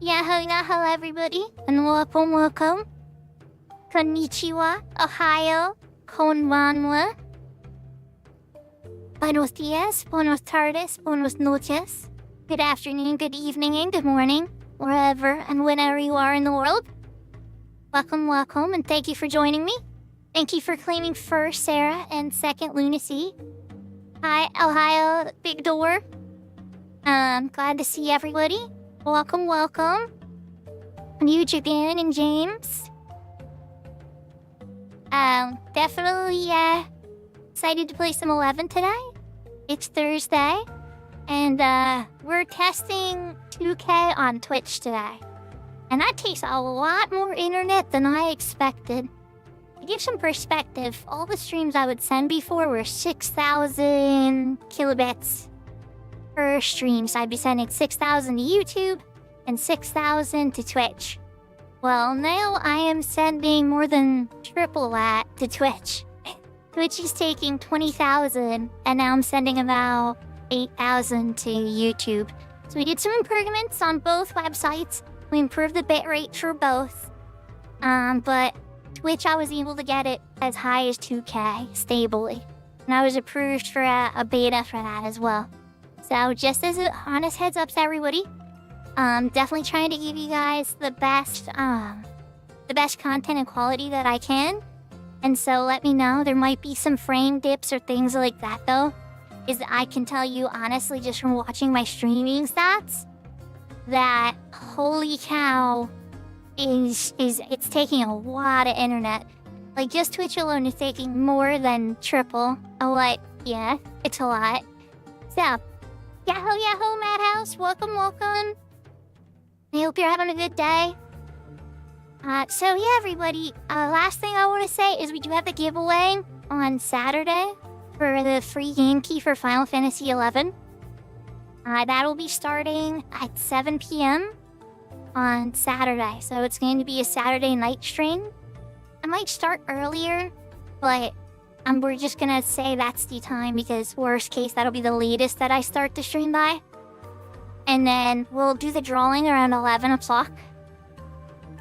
Yahoo everybody, and welcome. Konnichiwa, Ohio, konbanwa. Buenos dias, buenos tardes, buenos noches. Good afternoon, good evening, and good morning, wherever and whenever you are in the world. Welcome, and thank you for joining me. Thank you for claiming first Sarah and second Lunacy. Hi, Ohio, Big Door. Glad to see everybody. Welcome. New Japan and James. Definitely, excited to play some 11 today. It's Thursday, and, we're testing 2K on Twitch today. And that takes a lot more internet than I expected. To give some perspective, all the streams I would send before were 6,000 kilobits per stream. So I'd be sending 6,000 to YouTube and 6,000 to Twitch. Well, now I am sending more than triple that to Twitch. Twitch is taking 20,000, and now I'm sending about 8,000 to YouTube. So we did some improvements on both websites. We improved the bitrate for both. But Twitch, I was able to get it as high as 2K stably. And I was approved for a beta for that as well. So just as an honest heads up to everybody, definitely trying to give you guys the best content and quality that I can. And so let me know. There might be some frame dips or things like that though. I can tell you honestly just from watching my streaming stats that holy cow it's taking a lot of internet. Like just Twitch alone is taking more than triple. A lot. Yeah, it's a lot. So Yahoo Madhouse, welcome. I hope you're having a good day. So yeah, everybody, last thing I want to say is we do have the giveaway on Saturday for the free game key for Final Fantasy XI. That'll be starting at 7 p.m. on Saturday, so it's going to be a Saturday night stream. I might start earlier, but we're just gonna say that's the time because worst case, that'll be the latest that I start the stream by. And then we'll do the drawing around 11 o'clock.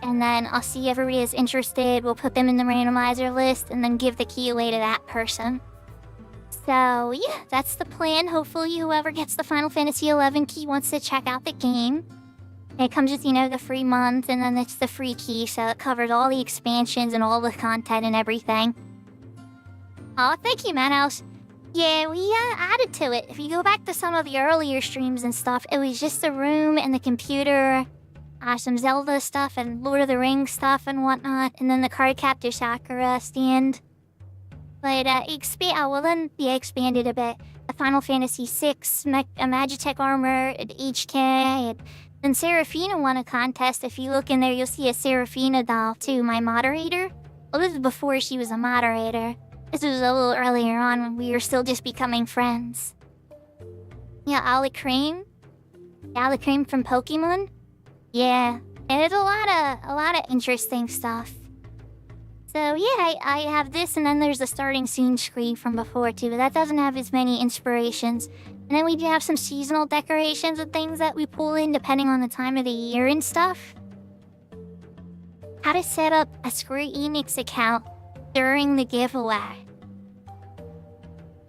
And then I'll see everybody is interested. We'll put them in the randomizer list and then give the key away to that person. So yeah, that's the plan. Hopefully whoever gets the Final Fantasy XI key wants to check out the game. It comes with, the free month and then it's the free key. So it covers all the expansions and all the content and everything. Oh, thank you, Madhouse. Yeah, we added to it. If you go back to some of the earlier streams and stuff, it was just the room and the computer, some Zelda stuff and Lord of the Rings stuff and whatnot, and then the Cardcaptor Sakura stand. But they expanded a bit. The Final Fantasy VI, a Magitech armor, an HK, and then Seraphina won a contest. If you look in there, you'll see a Seraphina doll too, my moderator. Well, this was before she was a moderator. This was a little earlier on when we were still just becoming friends. Yeah, Alicrane from Pokemon. Yeah, and there's a lot of interesting stuff. So yeah, I have this, and then there's the starting soon screen from before too, but that doesn't have as many inspirations. And then we do have some seasonal decorations and things that we pull in depending on the time of the year and stuff. How to set up a Square Enix account during the giveaway.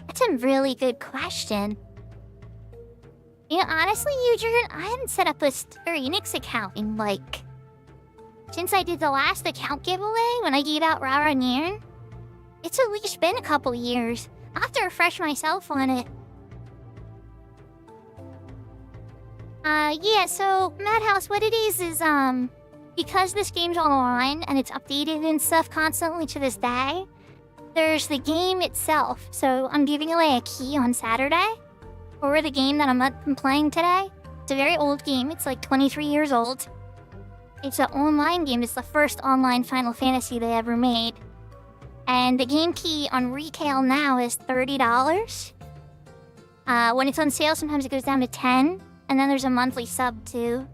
That's a really good question. Honestly, Eugene, I haven't set up a Square Enix account in, since I did the last account giveaway when I gave out Rara Niern. It's at least been a couple years. I'll have to refresh myself on it. Yeah, so, Madhouse, what it is, because this game's online and it's updated and stuff constantly to this day, there's the game itself. So I'm giving away a key on Saturday for the game that I'm playing today. It's a very old game. It's 23 years old. It's an online game. It's the first online Final Fantasy they ever made. And the game key on retail now is $30. When it's on sale, sometimes it goes down to $10. And then there's a monthly sub too.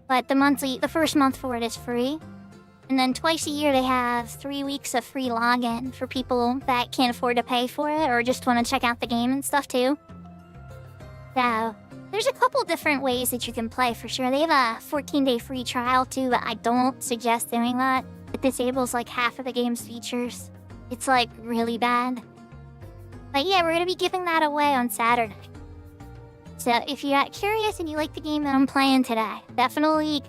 But the first month for it is free. And then twice a year they have 3 weeks of free login for people that can't afford to pay for it or just want to check out the game and stuff too. So, There's a couple different ways that you can play for sure. They have a 14-day free trial too, but I don't suggest doing that. It disables like half of the game's features. It's like really bad. But yeah, we're gonna be giving that away on Saturday. So if you're curious and you like the game that I'm playing today, definitely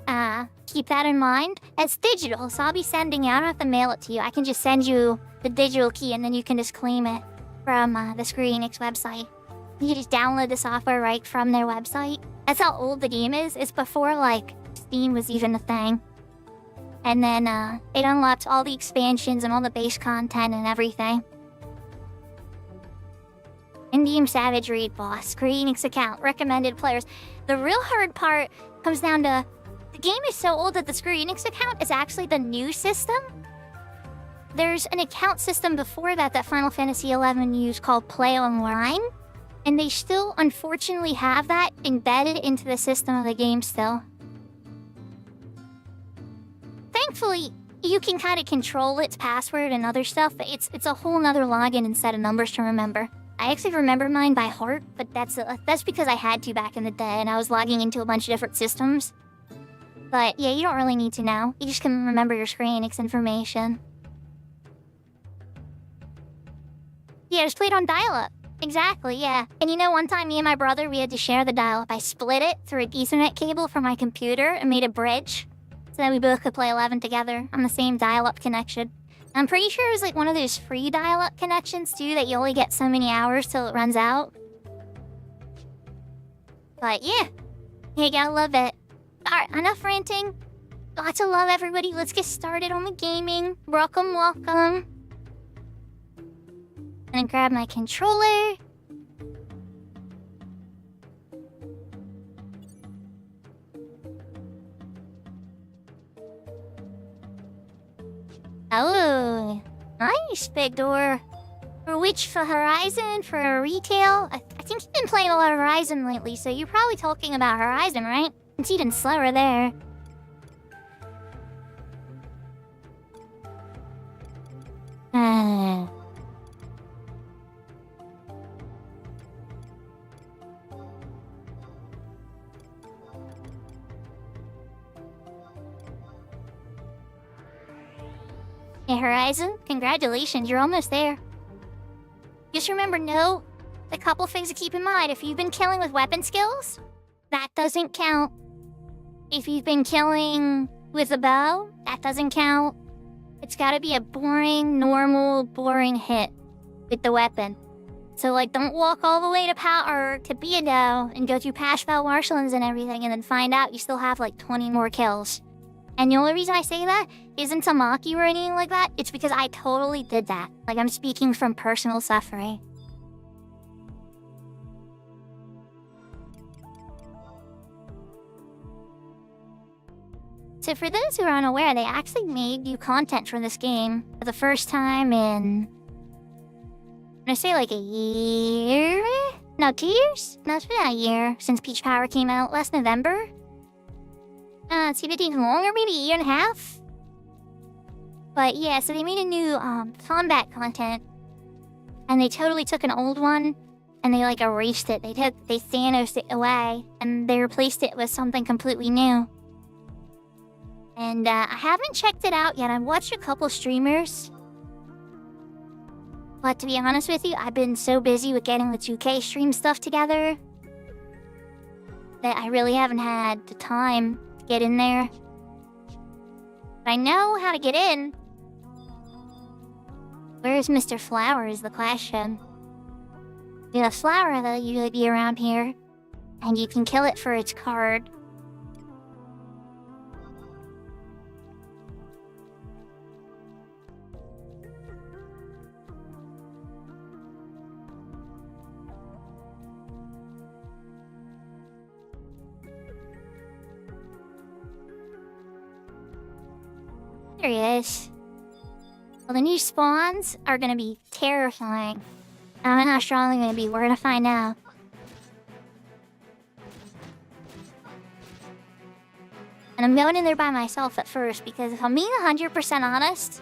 keep that in mind. It's digital, so I'll be sending you. I don't have to mail it to you. I can just send you the digital key and then you can just claim it from the Square Enix website. You just download the software right from their website. That's how old the game is. It's before like Steam was even a thing. And then it unlocked all the expansions and all the base content and everything. Indian Savage Raid Boss, Square Enix account, recommended players. The real hard part comes down to the game is so old that the Square Enix account is actually the new system. There's an account system before that Final Fantasy XI used called Play Online, and they still unfortunately have that embedded into the system of the game still. Thankfully, you can kind of control its password and other stuff, but it's a whole nother login and set of numbers to remember. I actually remember mine by heart, but that's because I had to back in the day and I was logging into a bunch of different systems. But yeah, you don't really need to know. You just can remember your Square Enix information. Yeah, just play it on dial-up. Exactly, yeah. And you know, one time me and my brother, we had to share the dial-up. I split it through an Ethernet cable from my computer and made a bridge. So that we both could play 11 together on the same dial-up connection. I'm pretty sure it was like one of those free dial-up connections too that you only get so many hours till it runs out. But yeah, you gotta love it. Alright, enough ranting. Lots of love, everybody. Let's get started on the gaming. Welcome, welcome. I'm gonna grab my controller. Oh, nice, big door. For which? For Horizon? For retail? I think you've been playing a lot of Horizon lately, so you're probably talking about Horizon, right? It's even slower there. Hey, Horizon, congratulations, you're almost there. Just remember, a couple things to keep in mind. If you've been killing with weapon skills, that doesn't count. If you've been killing with a bow, that doesn't count. It's gotta be a normal, boring hit with the weapon. So, like, don't walk all the way to Beado and go through past Val Marshlands and everything and then find out you still have, like, 20 more kills. And the only reason I say that isn't to mock you or anything like that. It's because I totally did that. Like, I'm speaking from personal suffering. So for those who are unaware, they actually made new content for this game for the first time in... I'm gonna say like a year? No, 2 years? No, it's been a year since Peach Power came out last November. It's even even longer, maybe a year and a half? But yeah, so they made a new combat content. And they totally took an old one and they like erased it. They Thanos it away and they replaced it with something completely new. And I haven't checked it out yet. I've watched a couple streamers. But to be honest with you, I've been so busy with getting the 2K stream stuff together that I really haven't had the time to get in there. But I know how to get in. Where's Mr. Flower is the question. There's a flower that'll usually be around here. And you can kill it for its card. There he is. Well, the new spawns are gonna be terrifying. I don't know how strong they're gonna be. We're gonna find out. And I'm going in there by myself at first because if I'm being 100% honest...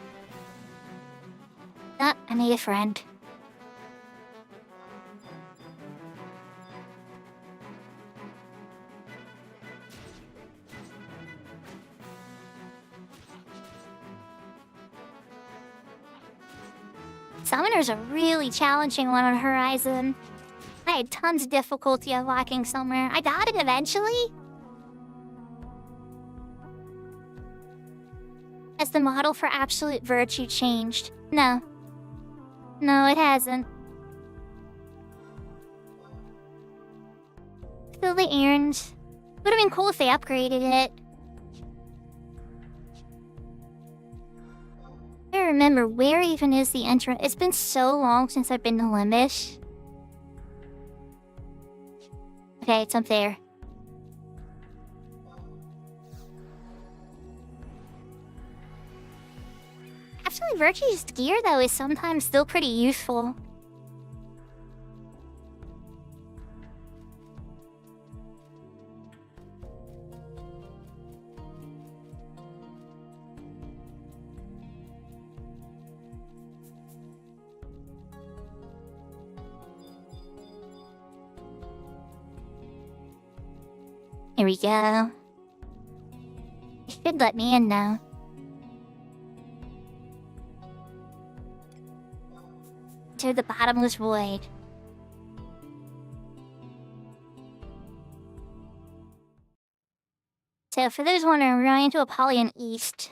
I made a friend. Summoner's a really challenging one on Horizon. I had tons of difficulty unlocking Summoner. I got it eventually. Has the model for absolute virtue changed? No. No, it hasn't. Still the errands. Would have been cool if they upgraded it. I don't remember where even is the entrance. It's been so long since I've been to Limbish. Okay, it's up there. Absolute Virtue's gear, though, is sometimes still pretty useful. Here we go. It should let me in now. To the bottomless void. So for those wondering, we're going into Apollyon East.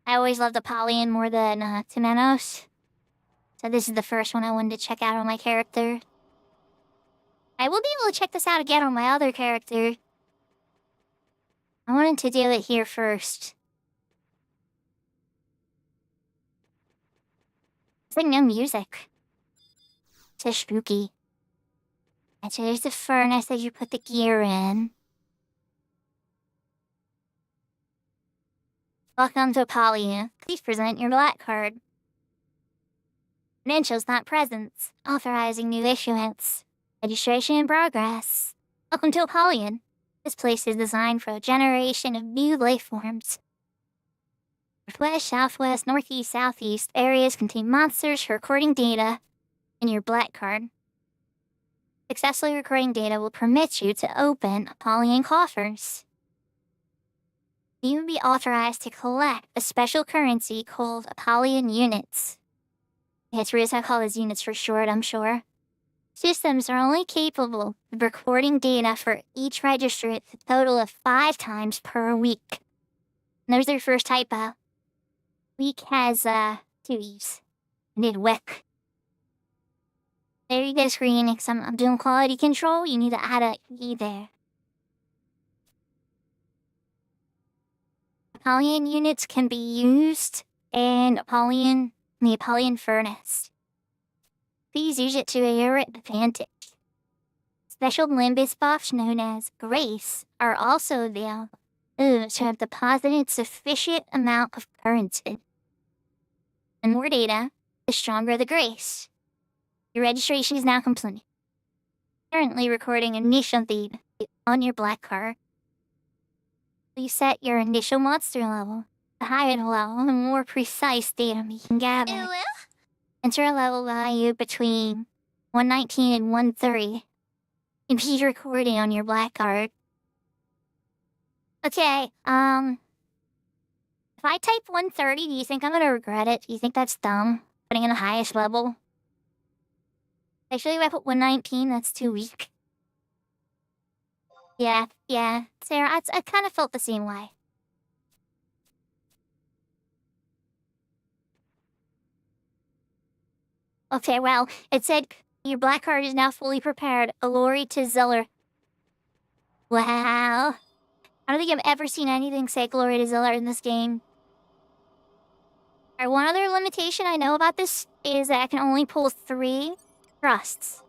I always loved Apollyon more than Temenos. So this is the first one I wanted to check out on my character. I will be able to check this out again on my other character. I wanted to do it here first. It's like no music. It's so spooky. And so there's the furnace that you put the gear in. Welcome to Apollyon. Please present your black card. Credentials not present. Authorizing new issuance. Registration in progress. Welcome to Apollyon. This place is designed for a generation of new life forms. Northwest, southwest, northeast, southeast areas contain monsters for recording data in your black card. Successfully recording data will permit you to open Apollyon coffers. You will be authorized to collect a special currency called Apollyon units. It's reason I call these units for short, I'm sure. Systems are only capable of recording data for each registrant a total of 5 times per week. And there's their first typo. Week has 2 E's. I did week. There you go, Screen Enix. I'm doing quality control. You need to add a E there. Apollyon units can be used in the Apollyon furnace. Please use it to your advantage. Special Limbus buffs known as Grace are also available to have deposited sufficient amount of currency. The more data, the stronger the Grace. Your registration is now complete. Currently recording initial data on your black card. Please set your initial monster level. The higher the level, the more precise data you can gather. Enter a level value between 119 and 130. And be recording on your black card. Okay, if I type 130, do you think I'm gonna regret it? Do you think that's dumb? Putting in the highest level? Actually, if I put 119, that's too weak. Yeah, Sarah, I kind of felt the same way. Okay, well, it said your black card is now fully prepared. Glory to Ziller. Wow. I don't think I've ever seen anything say glory to Ziller in this game. Alright, one other limitation I know about this is that I can only pull 3 thrusts.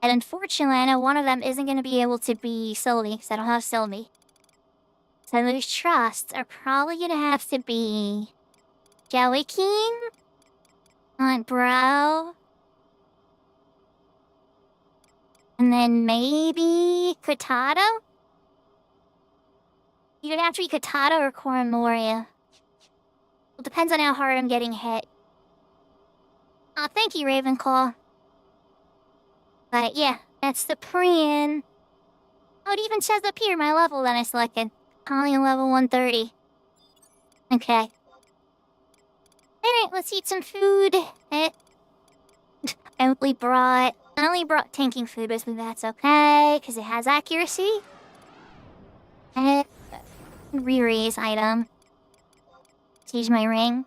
And unfortunately, I know one of them isn't going to be able to be Sylvie, because I don't have Sylvie. So those trusts are probably going to have to be Joey King? Aunt Bro? And then maybe Katato? You're gonna have to be Katato or Korimoria. Well, depends on how hard I'm getting hit. Aw, thank you, Ravenclaw. But yeah, that's the plan. Oh, it even says up here my level that I selected. Apollyon level 130. Okay. Alright, let's eat some food. I only brought tanking food with me, that's okay, because it has accuracy. Re-raise item. Let's use my ring.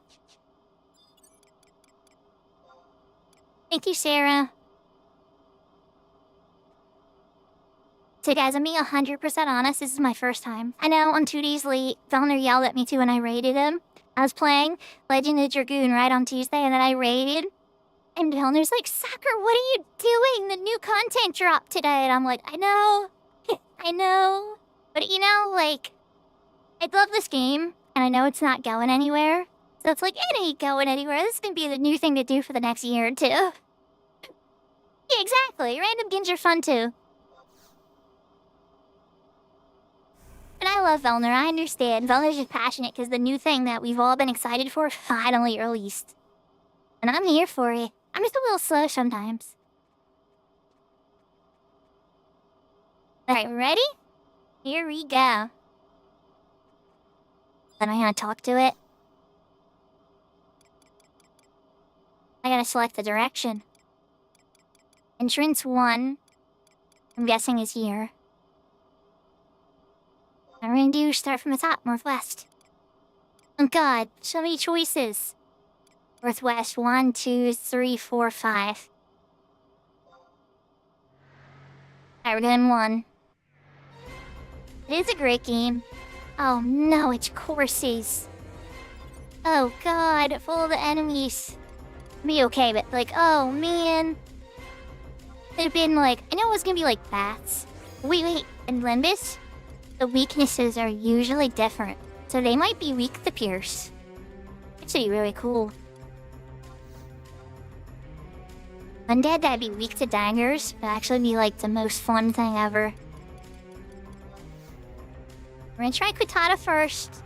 Thank you, Sarah. So guys, I'm being 100% honest, this is my first time. I know I'm 2 days late. Velner yelled at me too when I raided him. I was playing Legend of Dragoon right on Tuesday and then I raided. And Velner's like, Sakura, what are you doing? The new content dropped today. And I'm like, I know. I know. But you know, like, I love this game. And I know it's not going anywhere. So it's like, it ain't going anywhere. This is gonna be the new thing to do for the next year or two. Yeah, exactly. Random games are fun too. And I love Velner, I understand. Velner's just passionate because the new thing that we've all been excited for finally released. And I'm here for it. I'm just a little slow sometimes. Alright, ready? Here we go. Then I gotta talk to it. I gotta select the direction. Entrance 1, I'm guessing is here. I'm gonna do start from the top, northwest. Oh god, so many choices. Northwest, 1, 2, 3, 4, 5. Alright, we're doing 1. It is a great game. Oh no, it's courses. Oh god, full of the enemies. Be okay, but like, oh man. Could have been like, I know it was gonna be like bats. Wait, in Limbus? The weaknesses are usually different, so they might be weak to Pierce. Which would be really cool. Undead that'd be weak to daggers would actually be like the most fun thing ever. We're gonna try Quitata first.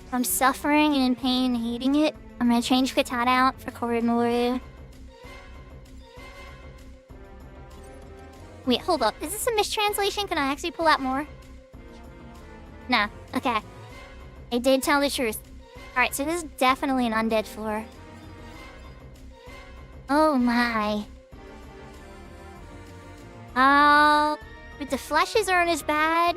If I'm suffering and in pain and hating it, I'm gonna change Quitata out for Korinoru. Wait, hold up. Is this a mistranslation? Can I actually pull out more? Nah, okay. I did tell the truth. Alright, so this is definitely an undead floor. Oh my. Oh, but the fleshes aren't as bad.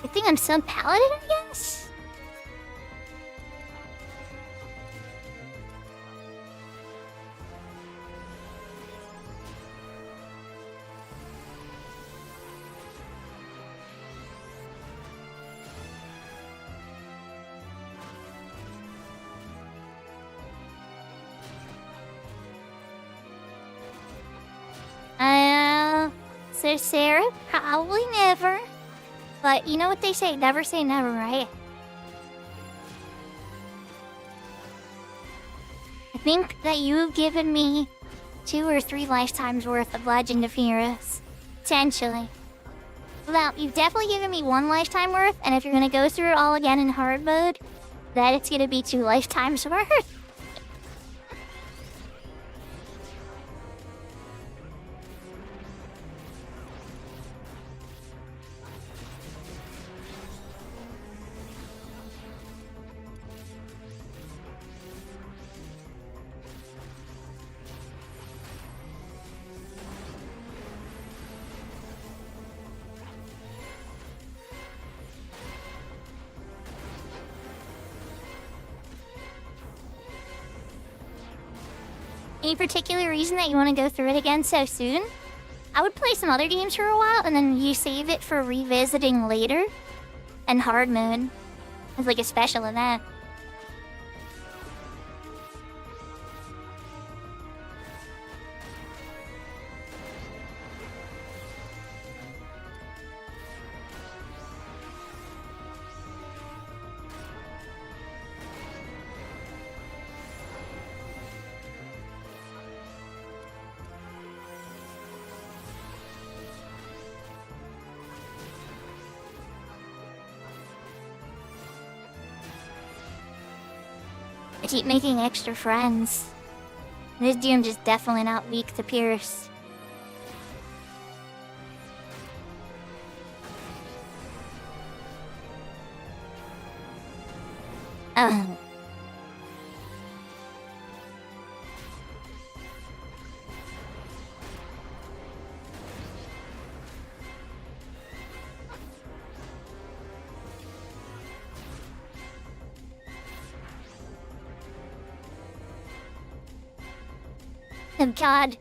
I think I'm some paladin, I guess? So Sarah, probably never. But you know what they say, never say never, right? I think that you've given me 2 or 3 lifetimes worth of Legend of Heroes. Potentially. Well, you've definitely given me 1 lifetime worth, and if you're gonna go through it all again in hard mode, then it's gonna be 2 lifetimes worth. Any particular reason that you want to go through it again so soon? I would play some other games for a while and then you save it for revisiting later. And hard mode. It's like a special event. I keep making extra friends. This doom is definitely not weak to Pierce. Oh. Oh god,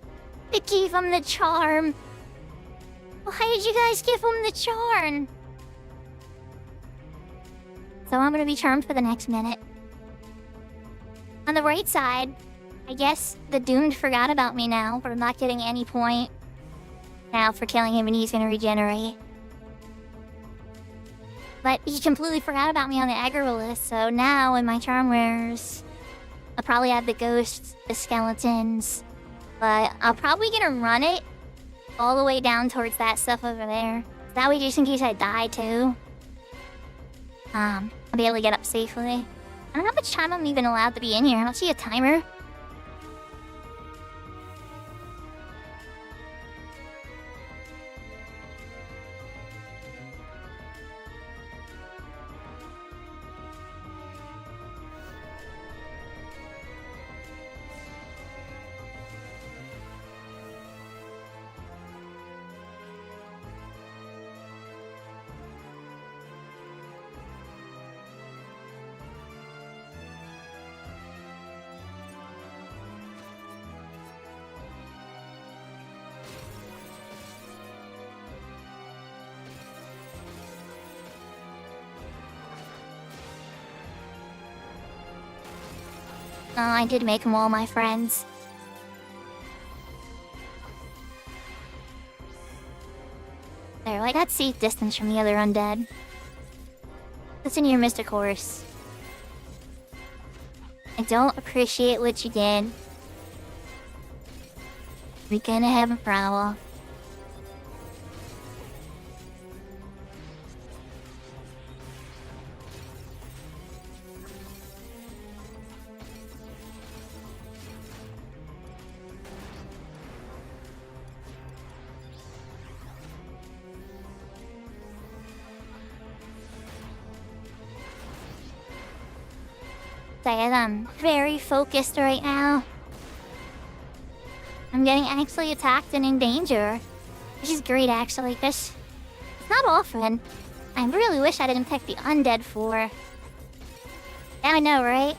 they gave him the charm. Why did you guys give him the charm? So I'm gonna be charmed for the next minute. On the right side, I guess the doomed forgot about me now, but I'm not getting any point now for killing him and he's gonna regenerate. But he completely forgot about me on the aggro list, so now when my charm wears, I'll probably have the ghosts, the skeletons, but I'm probably gonna run it all the way down towards that stuff over there. That way, just in case I die too, I'll be able to get up safely. I don't know how much time I'm even allowed to be in here. I don't see a timer. Oh, I did make them all my friends. There, I got safe distance from the other undead. Listen here, Mr. Horse. I don't appreciate what you did. We're gonna have a problem. I'm very focused right now. I'm getting actually attacked and in danger. Which is great actually, because it's not often. I really wish I didn't pick the undead for. Yeah, I know, right?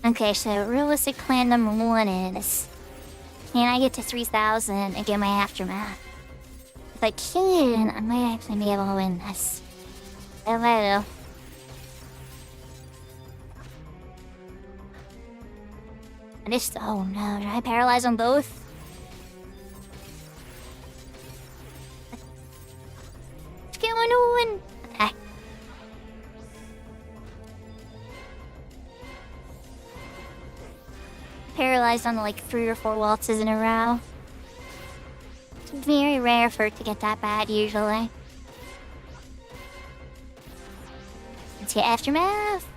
Okay, so realistic plan number 1 is, can I get to 3,000 and get my aftermath? If I can, I might actually be able to win this. If I do. I just, oh no, did I paralyze them both? What's going on? Okay. Paralyzed on like 3 or 4 waltzes in a row. It's very rare for it to get that bad usually. Let's get aftermath.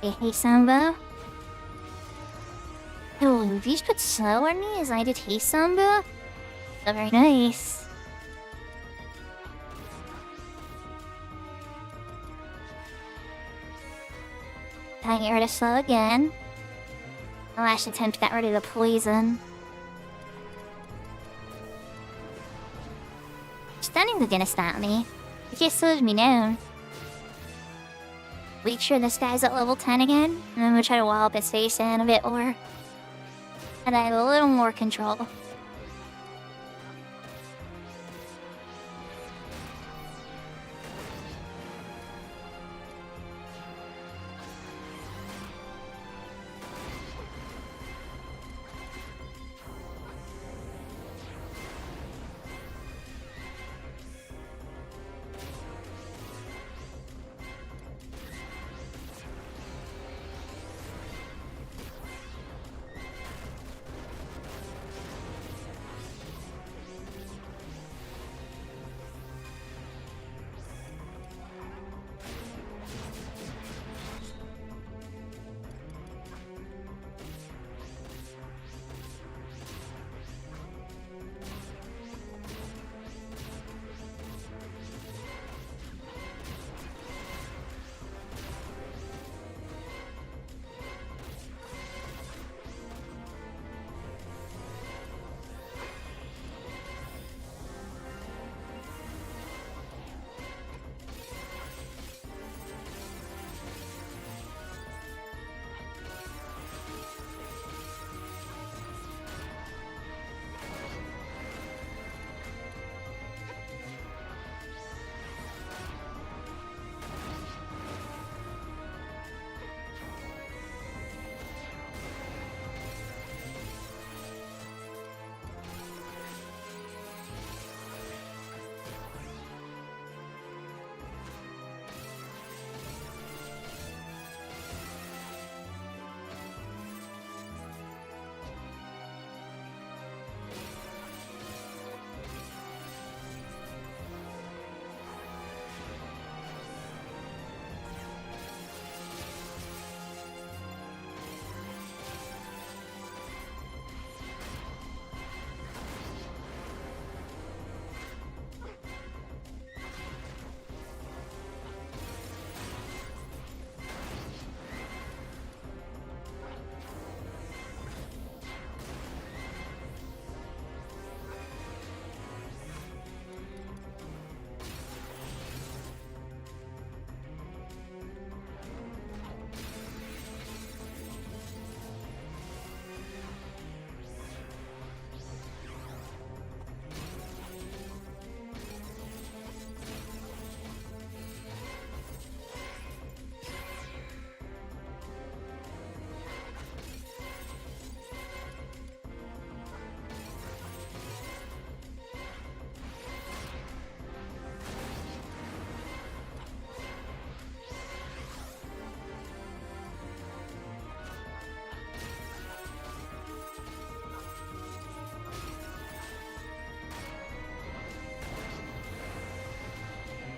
Hey Samba. Oh, these put slow on me as I did Hey Samba. So very nice. can get rid of slow again. The last attempt got rid of the poison. Stunning's gonna stop me. It just slows me down. Make sure this guy's at level 10 again, and I'm gonna try to wall up his face in a bit more. And I have a little more control.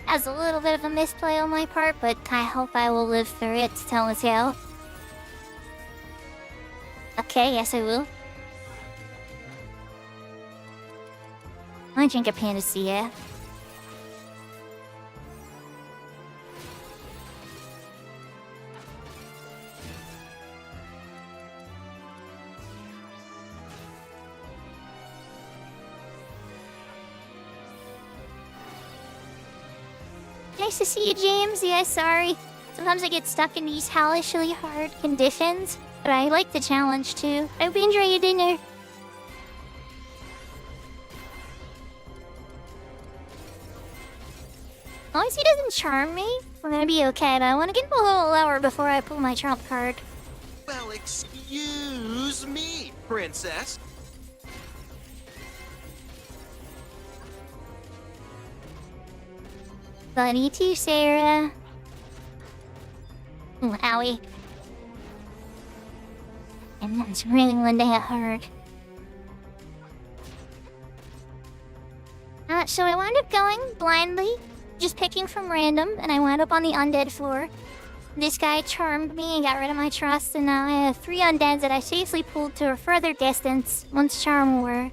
That's a little bit of a misplay on my part, but I hope I will live through it to tell the tale. Okay, yes I will. I drink a panacea. Nice to see you, James. Yeah, sorry. Sometimes I get stuck in these hellishly hard conditions, but I like the challenge too. I hope you enjoy your dinner. As long as he doesn't charm me, we're gonna be okay, but I want to get a little lower before I pull my trump card. Well, excuse me, princess. Buddy too, Sarah. Ooh, owie. And that's really when they got hurt. So I wound up going blindly, just picking from random, and I wound up on the undead floor. This guy charmed me and got rid of my trust, and now I have 3 undeads that I safely pulled to a further distance once charm wore.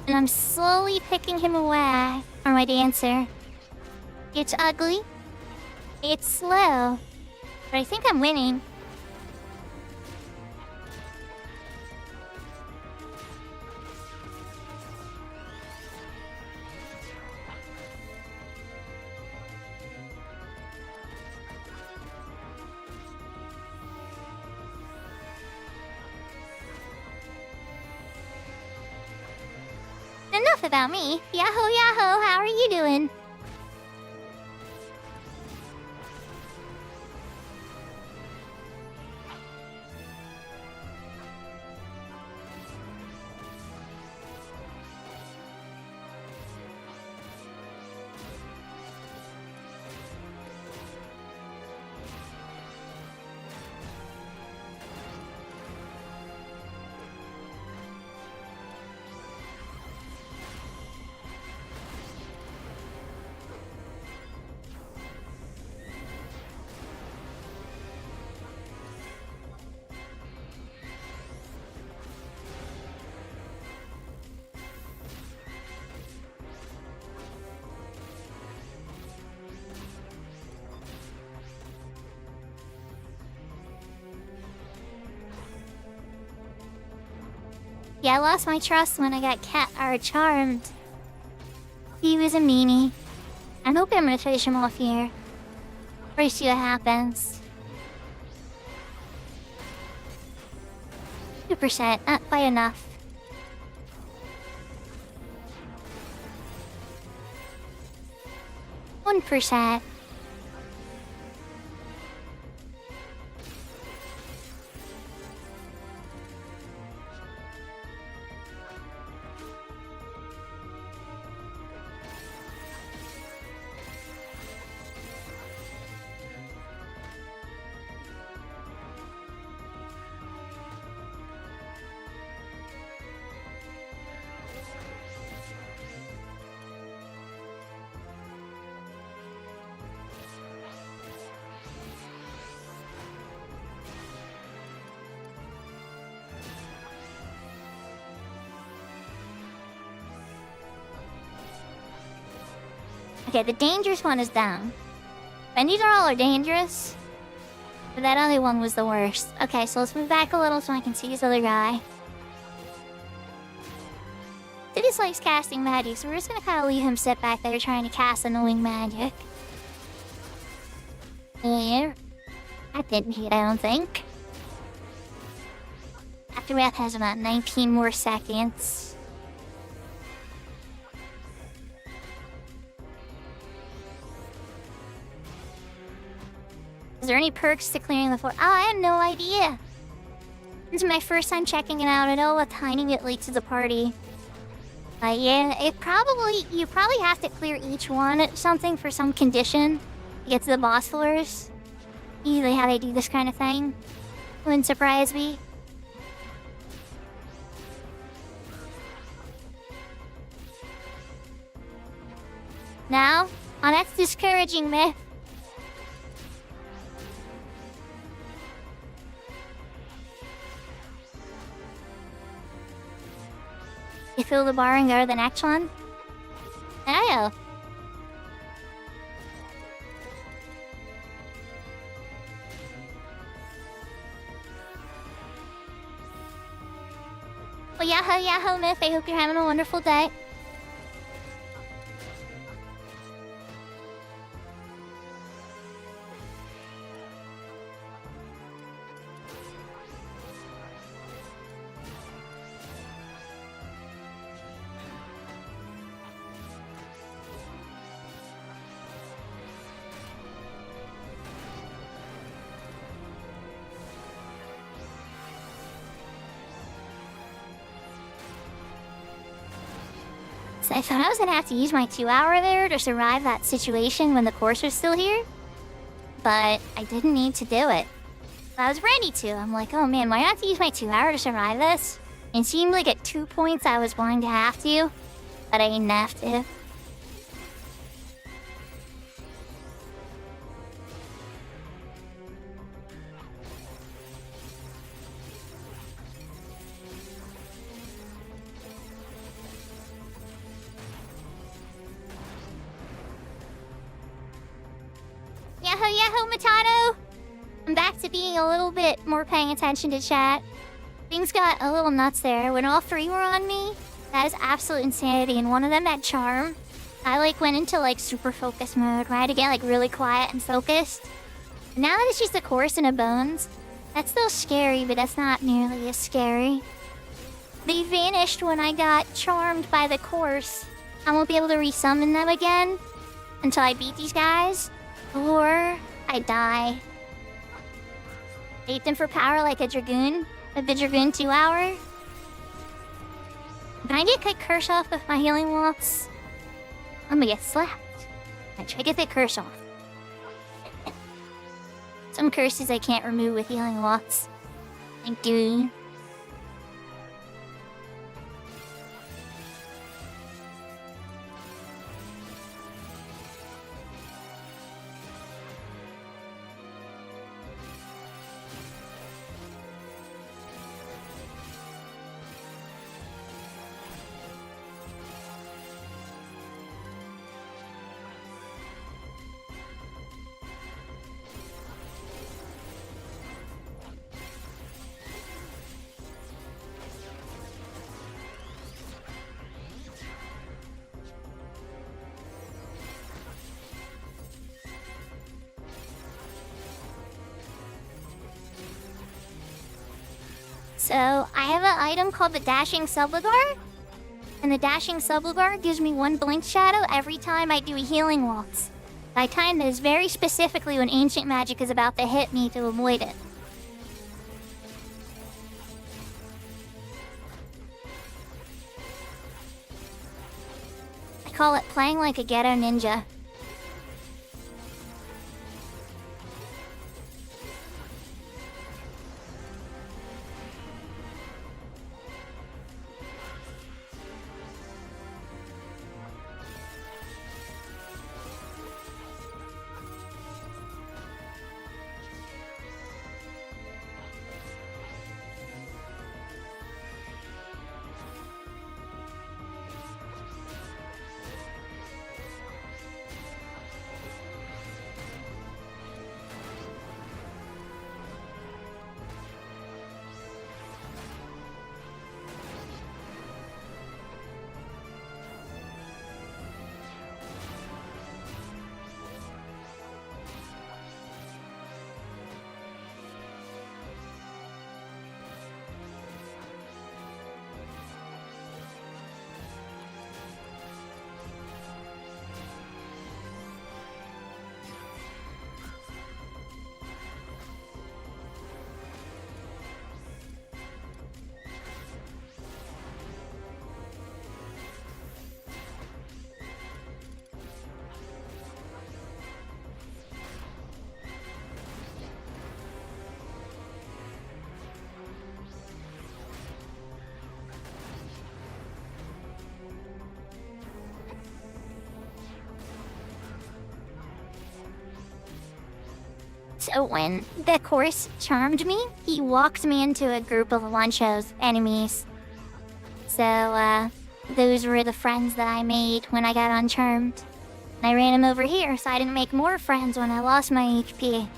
And I'm slowly picking him away from my dancer. It's ugly. It's slow. But I think I'm winning. Enough about me. Yahoo, yahoo, how are you doing? Yeah, I lost my trust when I got charmed. He was a meanie. I hope I'm gonna finish him off here. Or see what happens. 2%, not quite enough. %. Okay, the dangerous one is down. And these are all are dangerous. But that other one was the worst. Okay, so let's move back a little so I can see this other guy. He just likes casting magic, so we're just gonna kind of leave him sit back there trying to cast annoying magic. Here. That didn't hit, I don't think. Aftermath has about 19 more seconds. Is there any perks to clearing the floor? Oh, I had no idea. This is my first time checking it out. I know a tiny bit late to the party. Yeah, you probably have to clear each one at something for some condition to get to the boss floors. Usually how they do this kind of thing. Wouldn't surprise me. Now? Oh, that's discouraging me. You fill the bar and go to the next one? Oh. Well, yahoo, Myth. I hope you're having a wonderful day. I thought I was gonna have to use my 2-hour there to survive that situation when the course was still here. But I didn't need to do it. I was ready to. I'm like, oh man, why not have to use my 2-hour to survive this? It seemed like at 2 points I was going to have to, but I didn't have to. Yahoo, Matano! I'm back to being a little bit more paying attention to chat. Things got a little nuts there. When all three were on me, that is absolute insanity. And one of them had charm. I like went into like super focus mode, right? To get like really quiet and focused. And now that it's just a course and a bones, that's still scary, but that's not nearly as scary. They vanished when I got charmed by the course. I won't be able to resummon them again until I beat these guys, or I die. Ate them for power like a dragoon, the Dragoon 2 hour. Can I get curse off with my healing waltz? I'm gonna get slapped. I try to get the curse off. Some curses I can't remove with healing waltz. Thank you. So, I have an item called the Dashing Subligar. And the Dashing Subligar gives me 1 blink shadow every time I do a healing waltz. I time this very specifically when ancient magic is about to hit me to avoid it. I call it playing like a ghetto ninja. So when the course charmed me, he walked me into a group of Luncho's enemies. So, those were the friends that I made when I got uncharmed. And I ran him over here so I didn't make more friends when I lost my HP.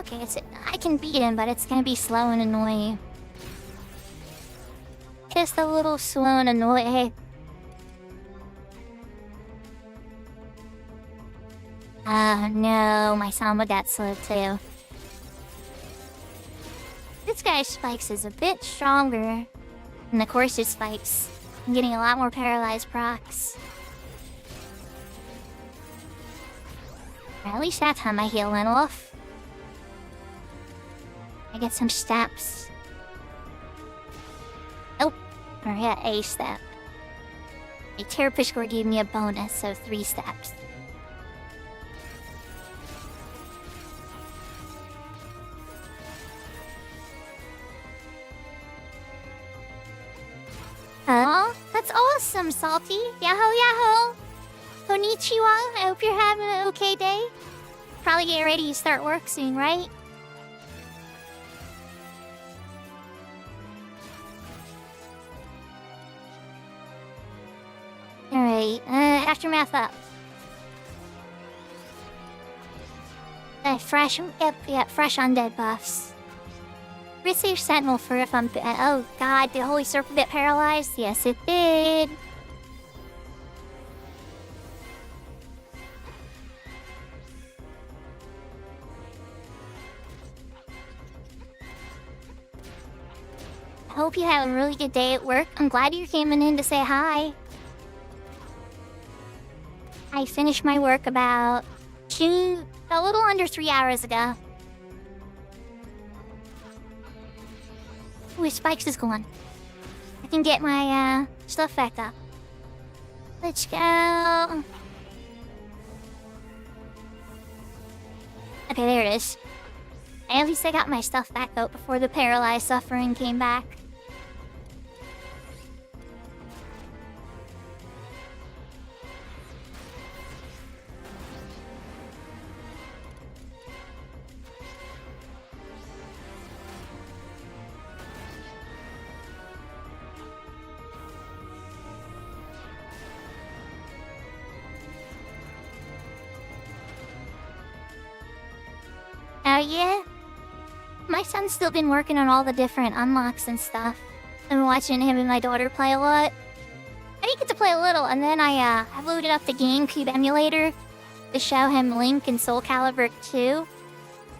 okay, I can beat him, but it's gonna be slow and annoying. Just a little slow and annoying. Oh no, my Samba got slow too. This guy's spikes is a bit stronger than the course's spikes. I'm getting a lot more paralyzed procs. At least that time my heal went off. I get some steps. Oh, or yeah, a step. A Terrapin score gave me a bonus, so 3 steps. Oh, that's awesome, Salty. Yahoo, yahoo. Konnichiwa. I hope you're having an okay day. Probably getting ready to start work soon, right? Alright, aftermath up. Fresh, yep, fresh undead buffs. Receive Sentinel for if I'm... Oh god, did Holy Serpent get paralyzed? Yes, it did. I hope you have a really good day at work. I'm glad you came in to say hi. I finished my work about a little under 3 hours ago. Ooh, Spikes is gone. I can get my stuff back up. Let's go. Okay, there it is. At least I got my stuff back out before the paralyzed suffering came back. Oh yeah? My son's still been working on all the different unlocks and stuff. I've been watching him and my daughter play a lot. I didn't get to play a little, and then I loaded up the GameCube emulator to show him Link and Soul Calibur 2,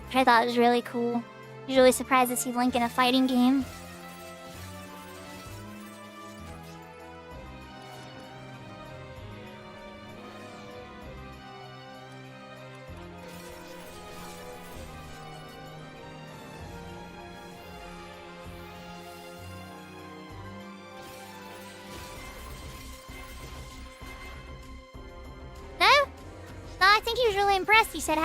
which I thought was really cool. Usually surprised to see Link in a fighting game. I think he was really impressed. He said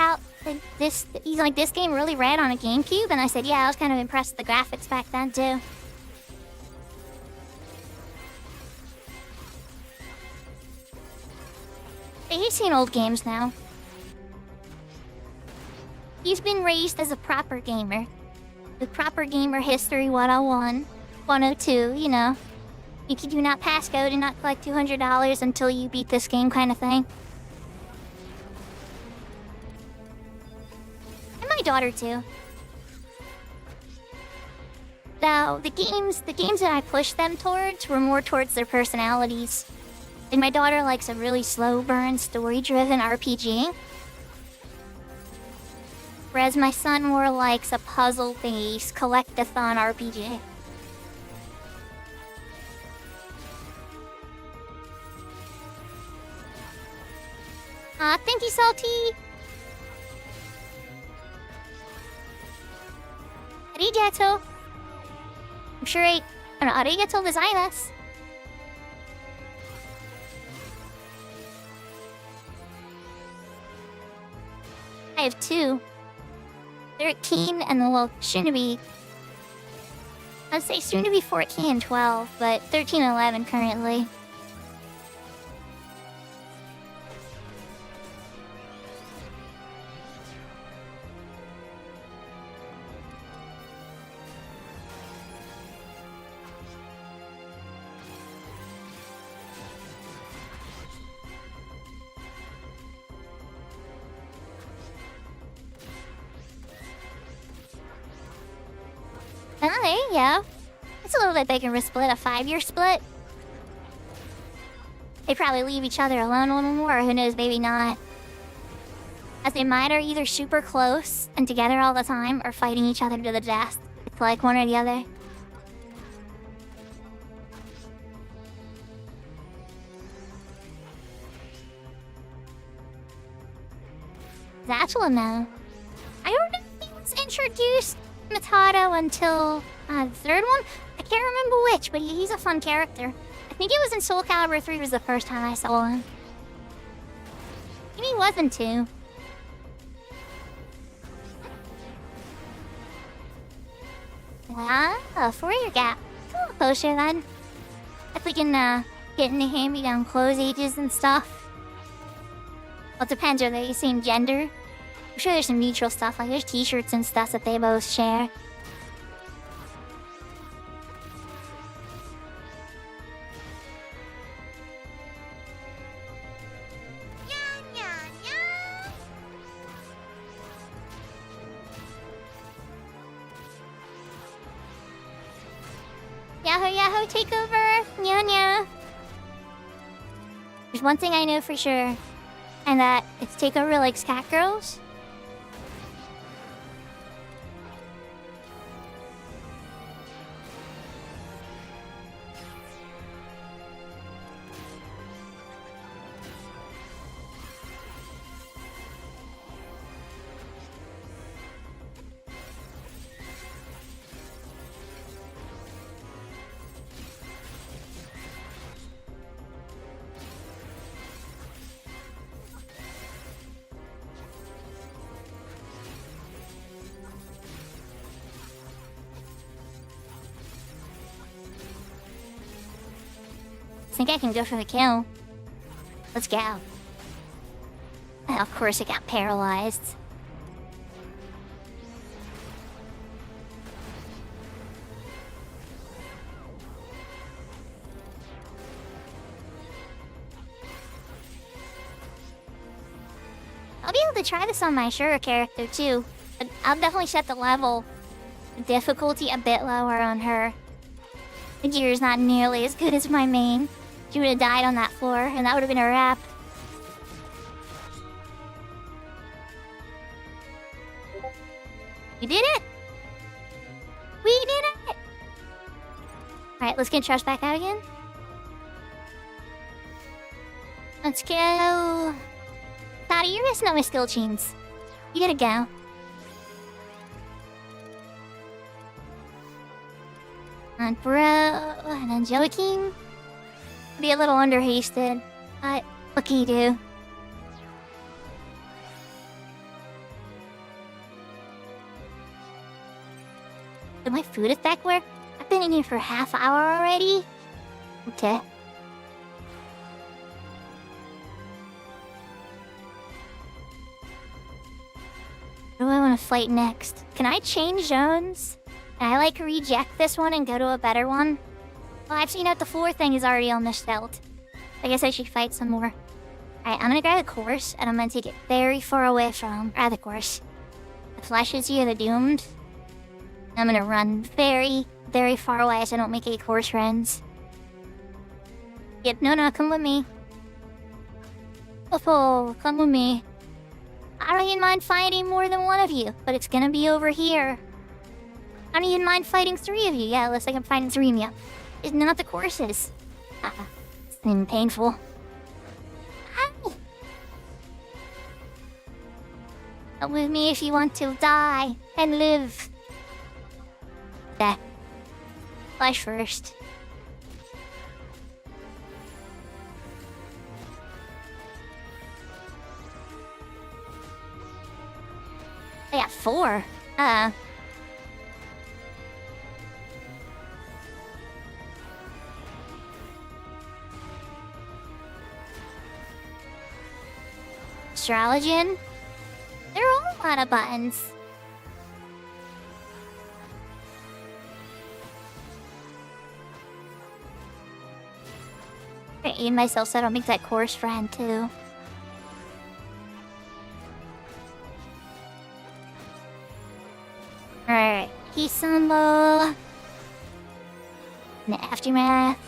he's like, this game really ran on a GameCube, and I said, yeah, I was kind of impressed with the graphics back then too. But he's seen old games now. He's been raised as a proper gamer. The proper gamer history 101, 102, you know. You do not pass go, do not collect $200 until you beat this game kind of thing. My daughter too. Now, the games that I pushed them towards were more towards their personalities. And my daughter likes a really slow burn, story-driven RPG. Whereas my son more likes a puzzle-based, collect-a-thon RPG. Thank you, Salty! Arigato. I'm sure arigato gozaimasu. I have 2. 13 and well, soon to be... I'd say soon to be 14 and 12, but 13 and 11 currently. Oh, there you go. It's a little bit bigger of a split, a 5-year split. They probably leave each other alone a little more, who knows, maybe not. As they might are either super close and together all the time, or fighting each other to the death. It's like one or the other. That's one now. I don't know if he was introduced Matato until the third one. I can't remember which, but he's a fun character. I think it was in Soul Calibur 3 was the first time I saw him. Maybe he wasn't too. Ah, a 4-year gap. A little closer then. If we can get into hand-me-down clothes ages and stuff. Well, it depends, are they the same gender? I'm sure there's some mutual stuff, like there's t-shirts and stuff that they both share. Yahoo Yahoo takeover! Nya nya! There's one thing I know for sure, and that it's takeover likes cat girls. I think I can go for the kill. Let's go. Well, of course it got paralyzed. I'll be able to try this on my Shura character too, but I'll definitely set the level, the difficulty a bit lower on her. The gear is not nearly as good as my main. She would have died on that floor, and that would have been a wrap. We did it! We did it! Alright, let's get Trust back out again. Let's go. Thoughty, you're missing out my skill chains. You gotta go. And Bro, and then Joaquin. Be a little underhasted, but what can you do? Did my food effect work? I've been in here for a half hour already? Okay. Who do I want to fight next? Can I change zones? Can I, like, reject this one and go to a better one? Well, I've seen out the floor thing is already on this belt. I guess I should fight some more. Alright, I'm gonna grab the course, and I'm gonna take it very far away from the course. The flesh is here, the doomed. I'm gonna run very, very far away so I don't make any course friends. Yep, no, come with me. Oh, come with me. I don't even mind fighting more than one of you, but it's gonna be over here. I don't even mind fighting 3 of you. Yeah, it looks like I'm fighting 3 of you. It's not the courses. It's been painful. Hi. Come with me if you want to die and live. Okay. Flesh first. I got 4. Astrologian? There are a lot of buttons. I aim myself so I don't make that course friend too. Alright, Kisamo. In the aftermath.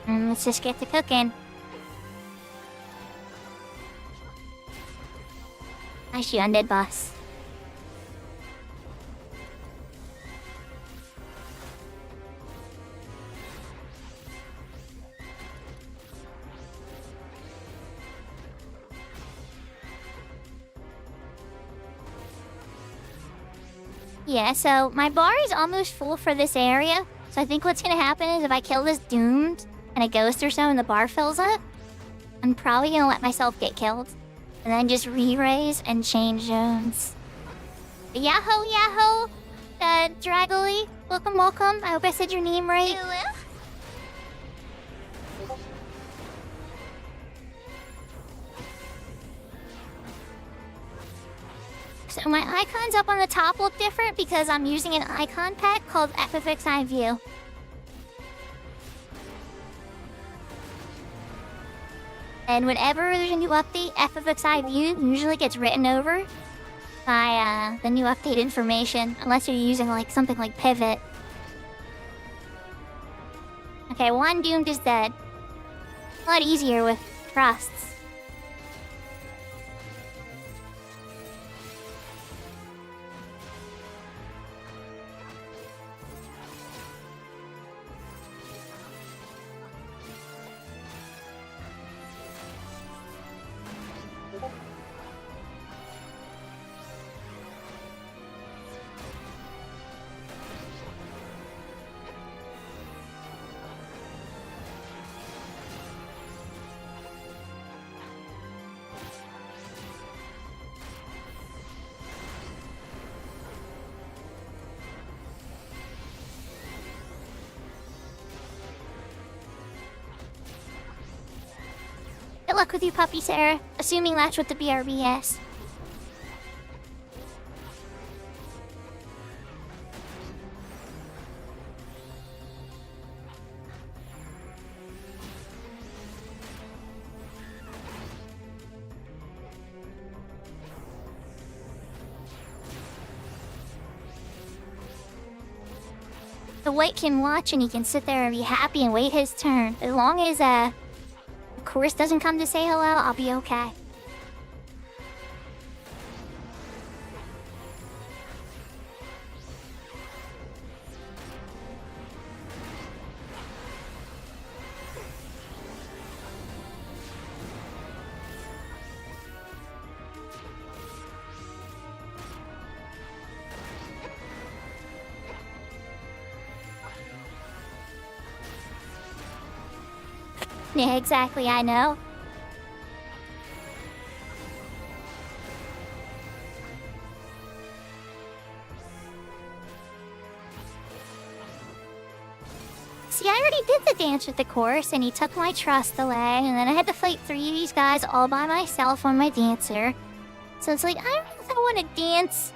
Let's just get to cooking. Nice you undead boss. Yeah, so my bar is almost full for this area. So I think what's gonna happen is if I kill this doomed and a ghost or so and the bar fills up, I'm probably gonna let myself get killed. And then just re-raise and change zones. But Yahoo, Yahoo! Dragoli, welcome, welcome. I hope I said your name right. So my icons up on the top look different because I'm using an icon pack called FFXI View. And whenever there's a new update, FFXI View usually gets written over by the new update information, unless you're using like something like Pivot. Okay, one doomed is dead. A lot easier with trusts. Good luck with you, puppy Sarah. Assuming that's what the BRB is. The white can watch and he can sit there and be happy and wait his turn. As long as Chorus doesn't come to say hello, I'll be okay. Yeah, exactly, I know. See, I already did the dance with the chorus, and he took my trust away, and then I had to fight 3 of these guys all by myself on my dancer. So it's like, I don't know if I want to dance.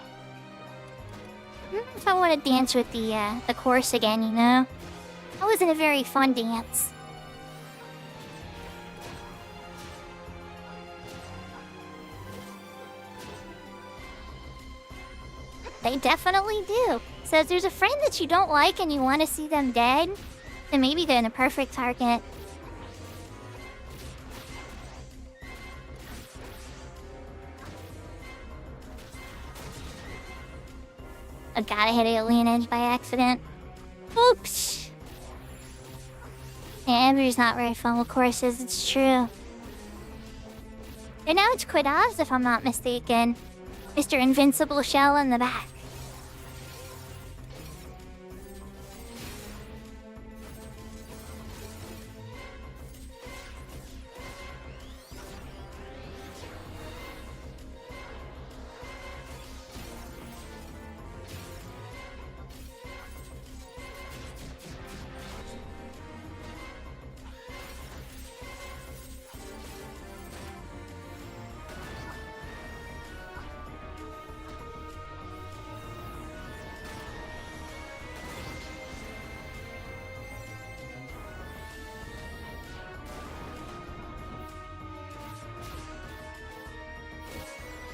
I don't know if I want to dance with the chorus again, you know? That wasn't a very fun dance. They definitely do. So if there's a friend that you don't like and you want to see them dead, then maybe they're the perfect target. I gotta hit Alien Edge by accident. Oops! Yeah, Amber's not very fun with courses, it's true. And now it's Quidaz, if I'm not mistaken. Mr. Invincible Shell in the back.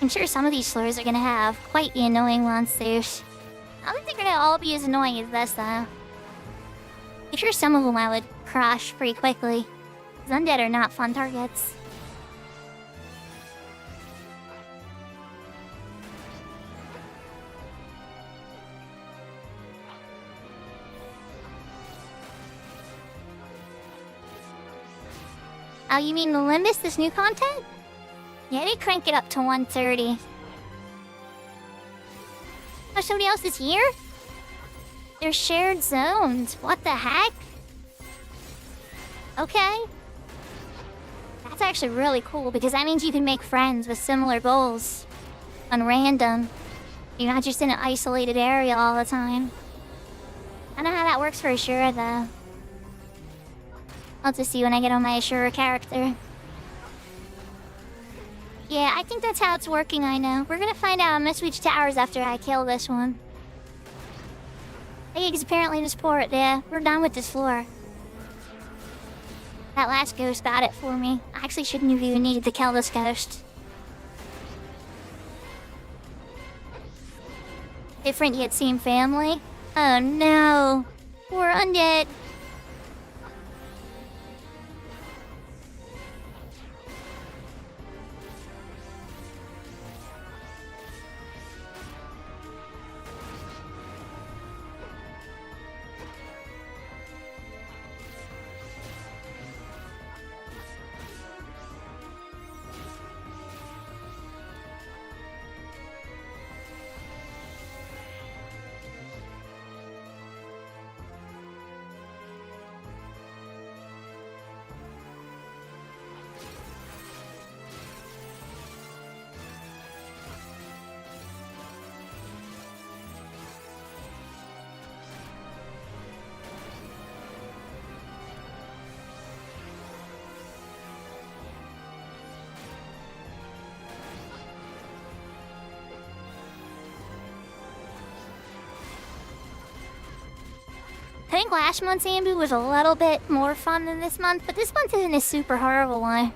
I'm sure some of these floors are gonna have quite the annoying monsters. I don't think they're gonna all be as annoying as this, though. I'm sure some of them I would crush pretty quickly. 'Cause undead are not fun targets. Oh, you mean the Limbus, this new content? Yeah, they crank it up to 130. Oh, somebody else is here? They're shared zones. What the heck? Okay. That's actually really cool because that means you can make friends with similar goals. On random. You're not just in an isolated area all the time. I don't know how that works for Ashura though. I'll just see when I get on my Ashura character. Yeah, I think that's how it's working, I know. We're gonna find out on Mistwitch Towers after I kill this one. Hey, because apparently this port, yeah, we're done with this floor. That last ghost got it for me. I actually shouldn't have even needed to kill this ghost. Different yet same family? Oh no. Poor undead. I think last month's Ambu was a little bit more fun than this month, but this month isn't a super horrible one.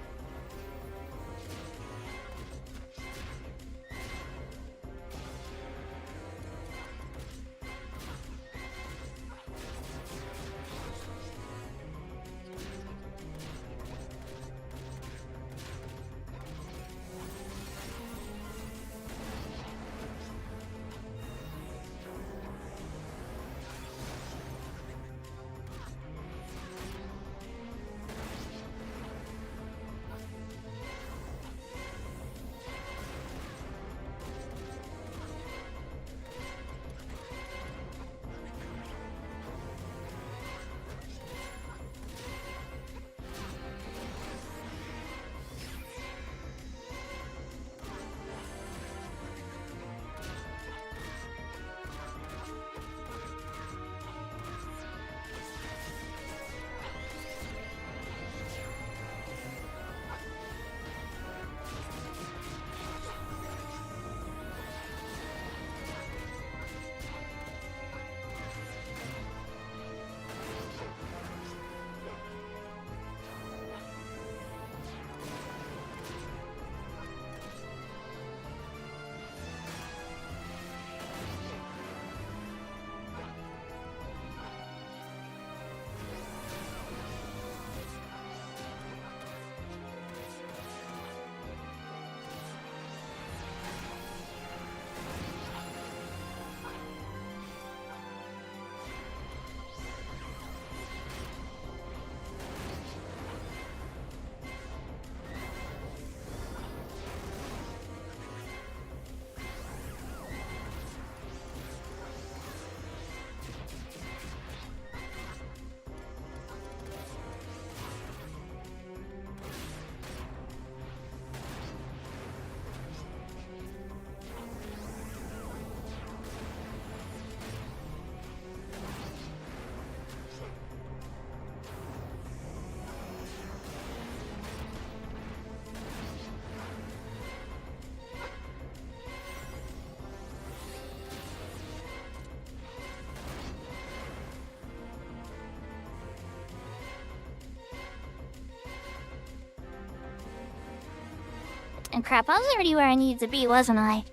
And crap, I was already where I needed to be, wasn't I?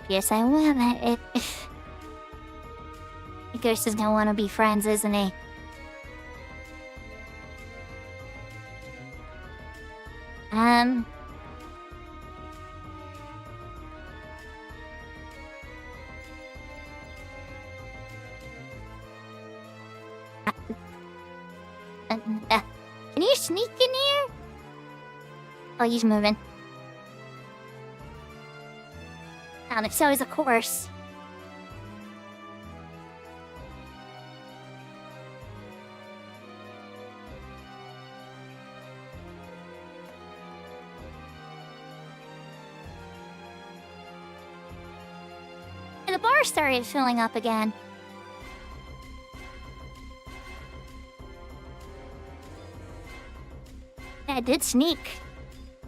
Yes, I was. The ghost is gonna want to be friends, isn't he? Can you sneak in here? Oh, he's moving. And if so is a course. And the bar started filling up again. I did sneak.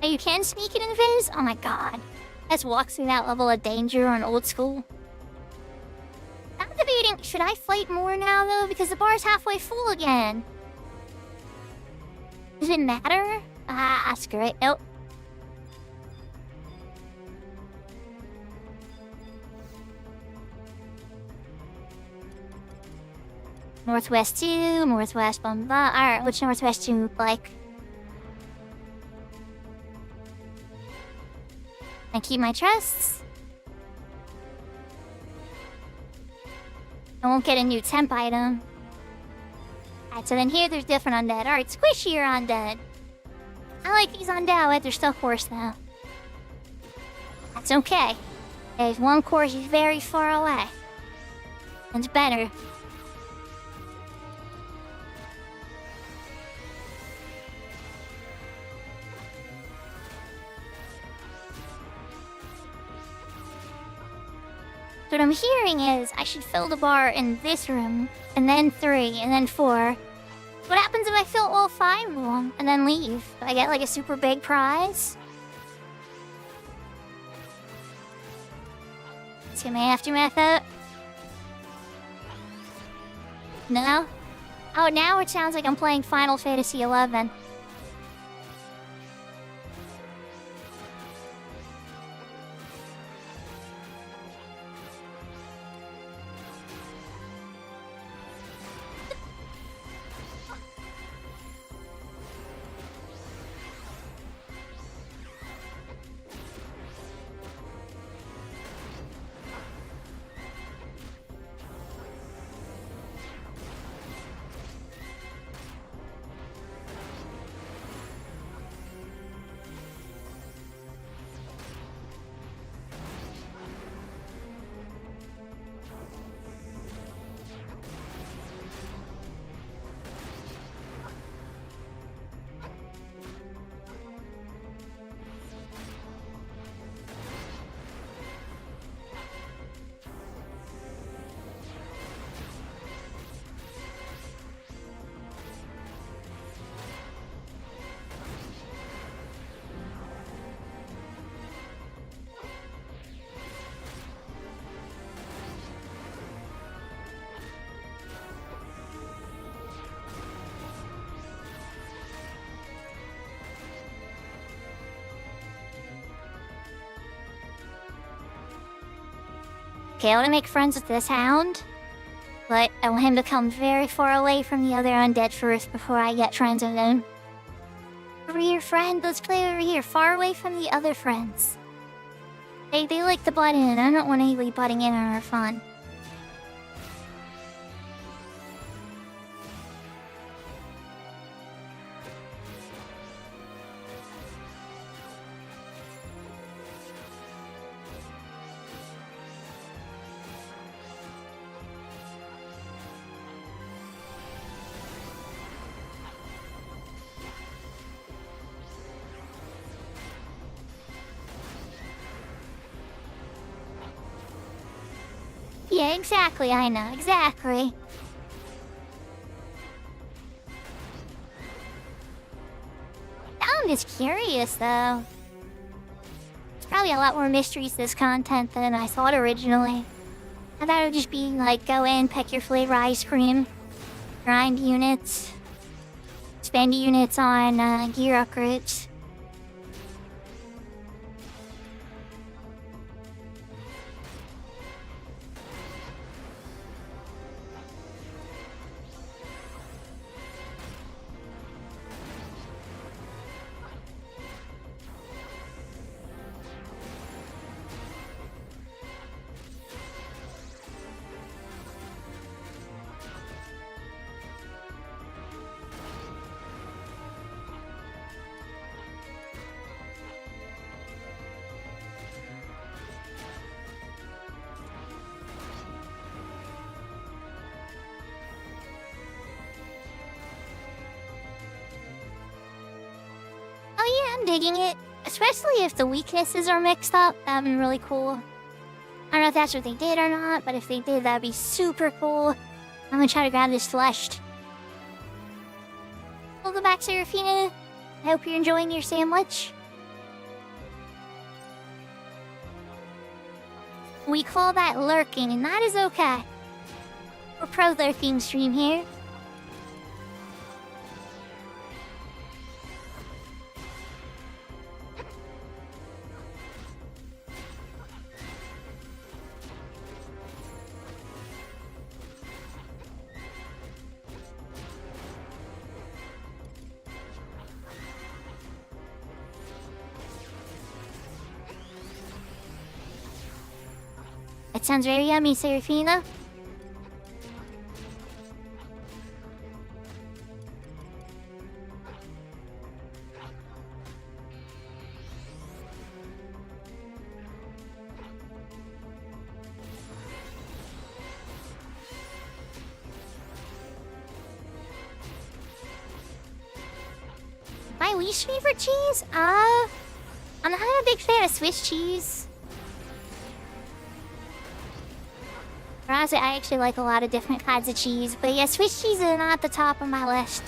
Oh, you can sneak it in Viz? Oh my god. Let's walk through that level of danger on old school. I'm debating, should I fight more now though? Because the bar's halfway full again. Does it matter? Ah, screw it. Nope. Northwest 2, Northwest blah blah. Alright, what's Northwest 2 look like? I keep my trusts. I won't get a new temp item. Alright, so then here there's different undead. Alright, squishier undead. I like these undead, they're still coarse though. That's okay. There's one course very far away. It's better. What I'm hearing is I should fill the bar in this room, and then 3, and then 4. What happens if I fill all 5 of them, and then leave? Do I get like a super big prize? Let's get my aftermath out. No? Oh, now it sounds like I'm playing Final Fantasy XI. Okay, I want to make friends with this hound, but I want him to come very far away from the other undead first before I get friends with him. Over here, friend. Let's play over here, far away from the other friends. They like to butt in. I don't want anybody butting in on our fun. Yeah, exactly, I know, exactly. I'm just curious, though. There's probably a lot more mysteries to this content than I thought originally. I thought it would just be like, go in, pick your flavor ice cream, grind units, spend units on gear upgrades, digging it, especially if the weaknesses are mixed up. That'd be really cool. I don't know if that's what they did or not, but if they did, that'd be super cool. I'm gonna try to grab this fleshed. Welcome back, Serafina. I hope you're enjoying your sandwich. We call that lurking, and that is okay. We're pro lurking stream here. That sounds very yummy, Serafina. My least favorite cheese? I'm not a big fan of Swiss cheese. Honestly, I actually like a lot of different kinds of cheese, but yeah, Swiss cheese is not at the top of my list.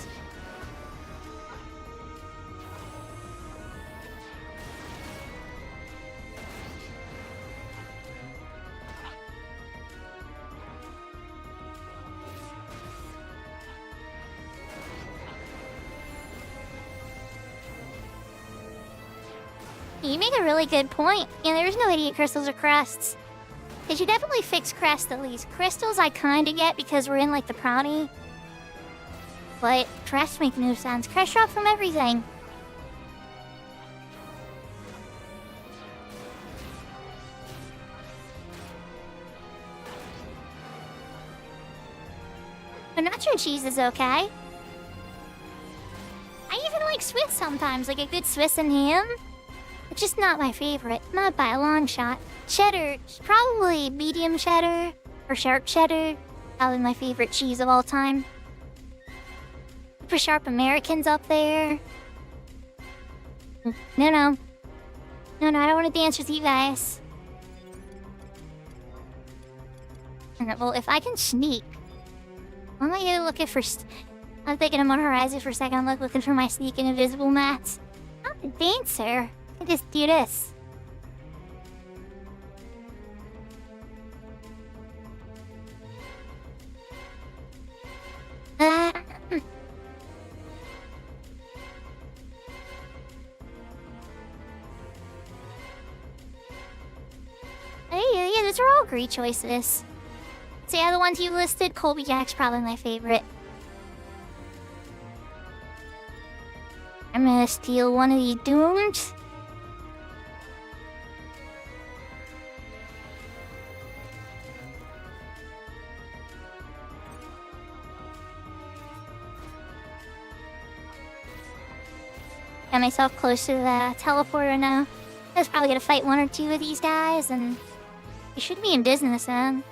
You make a really good point. Yeah, there's no idiot crystals or crusts. They should definitely fix crust at least. Crystals I kinda get because we're in like the brownie. But crust make no sense. Crust drop from everything. But nacho cheese is okay. I even like Swiss sometimes, like a good Swiss and ham. It's just not my favorite, not by a long shot. Cheddar, probably medium cheddar or sharp cheddar. Probably my favorite cheese of all time. For sharp Americans up there. No, I don't want to dance with you guys. Well, if I can sneak, what am I gonna looking for? I'm thinking I'm on Horizon for a second. I'm looking for my sneak and invisible mats. I'm a dancer. I just do this. Yeah, those are all great choices. So yeah, the ones you listed, Colby Jack's probably my favorite. I'm gonna steal one of the dooms. Got myself close to the teleporter now. I was probably gonna fight one or two of these guys, and we should be in business then.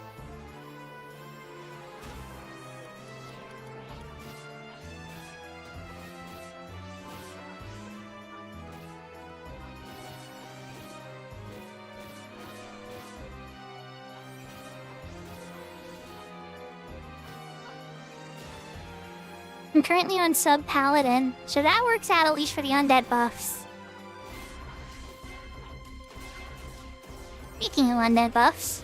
I'm currently on sub paladin, so that works out at least for the undead buffs. Speaking of undead buffs,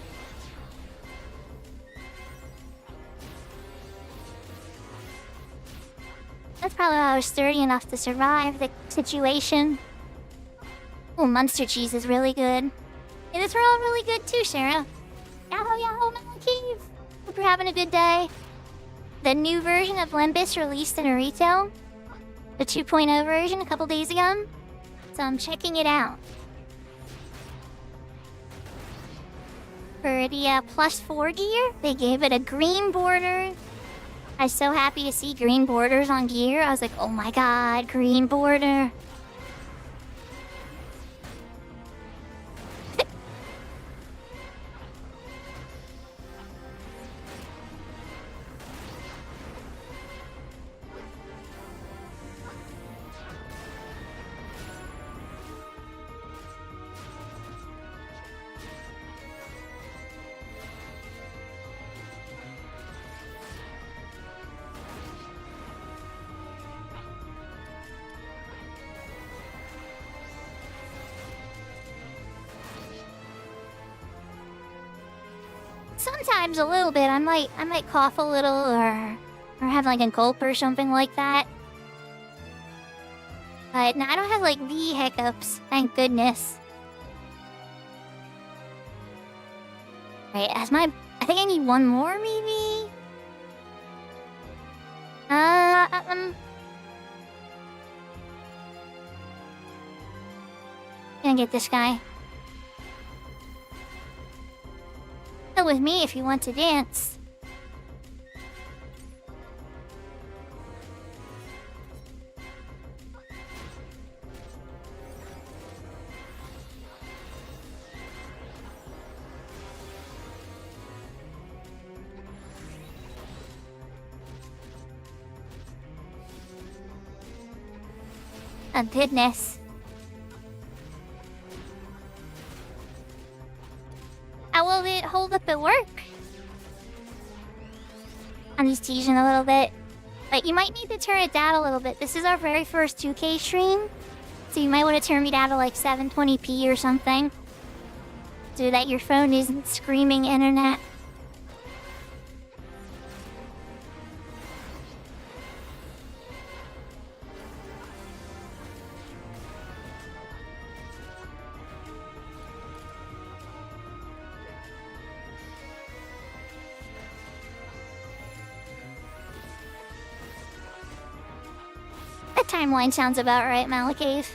that's probably why I was sturdy enough to survive the situation. Oh, Munster cheese is really good. Yeah, these are all really good too, Sarah. Yahoo, yahoo, Melon Cave. Hope you're having a good day. The new version of Limbus released in a retail. The 2.0 version a couple days ago. So I'm checking it out. For the +4 gear, they gave it a green border. I was so happy to see green borders on gear. I was like, oh my god, green border. sometimes a little bit. I might cough a little or have like a gulp or something like that. But no, I don't have like the hiccups, thank goodness. Right, I think I need one more maybe? Gonna get this guy. Go with me if you want to dance. Oh goodness. How will it hold up at work? I'm just teasing a little bit. But you might need to turn it down a little bit. This is our very first 2K stream. So you might want to turn me down to like 720p or something. So that your phone isn't screaming internet. Timeline sounds about right, Malakave.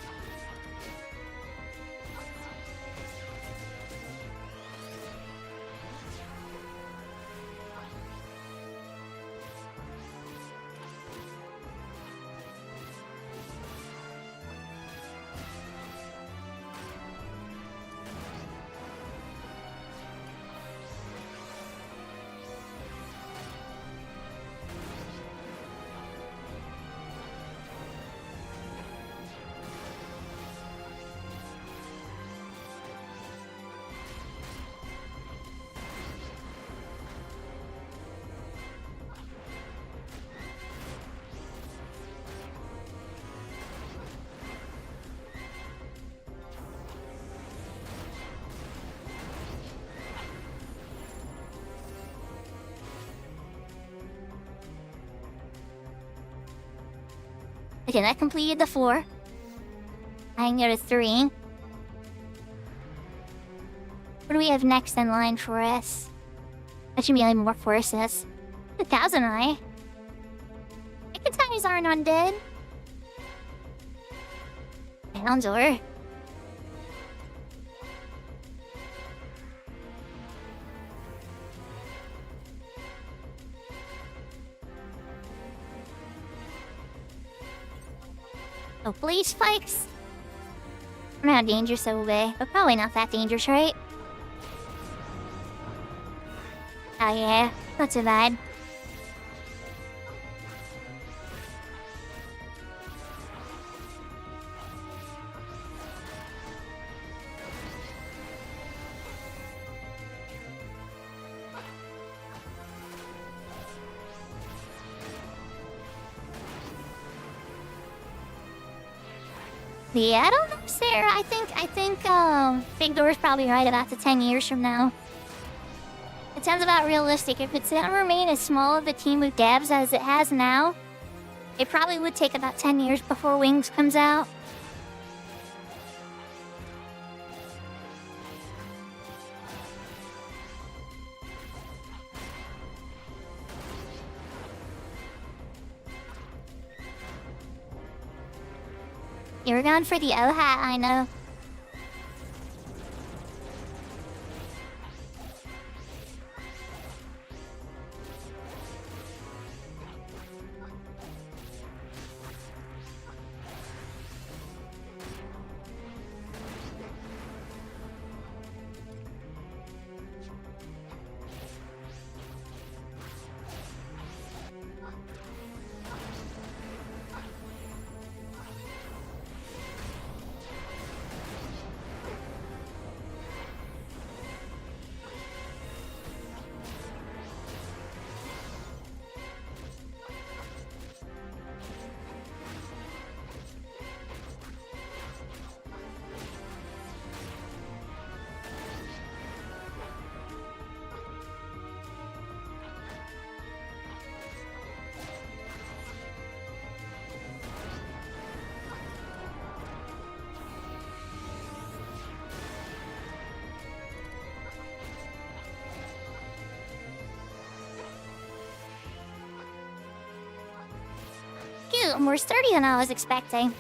Okay, that completed the 4. I can go to 3. What do we have next in line for us? That should be like more forces. 1,000 eye. Ikatanis aren't undead. Houndsor. Oh, blaze spikes? I don't know how dangerous that will be, but probably not that dangerous, right? Oh yeah, not too bad. Yeah, I don't know, Sarah. I think Big Door's probably right about the 10 years from now. It sounds about realistic. If it's gonna remain as small of a team of devs as it has now, it probably would take about 10 years before Wings comes out. You're going for the O hat, I know. Phew, more sturdy than I was expecting.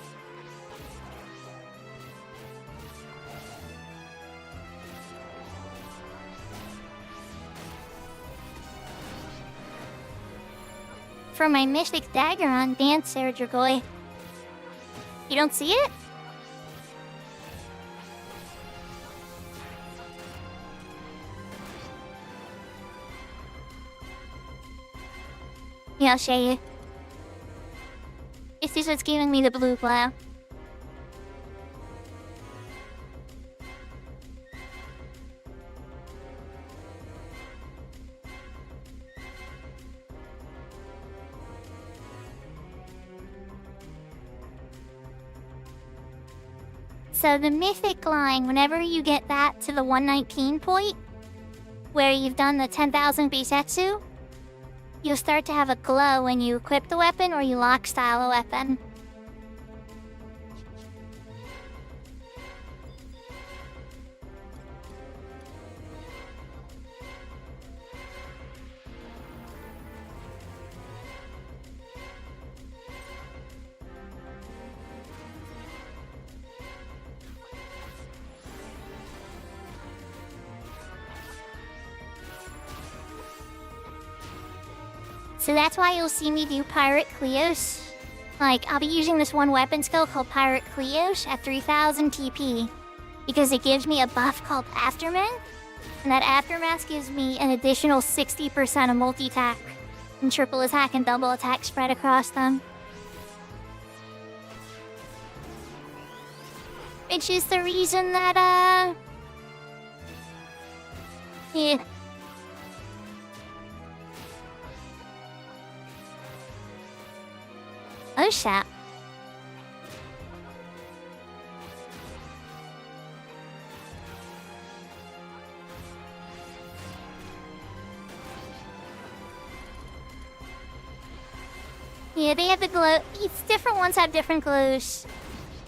For my mythic dagger on dance, Sarah Dragoy. You don't see it? Yeah, I'll show you. This is what's giving me the blue glow. So the mythic line, whenever you get that to the 119 point, where you've done the 10,000 Bisetsu, you'll start to have a glow when you equip the weapon or you lock style a weapon. So that's why you'll see me do Pirate Cleos. Like, I'll be using this one weapon skill called Pirate Cleos at 3000 TP. Because it gives me a buff called Aftermath. And that Aftermath gives me an additional 60% of multi-attack. And triple attack and double attack spread across them. Which is the reason that, yeah. Oh, shit. Yeah, they have the glow. Each different ones have different glows.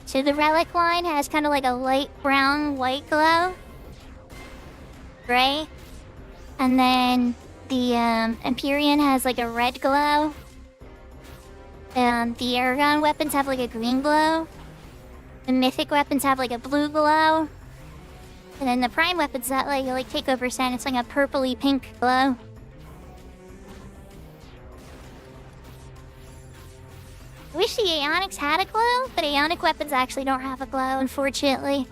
So the relic line has kind of like a light brown white glow. Gray. And then the Empyrean has like a red glow. The Aragon weapons have like a green glow. The mythic weapons have like a blue glow. And then the prime weapons that like take over Sen, it's like a purpley pink glow. I wish the Aeonics had a glow, but Aeonic weapons actually don't have a glow, unfortunately.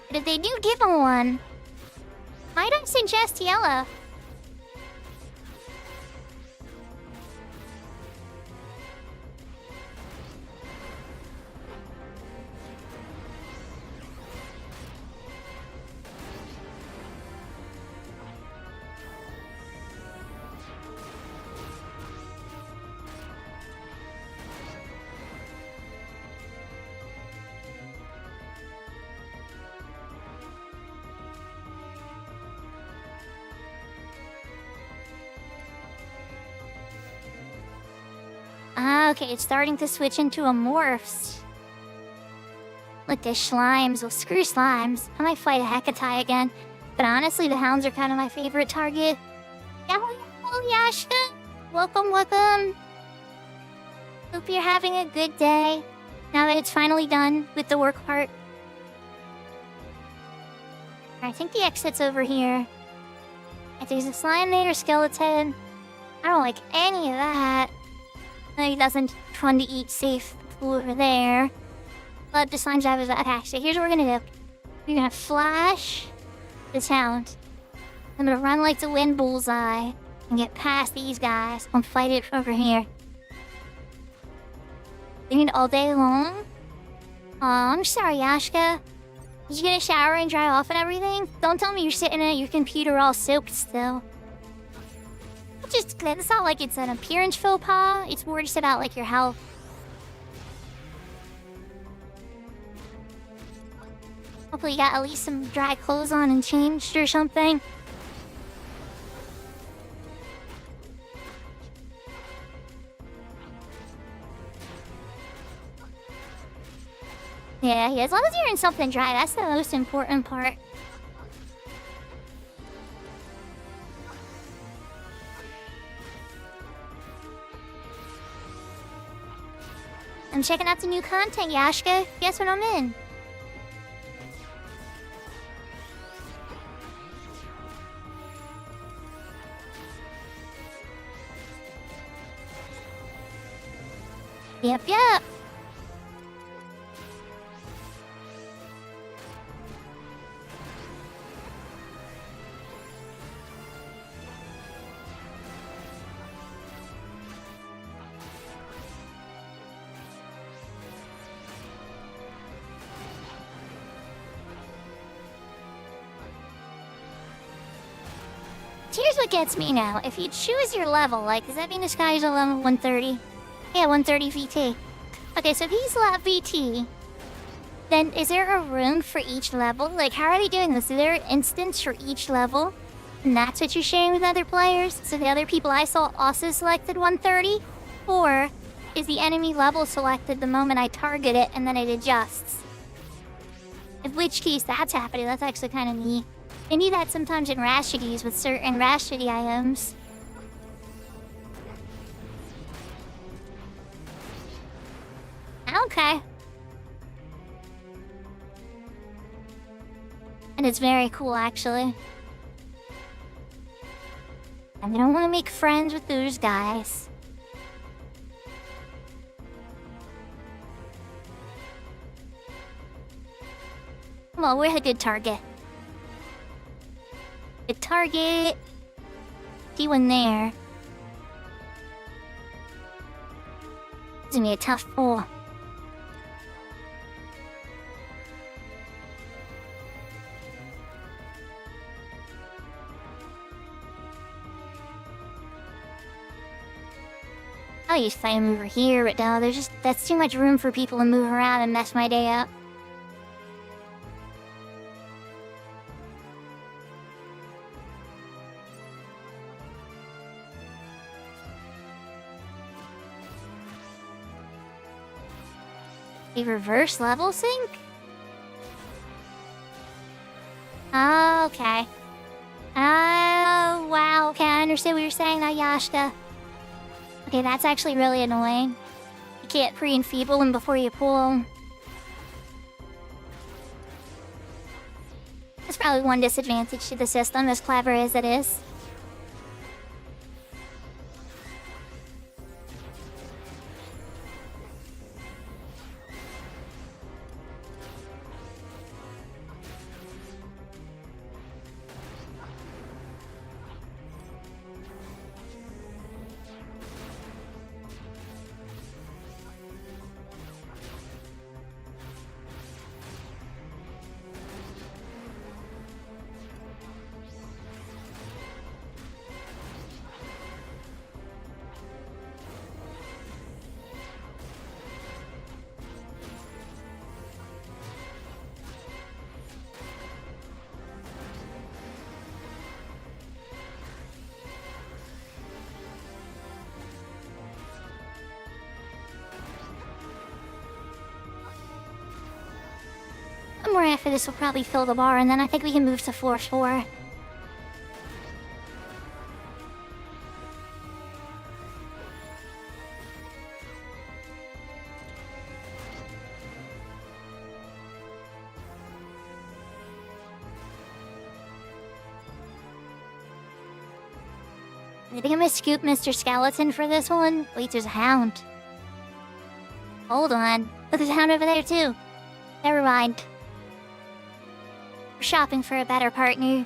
But if they do give them one, might I suggest yellow? Ah, okay, it's starting to switch into a morphs. Like the slimes. Well, screw slimes. I might fight a Hecatai again. But honestly, the hounds are kind of my favorite target. Yahoo, Yashka! Welcome, welcome! Hope you're having a good day. Now that it's finally done with the work part. I think the exit's over here. If there's a slime there, skeleton. I don't like any of that. No, he doesn't. Fun to eat safe over there. But the slimes have his attack. So here's what we're gonna do. We're gonna flash this hound. I'm gonna run like the wind bullseye and get past these guys and fight it over here. They need all day long. Aw, I'm sorry, Yashka. Did you get a shower and dry off and everything? Don't tell me you're sitting at your computer all soaked still. It's not like it's an appearance faux pas. It's more just about like your health. Hopefully you got at least some dry clothes on and changed or something. Yeah, as long as you're in something dry, that's the most important part. I'm checking out some new content, Yashka. Guess what I'm in? Yep. Here's what gets me now. If you choose your level, like, does that mean this guy's a level 130? Yeah, 130 VT. Okay, so if he's level VT, then is there a room for each level? Like, how are they doing this? Is there an instance for each level? And that's what you're sharing with other players? So the other people I saw also selected 130? Or is the enemy level selected the moment I target it and then it adjusts? In which case, that's happening. That's actually kind of neat. They need that sometimes in Rashides with certain Rashidi items. Okay. And it's very cool, actually. And I don't want to make friends with those guys. Well, we're a good target. Good target. See one there. It's gonna be a tough pull. I used to find him over here, but no, that's too much room for people to move around and mess my day up. A reverse level sync? Oh, okay. Oh, wow. Okay, I understand what you're saying now, Yashka. Okay, that's actually really annoying. You can't pre-enfeeble him before you pull him. That's probably one disadvantage to the system, as clever as it is. More after this will probably fill the bar, and then I think we can move to floor 4. I think I'm gonna scoop Mr. Skeleton for this one. Wait, there's a hound. Hold on. Oh, there's a hound over there too. Never mind. Shopping for a better partner.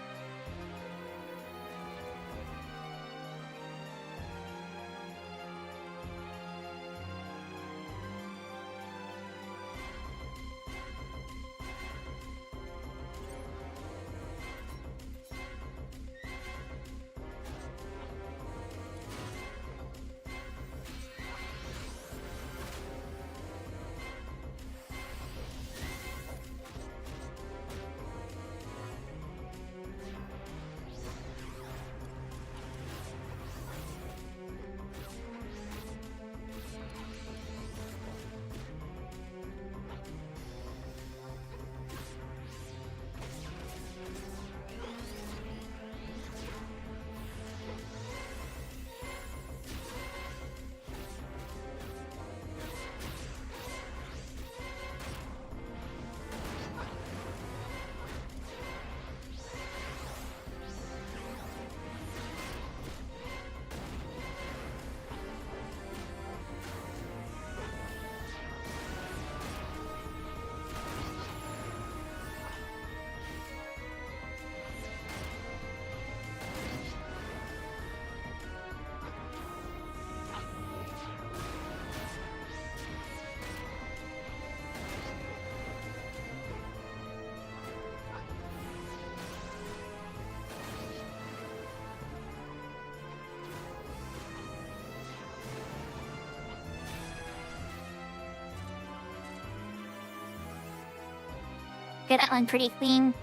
Get that one pretty clean.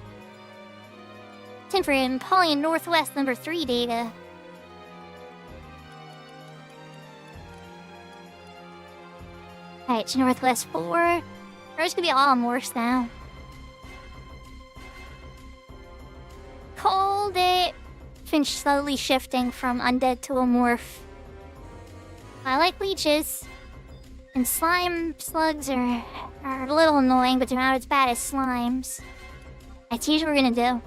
10 for Napoleon Northwest number 3 data. Alright, to Northwest 4. We're just gonna be all Morse now. Cold it. Finch slowly shifting from undead to a morph. I like leeches. And slime slugs are a little annoying, but they're not as bad as slimes. That's usually what we're gonna do.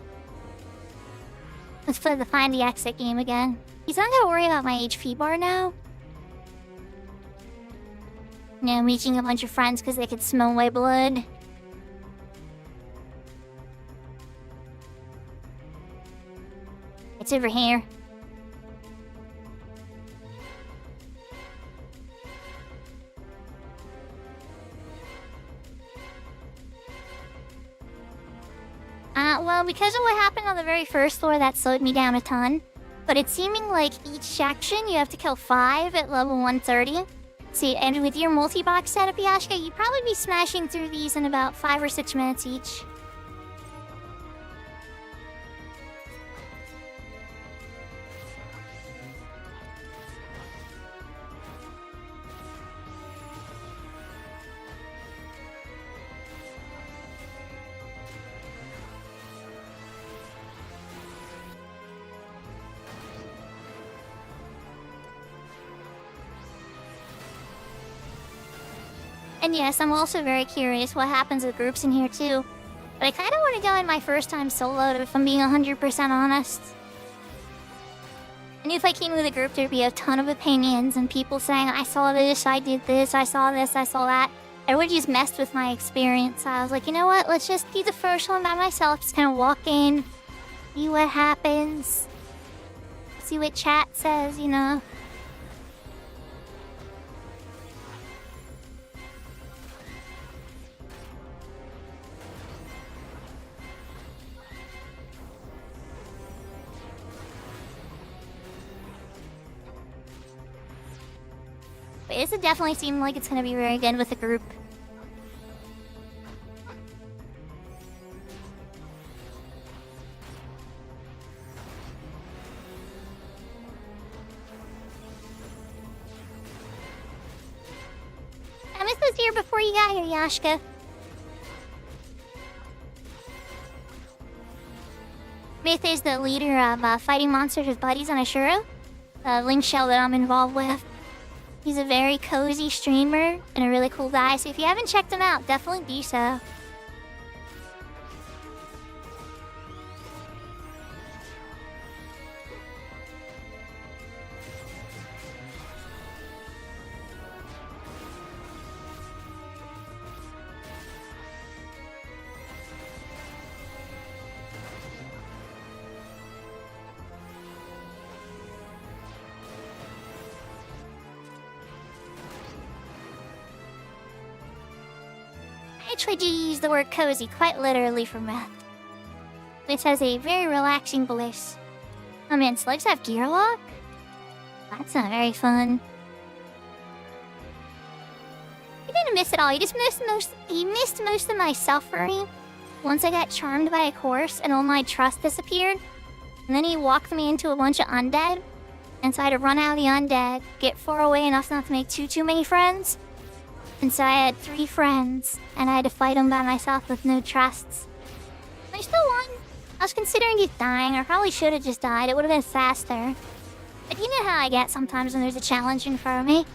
Let's play the Find the Exit game again. He's not gonna worry about my HP bar now. You know, reaching a bunch of friends because they could smell my blood. It's over here. Well, because of what happened on the very first floor, that slowed me down a ton. But it's seeming like each section you have to kill 5 at level 130. See, and with your multi-box setup, Yashka, you'd probably be smashing through these in about 5 or 6 minutes each. And yes, I'm also very curious what happens with groups in here too. But I kind of want to go in my first time solo, if I'm being 100% honest. I knew if I came with a group, there'd be a ton of opinions and people saying, I saw this, I did this, I saw this, I saw that. It would just messed with my experience. So I was like, you know what, let's just do the first one by myself. Just kind of walk in, see what happens. See what chat says, you know. But this would definitely seem like it's gonna be very good with a group. I missed this here before you got here, Yashka. Myth is the leader of fighting monsters with buddies on Ashura, a link shell that I'm involved with. He's a very cozy streamer and a really cool guy, so if you haven't checked him out, definitely do so. I actually do use the word cozy quite literally for meth. This has a very relaxing voice. Oh man, slugs have gear lock? That's not very fun. He didn't miss it all. He just missed most of my suffering. Once I got charmed by a course and all my trust disappeared. And then he walked me into a bunch of undead. And so I had to run out of the undead, get far away enough not to make too many friends. And so I had 3 friends, and I had to fight them by myself with no trusts. I still won. I was considering just dying, or probably should have just died. It would have been faster. But you know how I get sometimes when there's a challenge in front of me.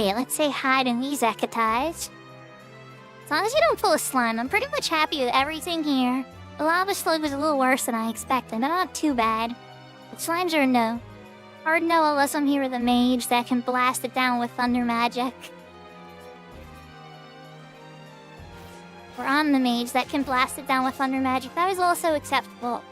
Wait, let's say hi to these Ekatais. As long as you don't pull a slime, I'm pretty much happy with everything here. The lava slug was a little worse than I expected, but not too bad. But slimes are a no. Hard no unless I'm here with a mage that can blast it down with thunder magic. Or I'm the mage that can blast it down with thunder magic. That is also acceptable.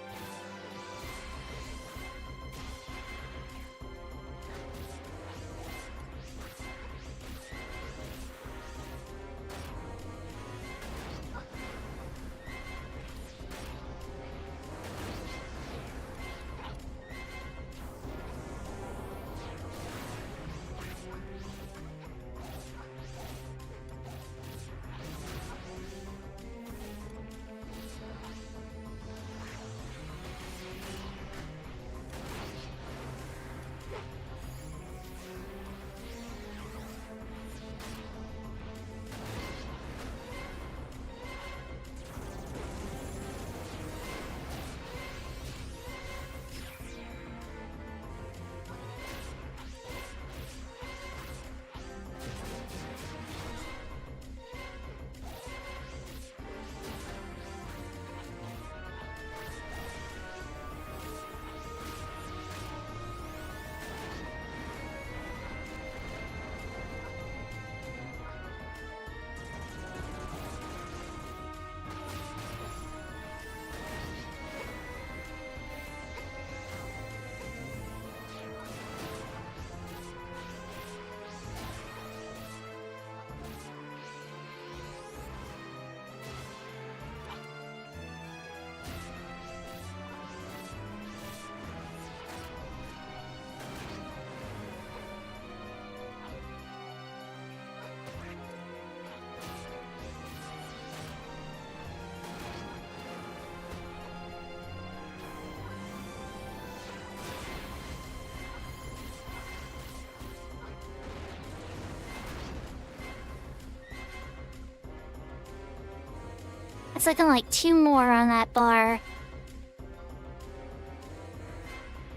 It's looking like 2 more on that bar.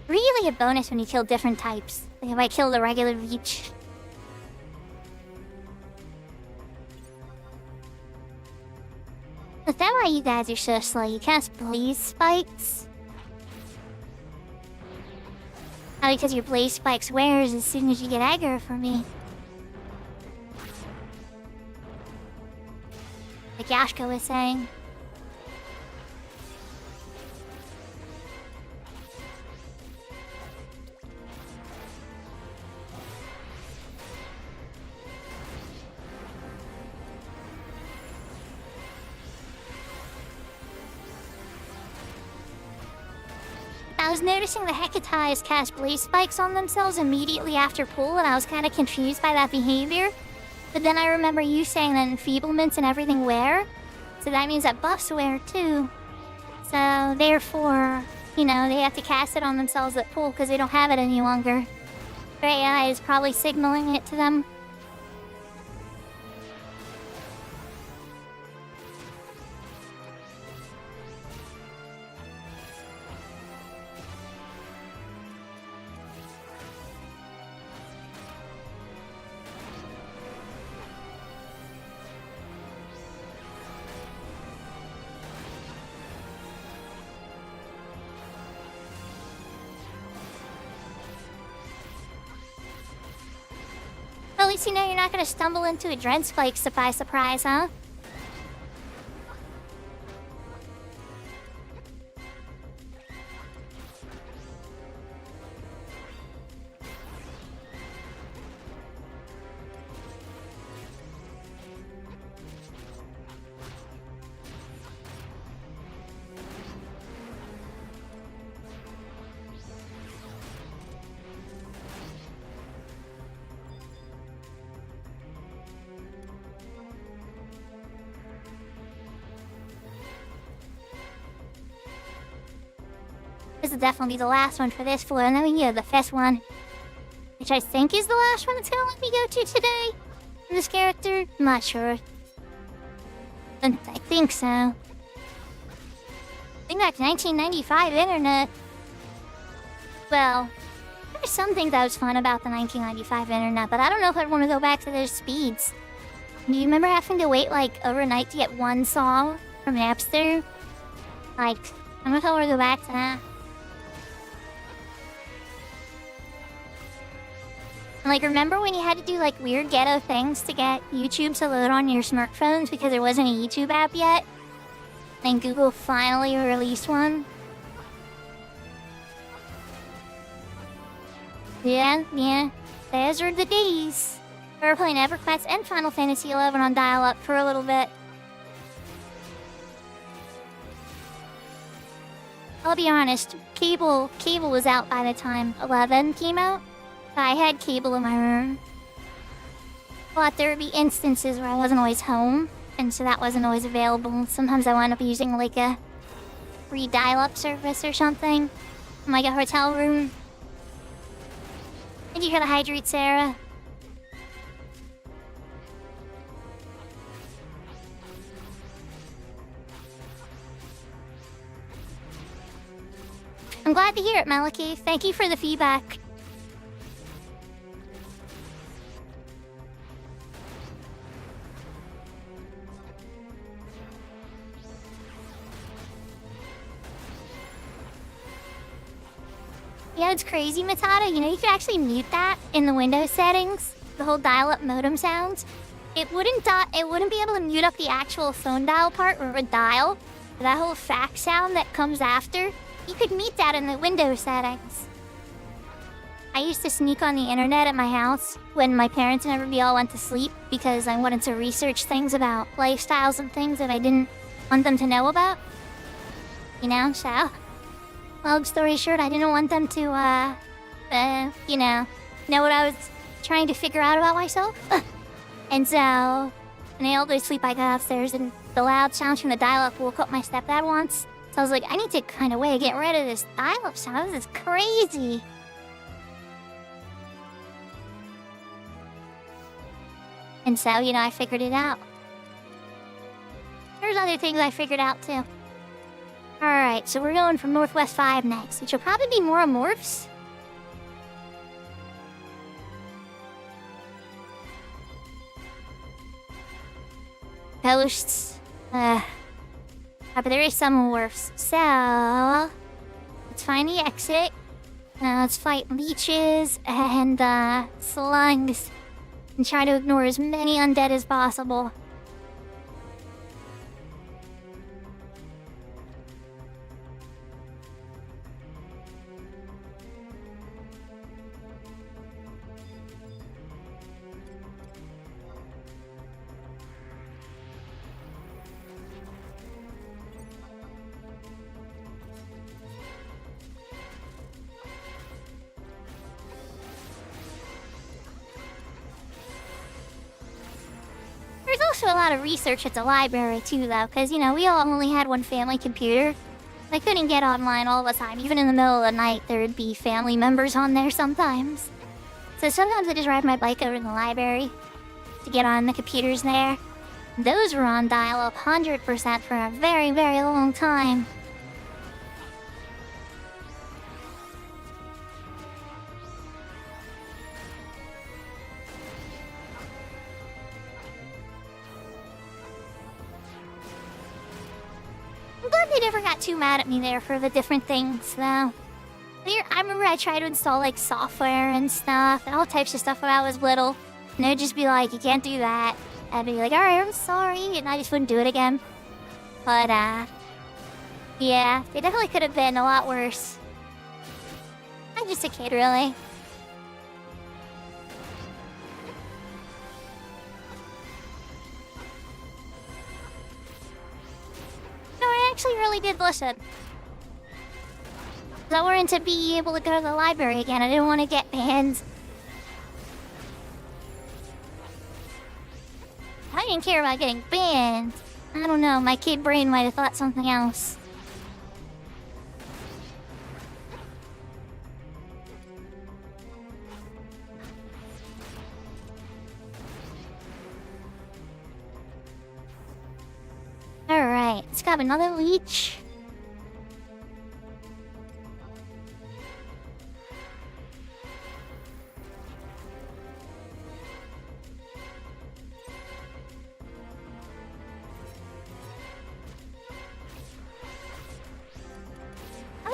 Really a bonus when you kill different types. Like if I kill the regular leech. Is that why you guys are so slow? You cast blaze spikes? Oh, because your blaze spikes wears as soon as you get aggro from me. Like Yashka was saying. I was noticing the Hecatais cast blaze spikes on themselves immediately after pull, and I was kind of confused by that behavior. But then I remember you saying that enfeeblements and everything wear, so that means that buffs wear too. So therefore, you know, they have to cast it on themselves at pull because they don't have it any longer. Their AI is probably signaling it to them. At least you know you're not gonna stumble into a Dread Spike by surprise, huh? This will definitely be the last one for this floor, and then we go to the first one, which I think is the last one it's gonna let me go to today. And this character, I'm not sure. I think so. Think back to 1995 internet. Well, there's some things that was fun about the 1995 internet, but I don't know if I'd want to go back to those speeds. Do you remember having to wait like overnight to get one song from Napster? Like, I don't know if I want to go back to that. Like, remember when you had to do like weird ghetto things to get YouTube to load on your smartphones because there wasn't a YouTube app yet? And Google finally released one? Yeah, those were the days. We were playing EverQuest and Final Fantasy XI on dial-up for a little bit. I'll be honest, cable was out by the time 11 came out. I had cable in my room. But there would be instances where I wasn't always home, and so that wasn't always available. Sometimes I wound up using like a free dial-up service or something, in like a hotel room. Thank you for the hydrate, Sarah. I'm glad to hear it, Maliki. Thank you for the feedback. Yeah, it's crazy, Matata. You know, you could actually mute that in the Windows settings. The whole dial-up modem sounds. It wouldn't be able to mute up the actual phone dial part or a dial. That whole fax sound that comes after. You could mute that in the Windows settings. I used to sneak on the internet at my house when my parents and everybody all went to sleep because I wanted to research things about lifestyles and things that I didn't want them to know about. You know, so... Long story short, I didn't want them to, you know what I was trying to figure out about myself. And so, when they all go to sleep, I got upstairs and the loud sounds from the dial-up woke up my stepdad once. So I was like, I need to find a way to get rid of this dial-up sound. This is crazy. And so, you know, I figured it out. There's other things I figured out, too. Alright, so we're going for Northwest 5 next, which will probably be more morphs. Ghosts. But there is some morphs. So, let's find the exit. Let's fight leeches and slugs. And try to ignore as many undead as possible. A lot of research at the library too, though, because, you know, we all only had one family computer. I couldn't get online all the time. Even in the middle of the night, there would be family members on there sometimes. So sometimes I just ride my bike over to the library to get on the computers there. Those were on dial-up 100% for a very, very long time. They never got too mad at me there for the different things, though. I remember I tried to install, like, software and stuff, and all types of stuff when I was little. And they'd just be like, you can't do that. I'd be like, alright, I'm sorry, and I just wouldn't do it again. But, yeah, they definitely could have been a lot worse. I'm just a kid, really. No, I actually really did listen. I wanted to be able to go to the library again. I didn't want to get banned. I didn't care about getting banned. I don't know, my kid brain might have thought something else. Alright, let's grab another leech.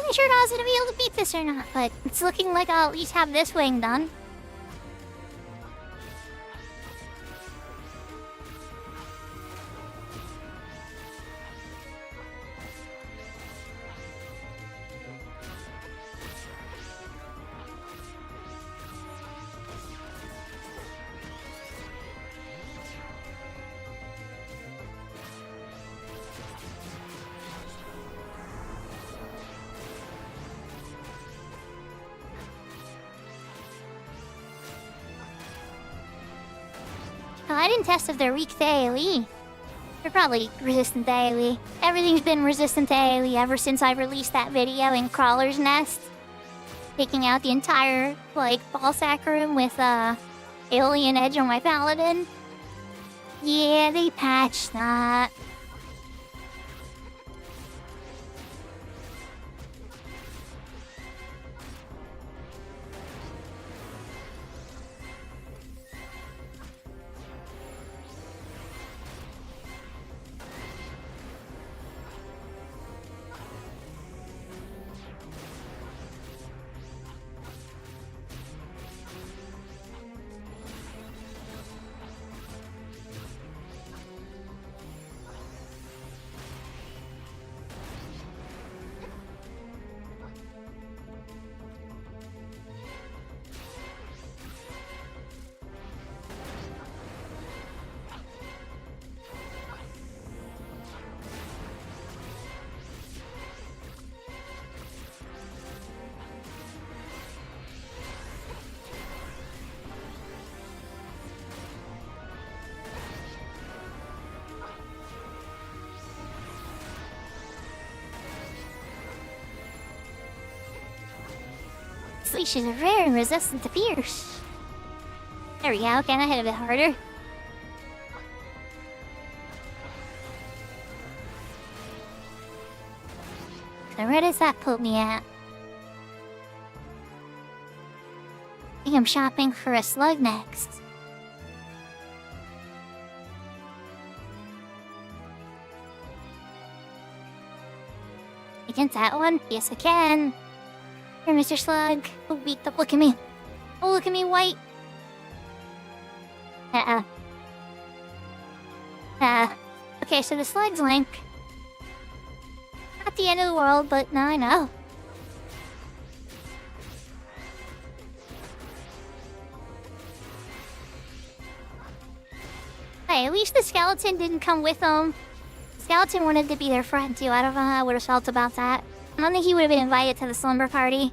really sure I was gonna be able to beat this or not, but it's looking like I'll at least have this wing done. Oh, I didn't test if they're weak to AoE. They're probably resistant to AoE. Everything's been resistant to AoE ever since I released that video in Crawler's Nest. Taking out the entire, ball sack room with, Alien Edge on my Paladin. Yeah, they patched that. These leashes are rare and resistant to pierce. There we go, can I hit a bit harder? So where does that put me at? I think I'm shopping for a slug next. Against that one? Yes, I can. Here, Mr. Slug. Oh, beat up. Look at me. Oh, look at me, white. Okay, so the slug's link. Not the end of the world, but now I know. Hey, at least the skeleton didn't come with them. The skeleton wanted to be their friend too. I don't know how I would have felt about that. I don't think he would have been invited to the slumber party.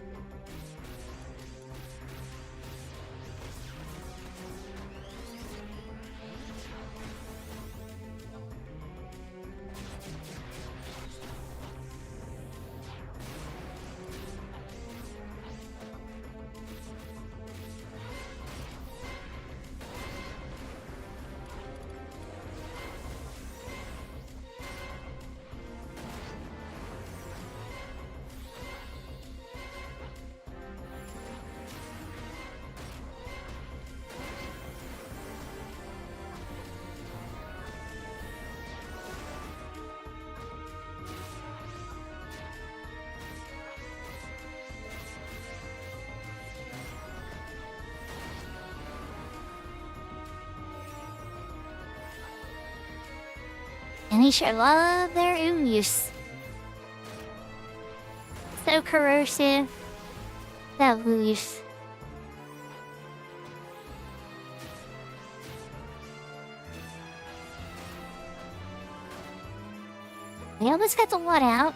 And they sure love their ooze. So corrosive. That ooze. They almost got the blood out.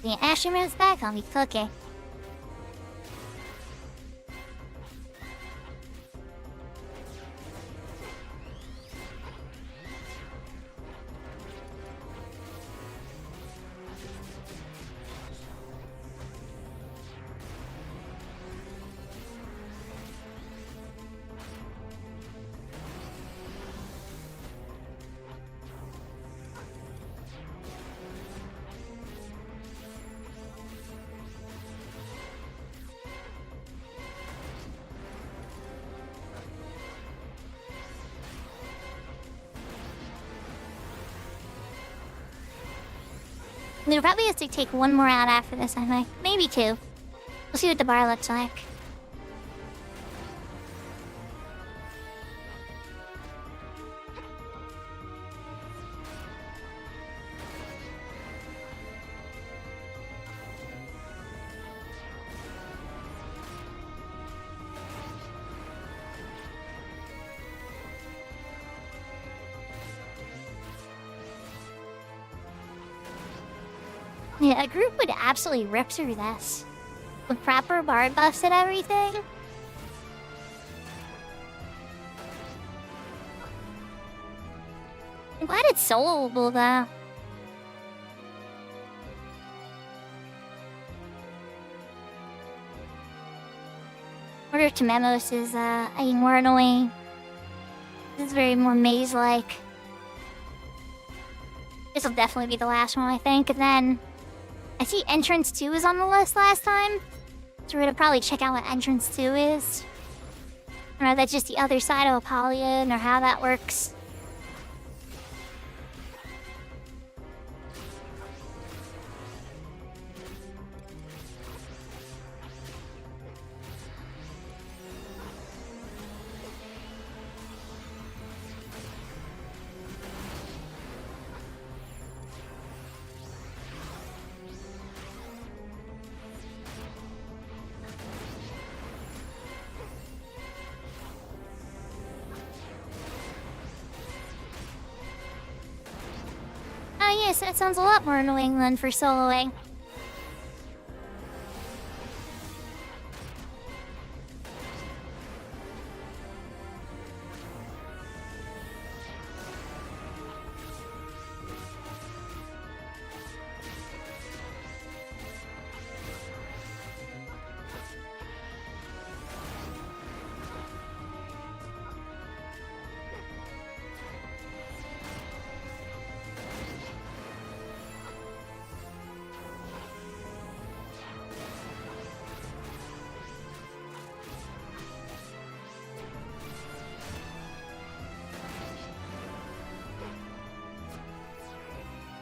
The Astroman's back on me cooking. We'll probably have to take one more out after this, I think. Maybe two. We'll see what the bar looks like. Yeah, a group would absolutely rip through this. With proper bar buffs and everything. I'm glad it's soloable though. Order to Memos is more annoying. This is very more maze-like. This will definitely be the last one, I think, and then I see Entrance 2 was on the list last time, so we're gonna probably check out what Entrance 2 is. I don't know if that's just the other side of Apollyon or how that works. Oh yes, that sounds a lot more annoying than for soloing.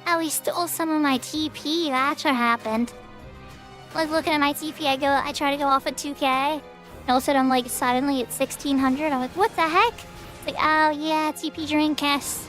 Oh, he stole some of my TP. That's what happened. Like, looking at my TP, I try to go off at 2K. And all of a sudden, I'm like, suddenly at 1600. I'm like, what the heck? It's like, oh yeah, TP drink S.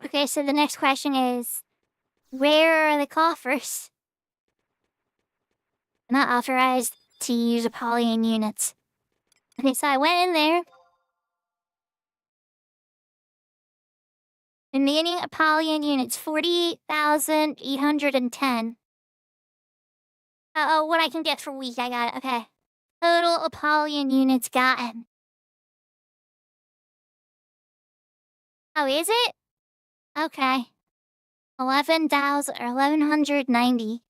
Okay, so the next question is, where are the coffers? I'm not authorized to use Apollyon units. Okay, so I went in there. Remaining Apollyon units, 48,810. Oh, what I can get for week, I got it, okay. Total Apollyon units gotten. Oh, is it? Okay. 11,000 or 1,190.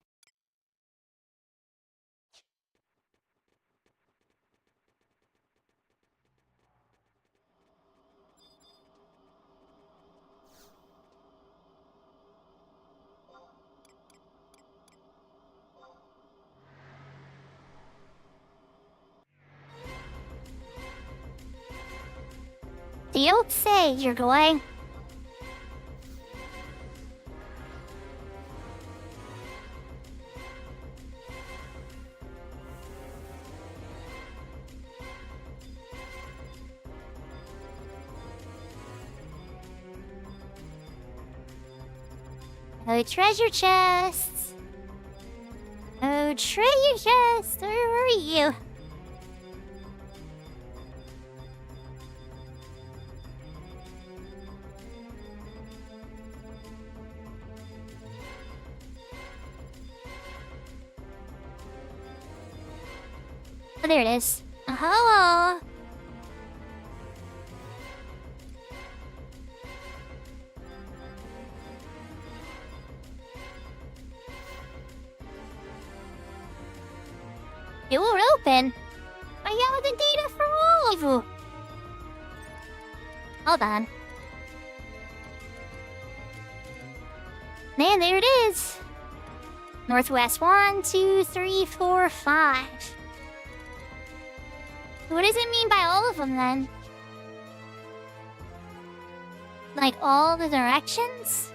So you don't say you're going. Oh, treasure chests. Oh, treasure chests. Where are you? Oh, there it is. Hello. It won't open. I have the data for all of you. Hold on. Man, there it is. Northwest 1, 2, 3, 4, 5. What does it mean by all of them then? Like all the directions?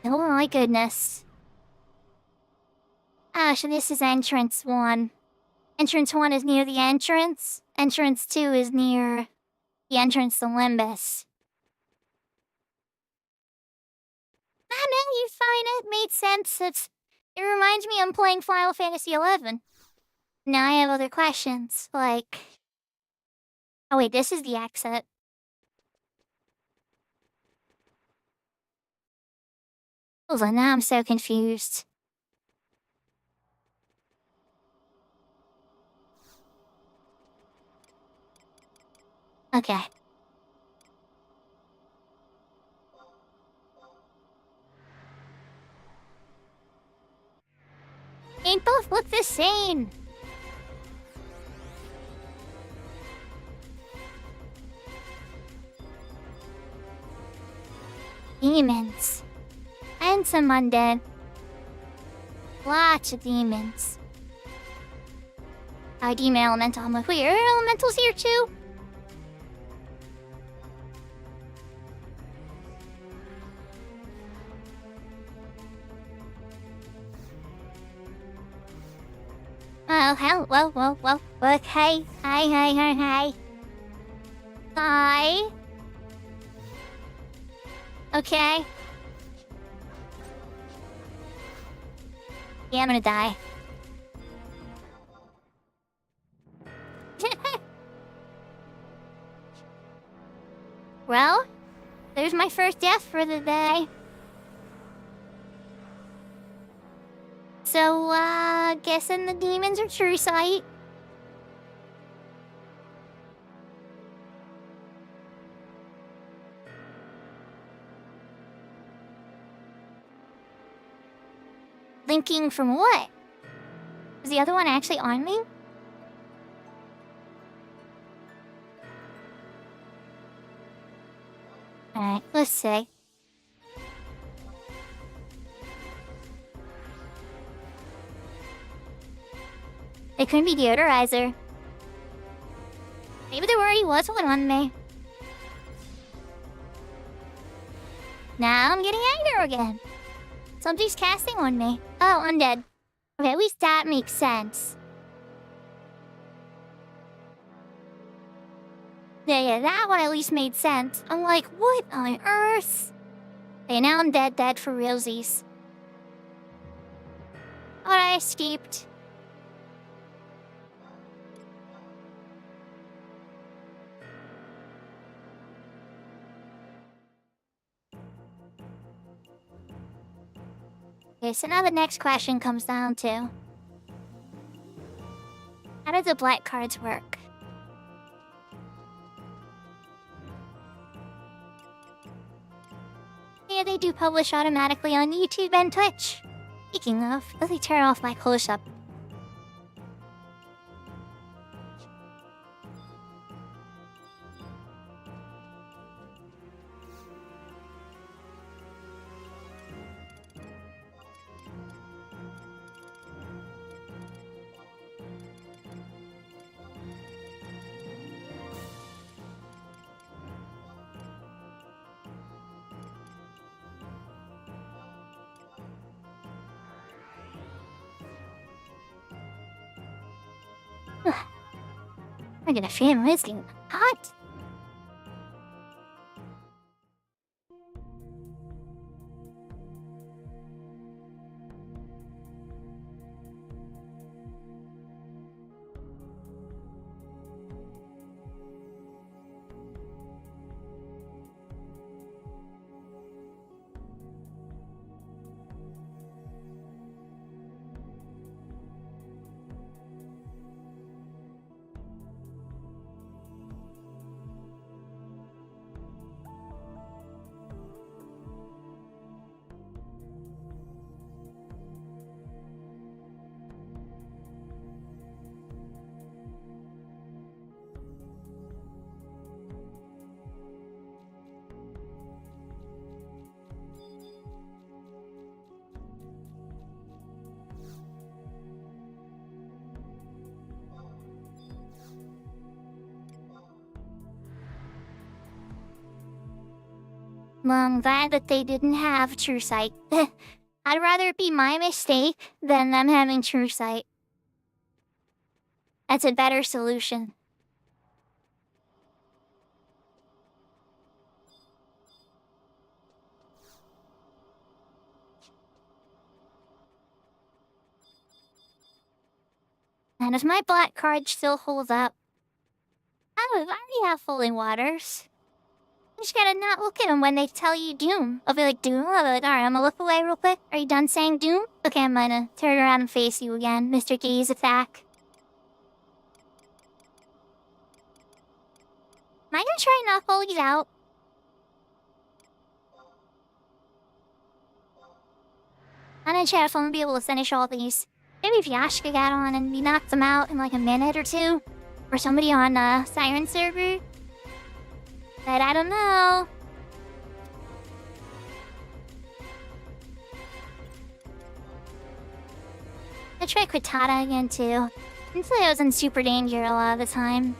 Oh my goodness. Ah, so this is entrance 1. Entrance 1 is near the entrance. Entrance 2 is near the entrance to Limbus. Ah, no, you're fine. It made sense. It reminds me I'm playing Final Fantasy XI. Now I have other questions, like... Oh wait, this is the exit. Hold on, now I'm so confused. Okay. Ain't both look the same. Demons. And some undead. Lots of demons. Demon elemental. I'm like, wait, are elementals here too? Oh, whoa. Okay. Hi. Hi. Okay. Yeah, I'm gonna die. Well, there's my first death for the day. So, guessing the demons are true sight. Linking from what? Is the other one actually on me? Alright, let's see. It couldn't be deodorizer. Maybe there already was one on me. Now I'm getting anger again. Somebody's casting on me. Oh, undead. Okay, at least that makes sense. Yeah, that one at least made sense. I'm like, what on earth? Okay, now I'm dead for realsies. Thought I escaped. Okay, so now the next question comes down to... how do the black cards work? Yeah, they do publish automatically on YouTube and Twitch. Speaking of, let me turn off my close-up. I'm gonna feel it's getting hot. Well, I'm glad that they didn't have true sight. I'd rather it be my mistake than them having true sight. That's a better solution. And if my black card still holds up, I already have Falling Waters. You just gotta not look at them when they tell you Doom. I'll be like, Doom? I'll be like, alright, I'm gonna look away real quick. Are you done saying Doom? Okay, I'm gonna turn around and face you again, Mr. Gaze Attack. Am I gonna try and knock all these out? I'm gonna try if I'm gonna be able to finish all these. Maybe if Yashka got on and we knocked them out in like a minute or two. Or somebody on Siren server. But I don't know. I'll try Quitata again too. Until I was in super danger a lot of the time.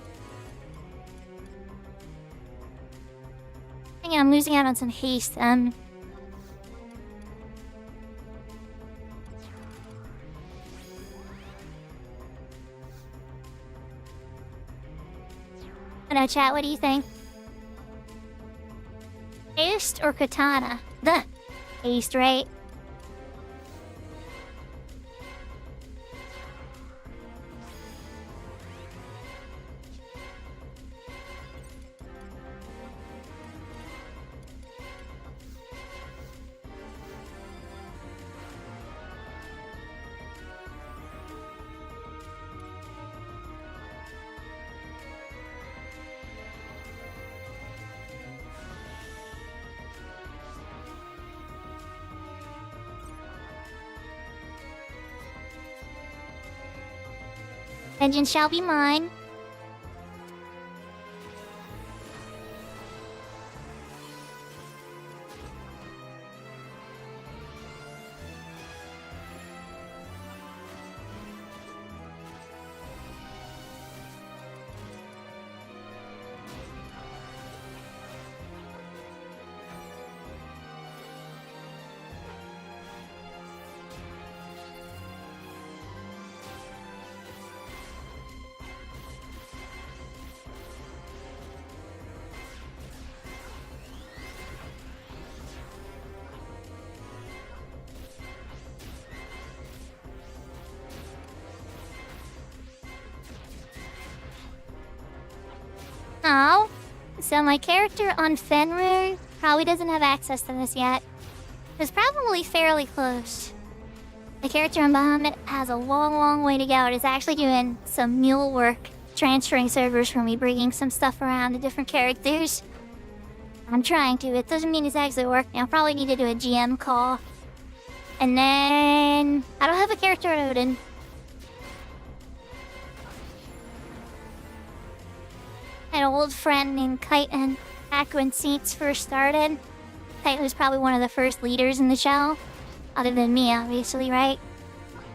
I think I'm losing out on some haste. Hello chat, what do you think? Haste or Katana? The haste, right? Vengeance shall be mine. Oh, so my character on Fenrir probably doesn't have access to this yet. It's probably fairly close. The character on Bahamut has a long, long way to go. It is actually doing some mule work, transferring servers for me, bringing some stuff around to different characters. I'm trying to. It doesn't mean it's actually working. I'll probably need to do a GM call. And then I don't have a character on Odin. An old friend named Kyton back when Seats first started. Kyton was probably one of the first leaders in the show. Other than me, obviously, right?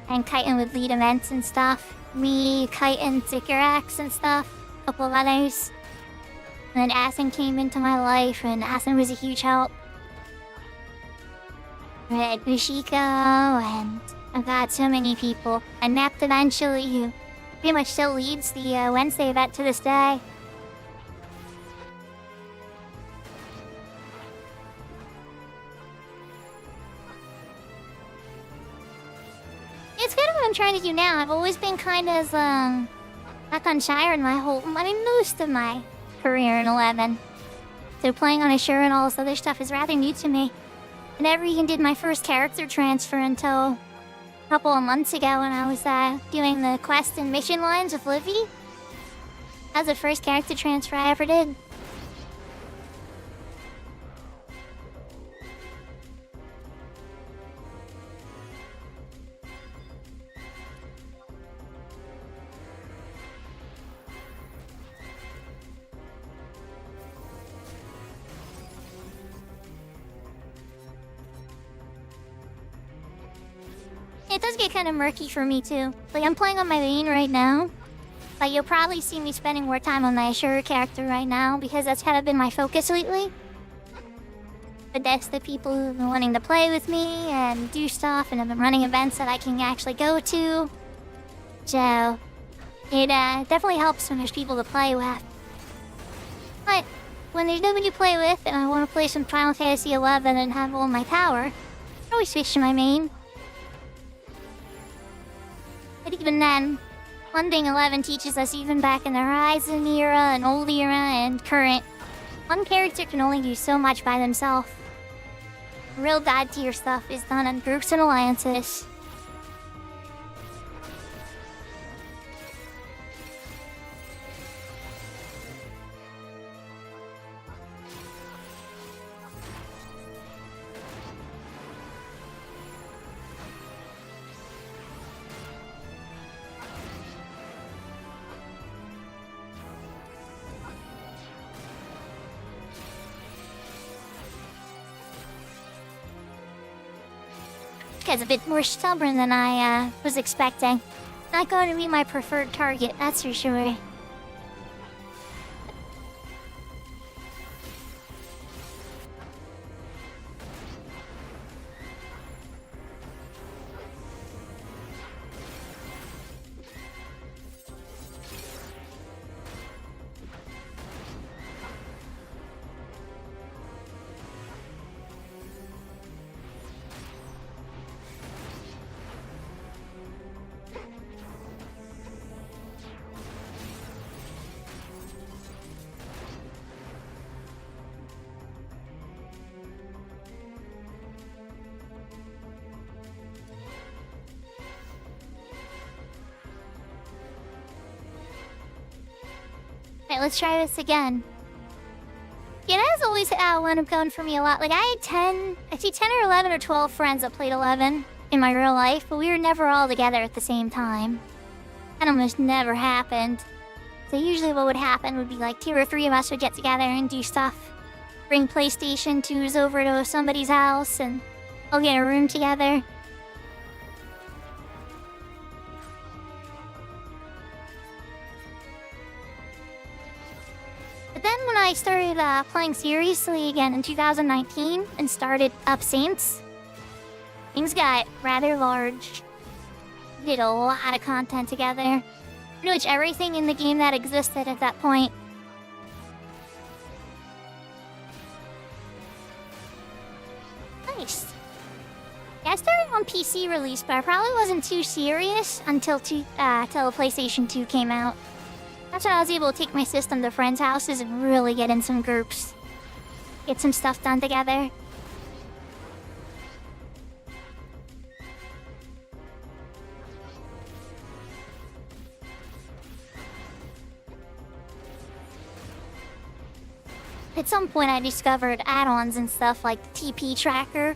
And Kyton would lead events and stuff. Me, Kyton, Zikarax and stuff. A couple of others. And then Asin came into my life, and Asin was a huge help. Red Bushiko, and I've got so many people. And Nept eventually, who pretty much still leads the Wednesday event to this day. It's kind of what I'm trying to do now. I've always been kind of back on Shiren most of my career in 11. So playing on Ashura and all this other stuff is rather new to me. I never even did my first character transfer until a couple of months ago when I was doing the quest and mission lines with Livy. That was the first character transfer I ever did. It does get kind of murky for me too. Like, I'm playing on my main right now. Like, you'll probably see me spending more time on my Ashura character right now because that's kind of been my focus lately. But that's the people who've been wanting to play with me and do stuff, and have been running events that I can actually go to. So, it definitely helps when there's people to play with. But when there's nobody to play with and I want to play some Final Fantasy XI and have all my power, I always switch to my main. But even then, one thing 11 teaches us even back in the Horizon era and old era and current, one character can only do so much by themselves. Real god tier stuff is done in groups and alliances. Guy's a bit more stubborn than I was expecting. Not going to be my preferred target, that's for sure. Alright, let's try this again. Yeah, that has always wound up going for me a lot. Like, I had 10 or 11 or 12 friends that played 11 in my real life, but we were never all together at the same time. That almost never happened. So usually what would happen would be like 2 or 3 of us would get together and do stuff. Bring PlayStation 2s over to somebody's house and all get a room together. But then when I started playing seriously again in 2019 and started Up Saints, things got rather large. We did a lot of content together. Pretty much everything in the game that existed at that point. Nice. Yeah, I started on PC release, but I probably wasn't too serious until the PlayStation 2 came out. That's when I was able to take my system to friends' houses and really get in some groups. Get some stuff done together. At some point I discovered add-ons and stuff like the TP tracker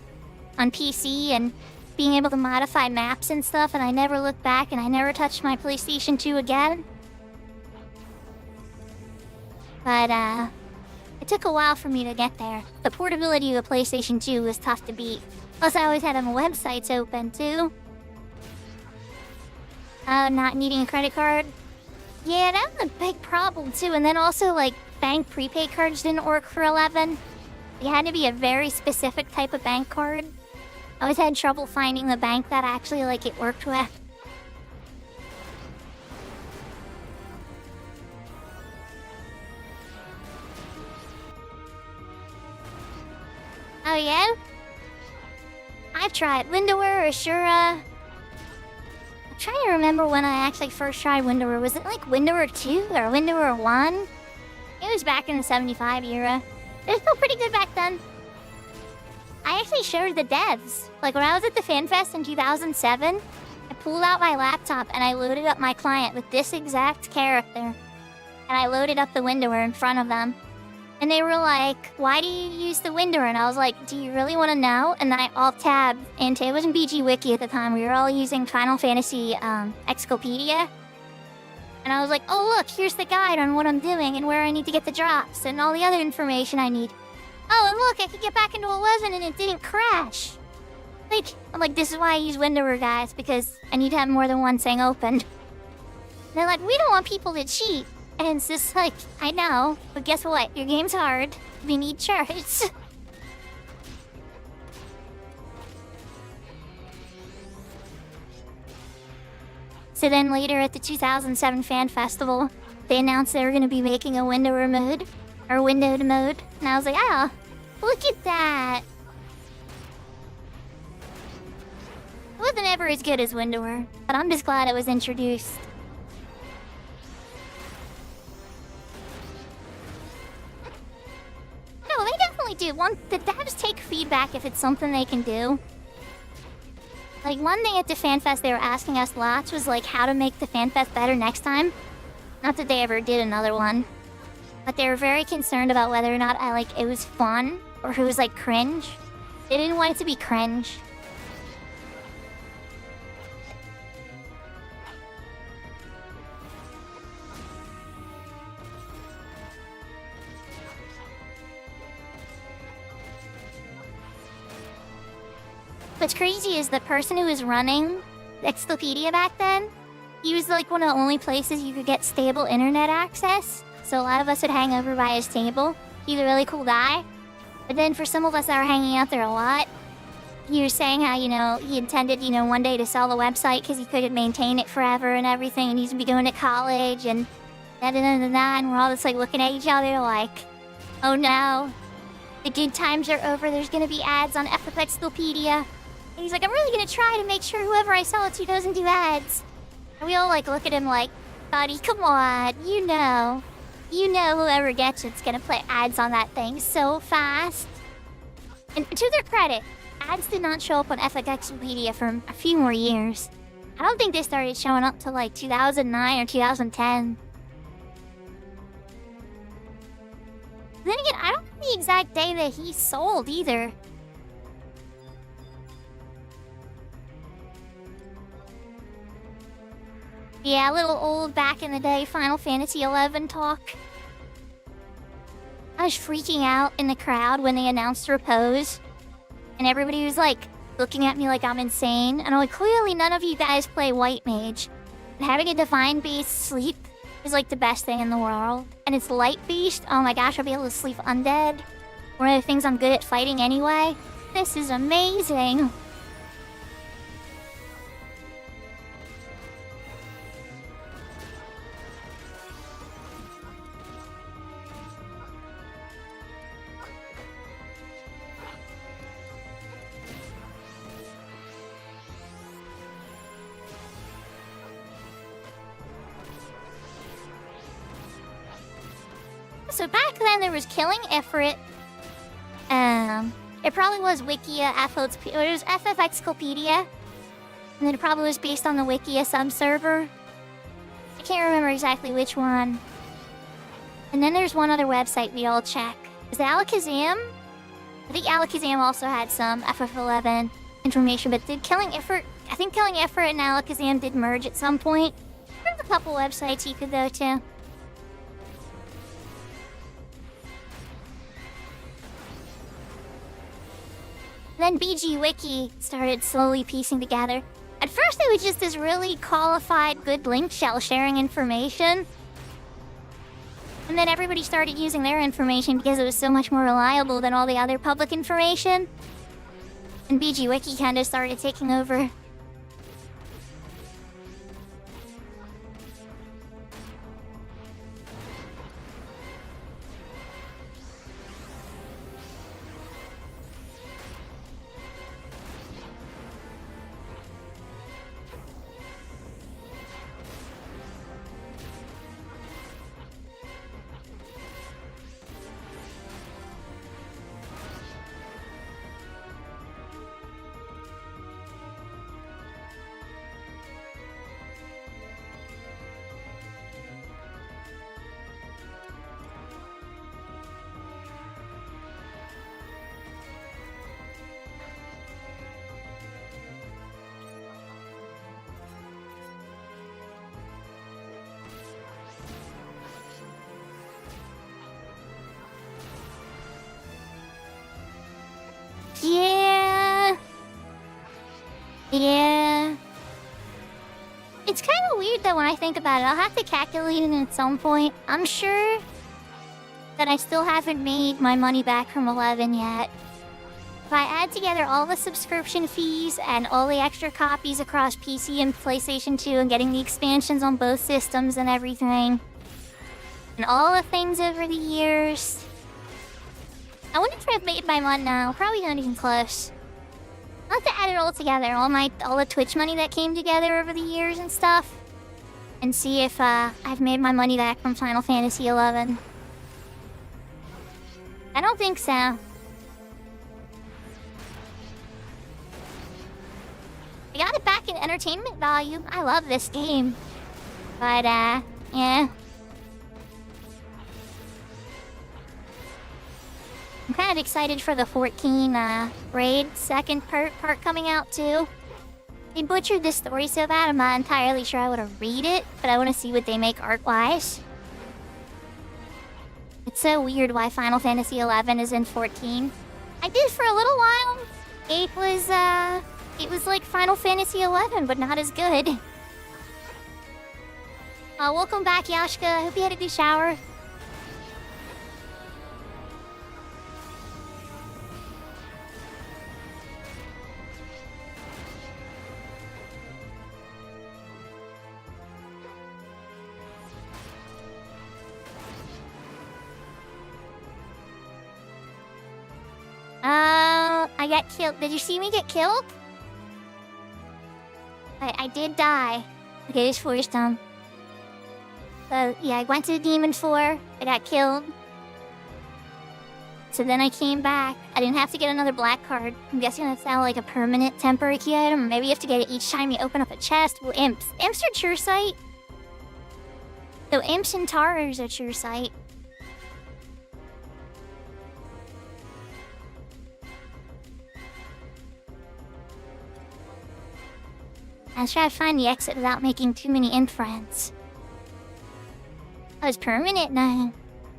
on PC and being able to modify maps and stuff, and I never looked back and I never touched my PlayStation 2 again. But, it took a while for me to get there. The portability of the PlayStation 2 was tough to beat. Plus, I always had my websites open, too. Not needing a credit card. Yeah, that was a big problem, too. And then also, like, bank prepaid cards didn't work for 11. They had to be a very specific type of bank card. I always had trouble finding the bank that actually, like, it worked with. Oh yeah? I've tried Windower, Ashura. I'm trying to remember when I actually first tried Windower. Was it like Windower 2 or Windower 1? It was back in the 75 era. It was still pretty good back then. I actually showed the devs. Like when I was at the FanFest in 2007, I pulled out my laptop and I loaded up my client with this exact character. And I loaded up the Windower in front of them. And they were like, why do you use the Windower? And I was like, do you really want to know? And then I alt-tabbed into, it wasn't BG Wiki at the time, we were all using Final Fantasy Excopedia. And I was like, oh look, here's the guide on what I'm doing and where I need to get the drops and all the other information I need. Oh, and look, I could get back into 11 and it didn't crash. Like, I'm like, this is why I use Windower, guys, because I need to have more than one thing opened. And they're like, we don't want people to cheat. And it's just like, I know, but guess what? Your game's hard. We need charts. So then later at the 2007 Fan Festival, they announced they were going to be making a Windower mode, or windowed mode. And I was like, oh, look at that. It wasn't ever as good as Windower, but I'm just glad it was introduced. No, they definitely do. The devs take feedback if it's something they can do. Like, one thing at the FanFest they were asking us lots was, like, how to make the FanFest better next time. Not that they ever did another one. But they were very concerned about whether or not it was fun, or if it was, like, cringe. They didn't want it to be cringe. What's crazy is the person who was running Excopedia back then, he was like one of the only places you could get stable internet access. So a lot of us would hang over by his table. He's a really cool guy. But then for some of us that were hanging out there a lot, he was saying how, he intended, one day to sell the website because he couldn't maintain it forever and everything. And he's going to be going to college and da-da-da-da-da. And we're all just like looking at each other like, oh no, the good times are over. There's going to be ads on FFXI. And he's like, I'm really gonna try to make sure whoever I sell it to doesn't do ads. And we all like look at him like, buddy, come on, you know whoever gets it's gonna play ads on that thing so fast. And to their credit, ads did not show up on FFXI for a few more years. I don't think they started showing up till like 2009 or 2010. Then again, I don't know the exact day that he sold either. Yeah, a little old back in the day Final Fantasy XI talk. I was freaking out in the crowd when they announced Repose. And everybody was like looking at me like I'm insane. And I'm like, clearly none of you guys play White Mage. And having a Divine-based sleep is like the best thing in the world. And it's Light-based. Oh my gosh, I'll be able to sleep undead. One of the things I'm good at fighting anyway. This is amazing. So back then there was Killing Ifrit. It probably was Wikia, it was FFXcopedia. And then it probably was based on the Wikia sub-server. I can't remember exactly which one. And then there's one other website we all check. Is it Alakazam? I think Alakazam also had some FF11 information, but did Killing Ifrit... I think Killing Ifrit and Alakazam did merge at some point. There's a couple websites you could go to. Then BG Wiki started slowly piecing together. At first it was just this really qualified, good link shell sharing information. And then everybody started using their information because it was so much more reliable than all the other public information. And BG Wiki kind of started taking over. weird though when I think about it. I'll have to calculate it at some point. I'm sure that I still haven't made my money back from 11 yet. If I add together all the subscription fees and all the extra copies across PC and PlayStation 2 and getting the expansions on both systems and everything, and all the things over the years, I wonder if I've made my money now. Probably not even close. I'll have to add it all together, all the Twitch money that came together over the years and stuff, and see if I've made my money back from Final Fantasy XI. I don't think so. I got it back in entertainment value. I love this game. But, yeah. I'm kind of excited for the 14 raid second part coming out too. They butchered this story so bad I'm not entirely sure I would have read it, but I want to see what they make art-wise. It's so weird why Final Fantasy XI is in 14. I did for a little while. It was like Final Fantasy XI, but not as good. Welcome back, Yashka. I hope you had a good shower. I got killed. Did you see me get killed? I did die. Okay, there's 4 stone. So, yeah, I went to Demon 4. I got killed. So then I came back. I didn't have to get another black card. I'm guessing that's now like a permanent temporary key item. Maybe you have to get it each time you open up a chest. Well, imps. Imps are true sight. So imps and Taras are true sight. I was trying to find the exit without making too many imp friends. Oh, it's permanent now.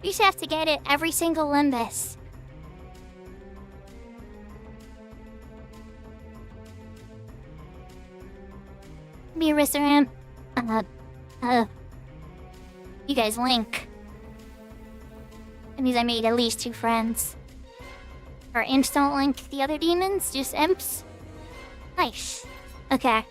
You just have to get it every single Limbus. Be a Risser imp. You guys link. That means I made at least 2 friends. Or imps don't link the other demons, just imps. Nice. Okay.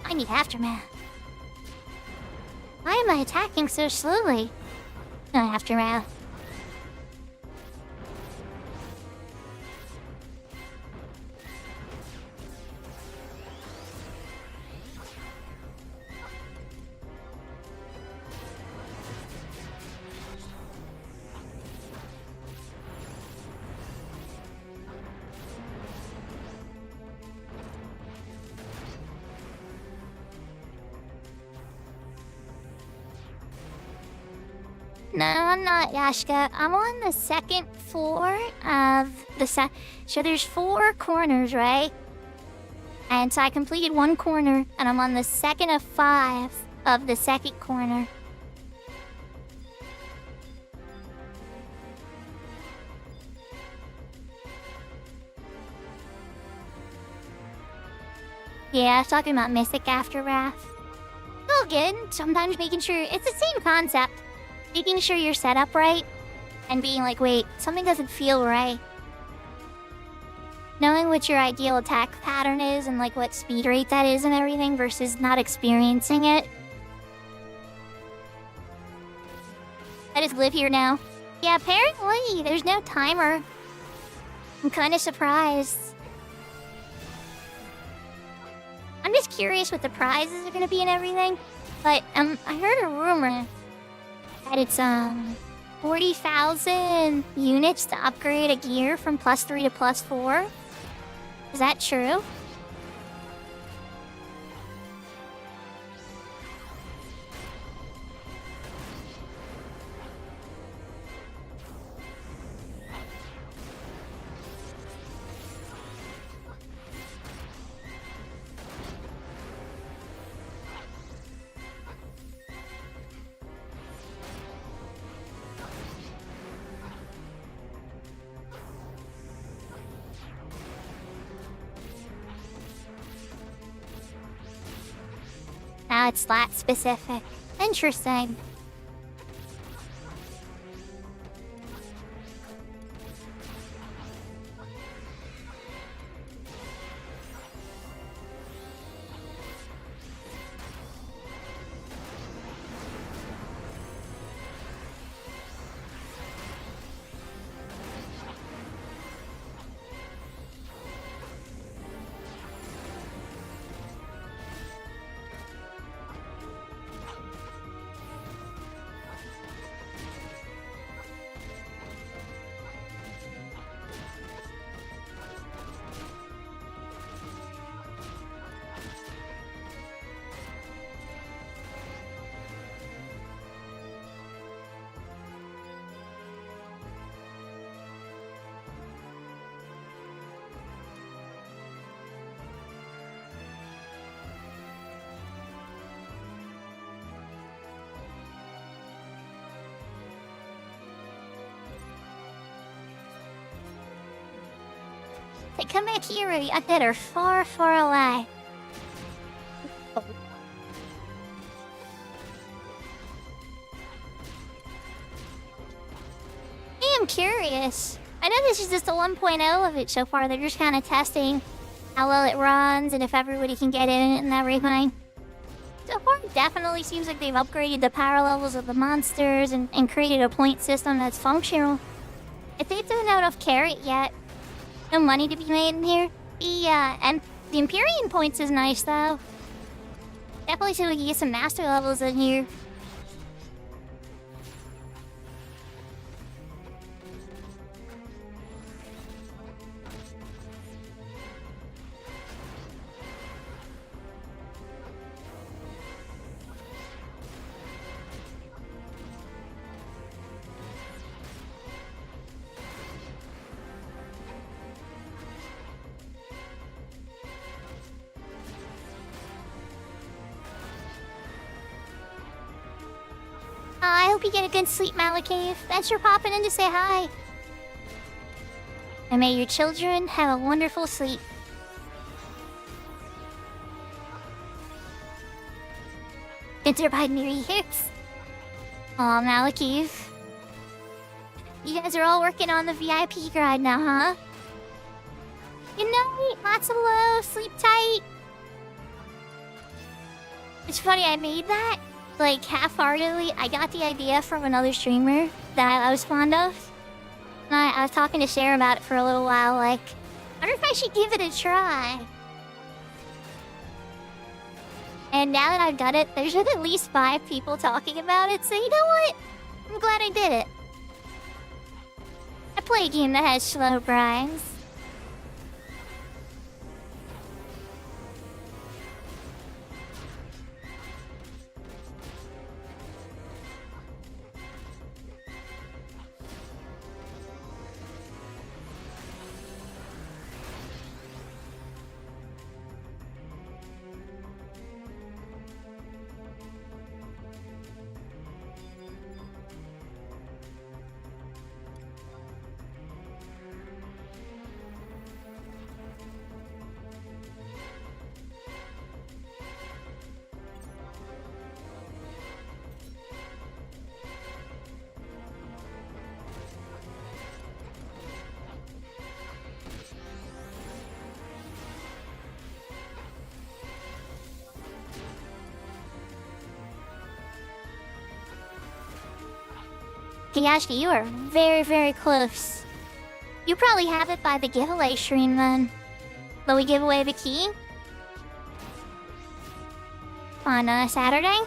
I need aftermath. Why am I attacking so slowly? Aftermath. No, I'm not, Yashka. I'm on the second floor of the so there's 4 corners, right? And so I completed 1 corner, and I'm on the second of 5 of the second corner. Yeah, I was talking about Mythic Afterwrath. All good. Sometimes making sure it's the same concept. Making sure you're set up right, and being like, wait, something doesn't feel right. knowing what your ideal attack pattern is and like what speed rate that is and everything versus not experiencing it. I just live here now. Yeah, apparently there's no timer. I'm kind of surprised. I'm just curious what the prizes are gonna be and everything. But I heard a rumor that it's 40,000 units to upgrade a gear from +3 to +4. Is that true? Now it's that specific. Interesting. They come back here that are far, far away. I am curious. I know this is just the 1.0 of it so far. They're just kind of testing how well it runs and if everybody can get in it and everything. So far, it definitely seems like they've upgraded the power levels of the monsters and created a point system that's functional. If they don't know enough carrot yet, no money to be made in here. And the Empyrean points is nice though. Definitely so we can get some master levels in here. I hope you get a good sleep, Malakave. Thanks for popping in to say hi. And may your children have a wonderful sleep. Enter by Miri Hicks. Aw, Malakave. You guys are all working on the VIP grind now, huh? Good night, Matsulo. Sleep tight. It's funny, I made that like half-heartedly. I got the idea from another streamer that I was fond of. And I was talking to Sarah about it for a little while, like, I wonder if I should give it a try. And now that I've done it, there's been at least 5 people talking about it, so you know what? I'm glad I did it. I play a game that has slow grinds. Kiyashi, you are very, very close. You probably have it by the giveaway stream then. Will we give away the key? On Saturday?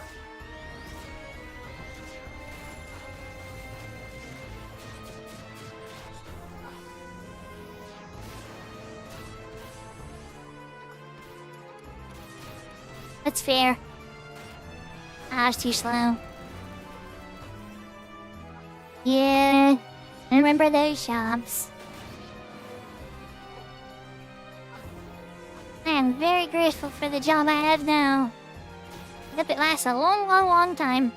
That's fair. I was too slow. Yeah, I remember those jobs. I am very grateful for the job I have now. I hope it lasts a long, long, long time.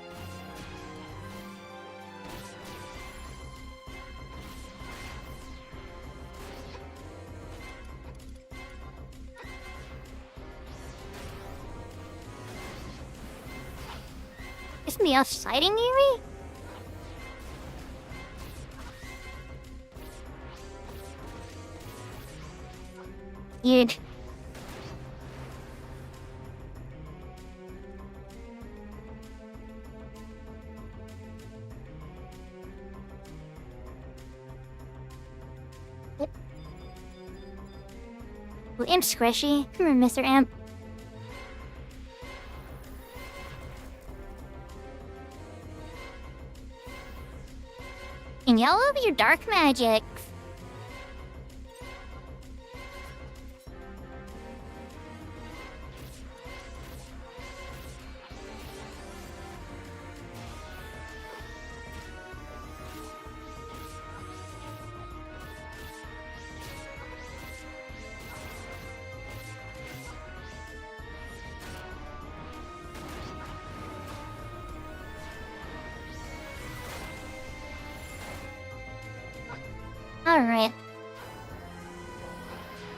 Is somebody else sighting near me? Dude. Ooh, Imp Squishy. Come here, Mr. Imp. And y'all over your dark magic. Alright.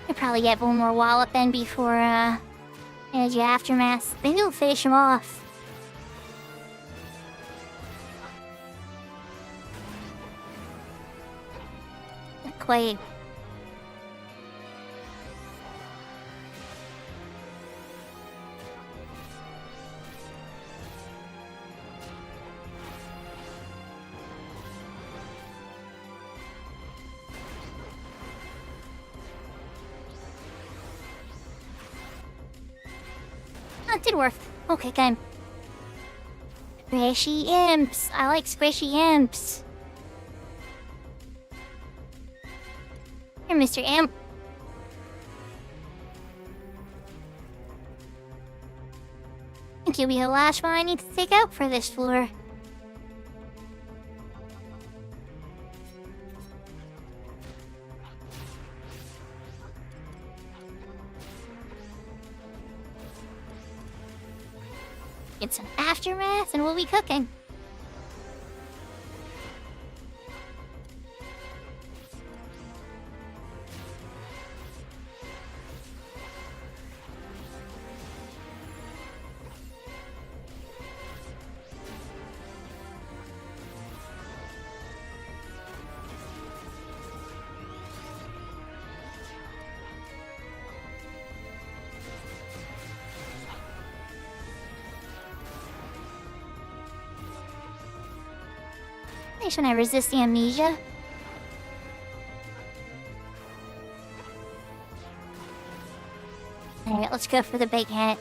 I'll probably get one more wallop then before, Energy Aftermath. Maybe we'll finish him off. Not quite. Oh, it did work. Okay, good. Squishy imps. I like squishy imps. Here, Mr. Imp. I think you'll be the last one I need to take out for this floor. Get some aftermath and we'll be cooking. Should I resist the amnesia? Alright, let's go for the big hit.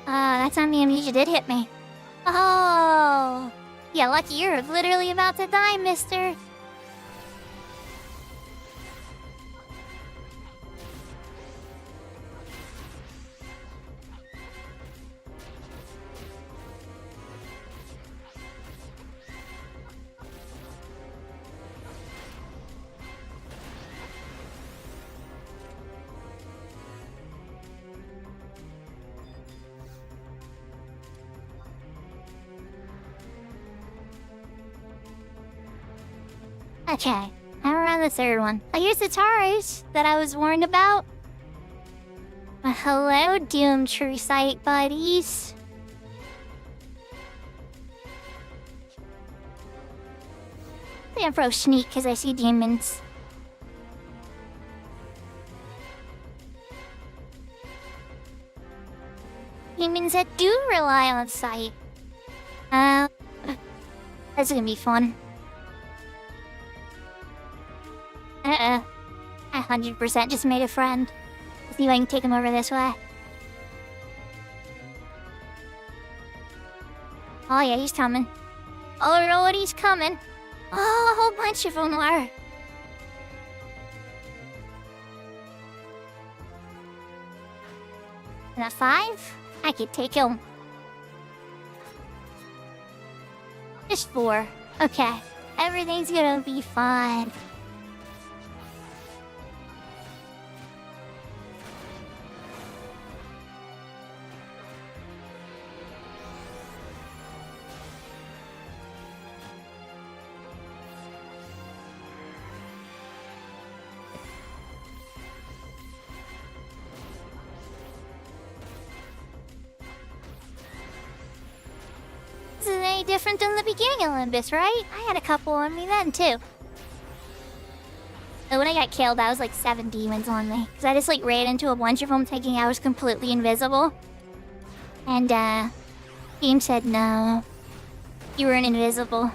That time the amnesia did hit me. Oh! Yeah, lucky you're literally about to die, mister. Okay, now we're on the third one. Oh, here's the Taurus that I was warned about. Hello, Doom True Sight buddies. think I'm pro sneak because I see demons. Demons that do rely on sight. That's gonna be fun. I 100% just made a friend. Let's see if I can take him over this way. Oh yeah, he's coming. Oh Lord, he's coming. Oh, a whole bunch of them are. And a 5? I could take him. Just 4. Okay. Everything's gonna be fine. This isn't any different than the beginning of Olympus, right? I had a couple on me then, too. And when I got killed, I was like 7 demons on me. Because I just like ran into a bunch of them thinking I was completely invisible. And, game said no. You weren't invisible.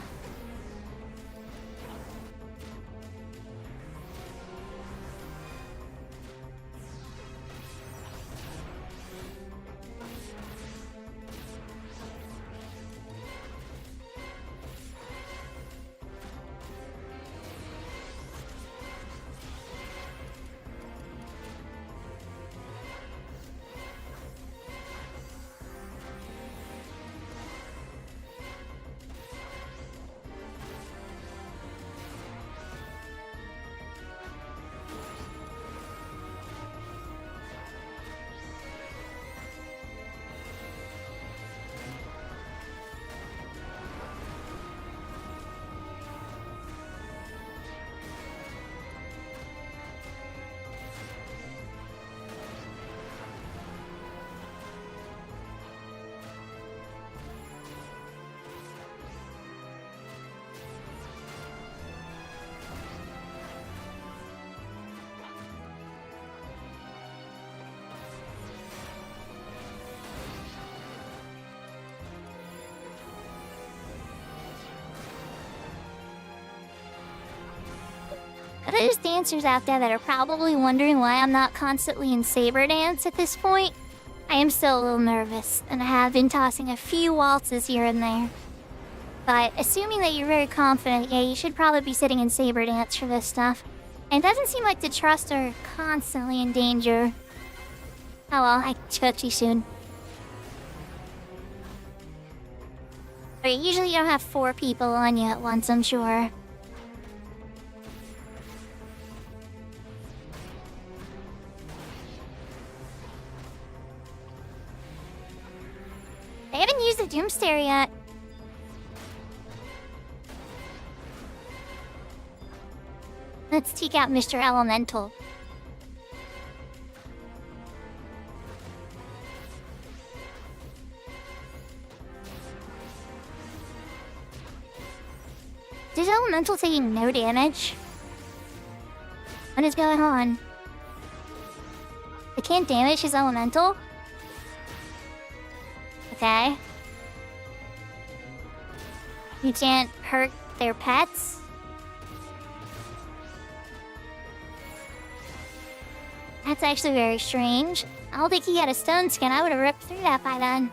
There's dancers out there that are probably wondering why I'm not constantly in saber dance at this point. I am still a little nervous, and I have been tossing a few waltzes here and there. But assuming that you're very confident, yeah, you should probably be sitting in saber dance for this stuff. And it doesn't seem like the trust are constantly in danger. Oh well, I cook you soon. But usually you don't have 4 people on you at once, I'm sure. I haven't used the Doomstair yet. Let's take out Mr. Elemental. Is Elemental taking no damage? What is going on? They can't damage his Elemental? Okay. You can't hurt their pets? That's actually very strange. I don't think he had a stone skin. I would have ripped through that by then.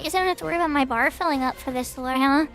guess I don't have to worry about my bar filling up for this floor, huh?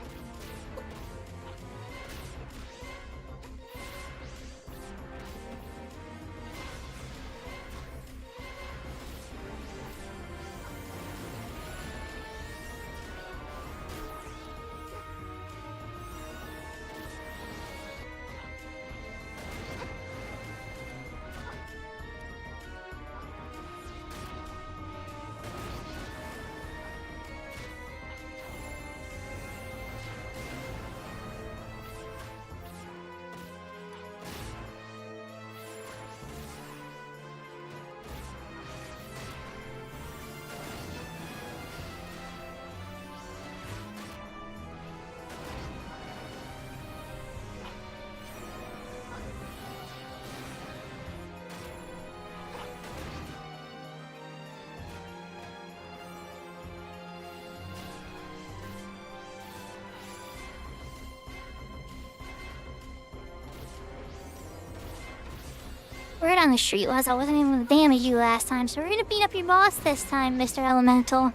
Word on the street was I wasn't able to damage you last time, so we're gonna beat up your boss this time, Mr. Elemental.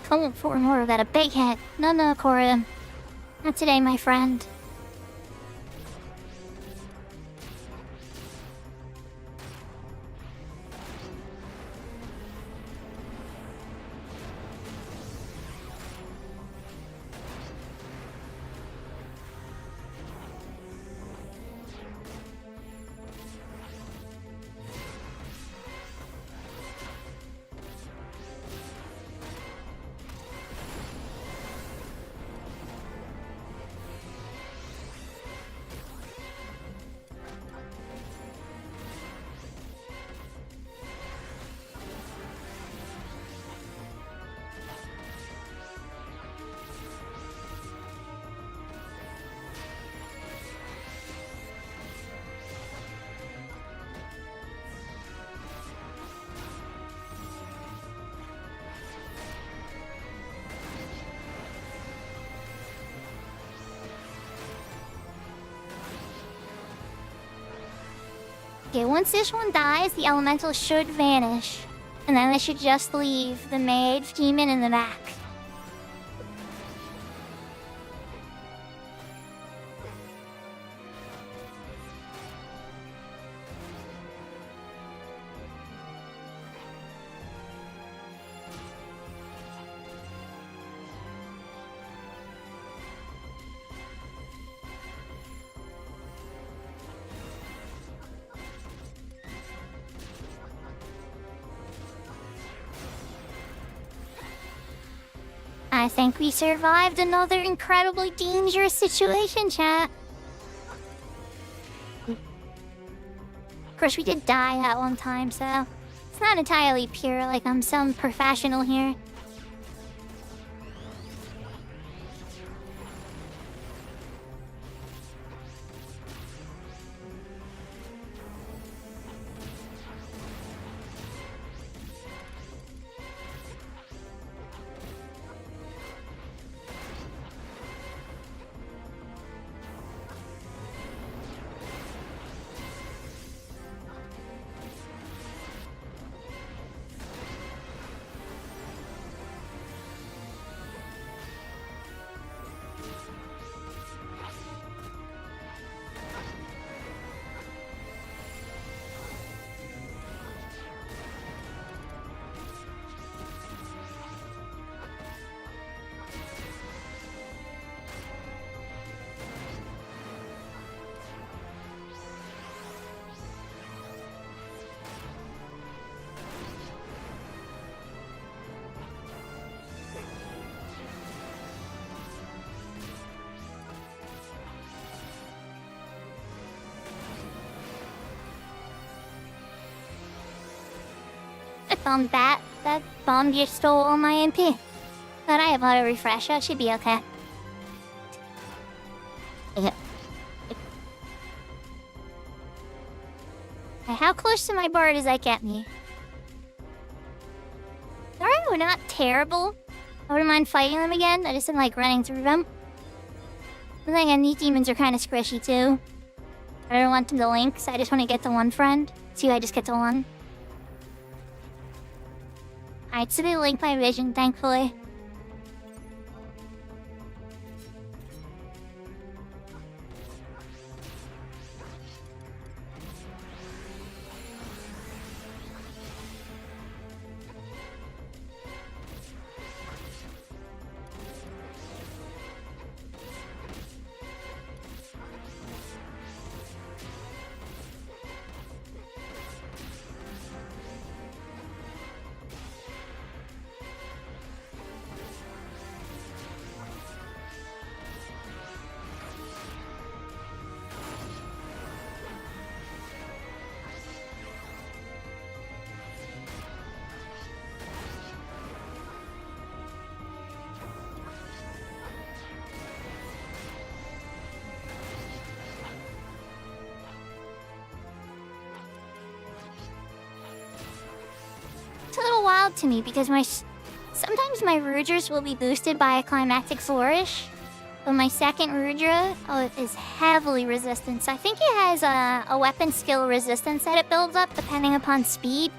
Come for more of that, a big head. No, Cora. Not today, my friend. Okay, once this one dies, the elemental should vanish. And then I should just leave the mage demon in the back. I think we survived another incredibly dangerous situation, chat. Of course, we did die that one time, so it's not entirely pure like I'm some professional here. Bummed that. That bomb just stole all my MP. But I have auto refresh, that should be okay. Yeah. How close to my bar does that get me? Alright, we're not terrible. I wouldn't mind fighting them again. I just didn't like running through them. But then again, these demons are kind of squishy too. I don't want them to link, so I just want to get to one friend. See, I just get to one. Alright, so they link my vision, thankfully. It's a little wild to me because sometimes my Rudras will be boosted by a climactic flourish, but my second Rudra is heavily resistant. So I think it has a weapon skill resistance that it builds up depending upon speed,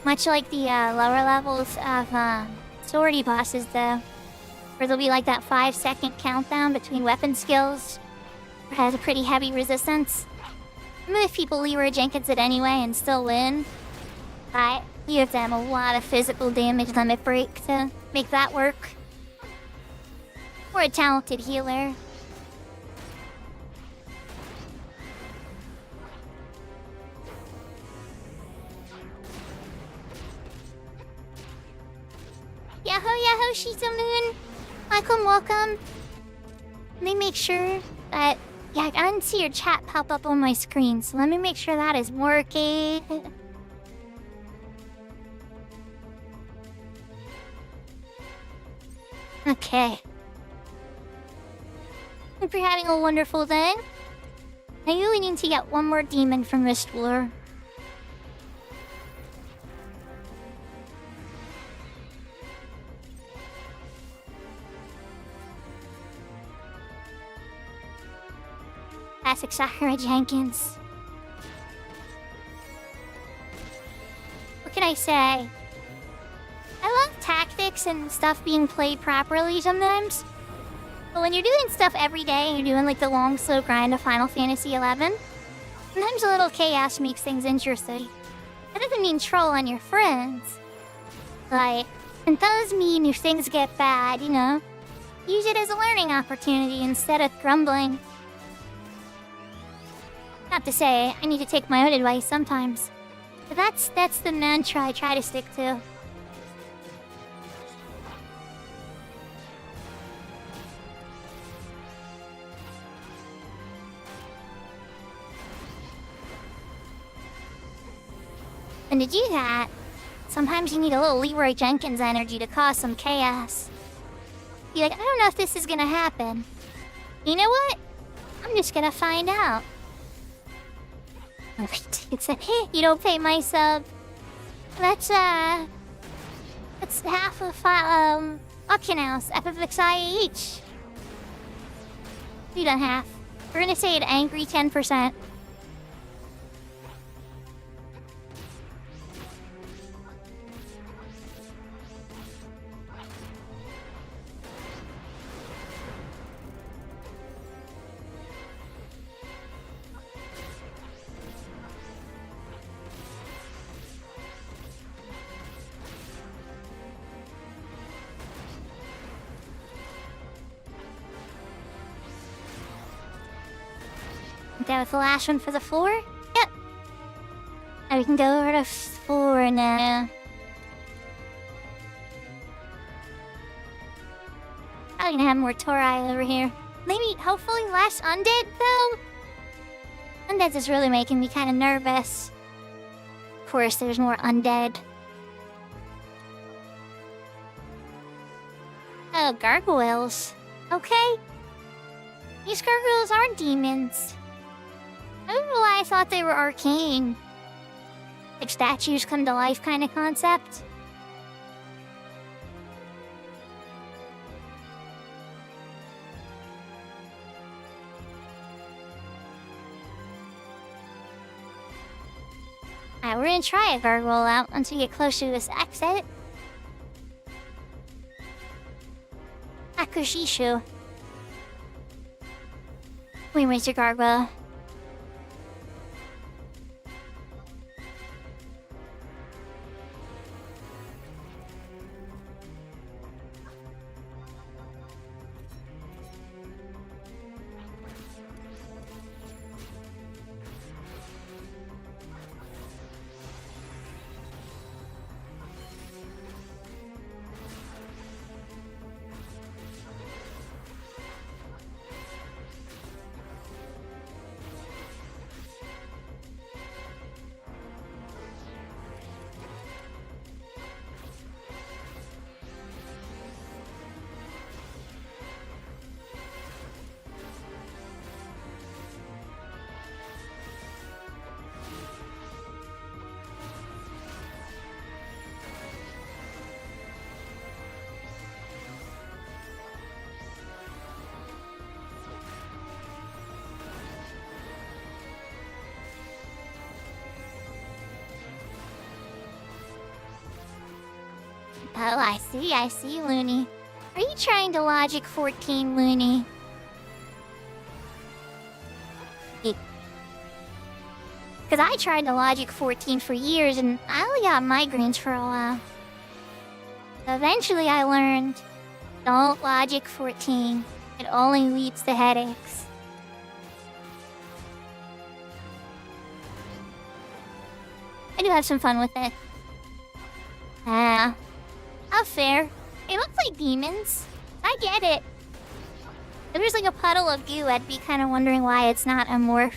much like the lower levels of swordy bosses though, where there'll be like that 5-second countdown between weapon skills. It has a pretty heavy resistance. Most people leverage against it anyway and still win. But you have to have a lot of physical damage limit break to make that work. We're a talented healer. Yahoo, yahoo, Shizumoon! Welcome. Let me make sure that... Yeah, I didn't see your chat pop up on my screen, so let me make sure that is working. Okay. Hope you're having a wonderful day. I really need to get one more demon from Mistwar. Classic Sakura Jenkins. What can I say? I love tactics and stuff being played properly sometimes. But when you're doing stuff every day and you're doing like the long, slow grind of Final Fantasy XI, sometimes a little chaos makes things interesting. That doesn't mean troll on your friends. Like, it does mean if things get bad, you know, use it as a learning opportunity instead of grumbling. Not to say I need to take my own advice sometimes. But that's the mantra I try to stick to. And to do that, sometimes you need a little Leroy Jenkins energy to cause some chaos. Be like, I don't know if this is gonna happen. You know what? I'm just gonna find out. It's a you don't pay my sub. That's half of Auction House, FFXI each. We done half. We're gonna say an angry 10%. That was the last one for the floor? Yep. Now we can go over to 4 now. Probably gonna have more Torai over here. Maybe, hopefully less undead, though? Undead is really making me kind of nervous. Of course, there's more undead. Oh, gargoyles. Okay. These gargoyles aren't demons. I don't know why I thought they were arcane. Like statues come to life kind of concept. Alright, we're gonna try a gargoyle out once we get close to this exit. Akushishu. Wait, Mr. Gargoyle. Oh, I see, Looney. Are you trying to logic 14, Looney? Because I tried to logic 14 for years and I only got migraines for a while. Eventually I learned, don't logic 14. It only leads to headaches. I do have some fun with it. How fair. They look like demons. I get it. If there's like a puddle of goo, I'd be kind of wondering why it's not a morph.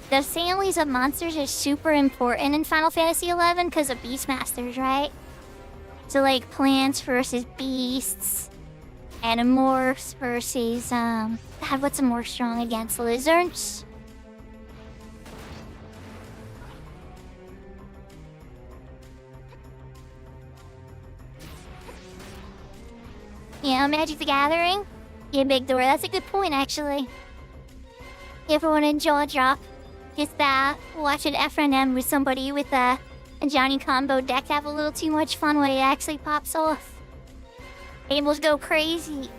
The families of monsters are super important in Final Fantasy XI because of Beastmasters, right? So like plants versus beasts, animorphs versus God, what's a morph strong against? Lizards? Yeah, Magic the Gathering? Yeah, Big Door, that's a good point, actually. Everyone in jaw drop. Just, watching FNM with somebody with a Johnny combo deck have a little too much fun when it actually pops off. Tables go crazy.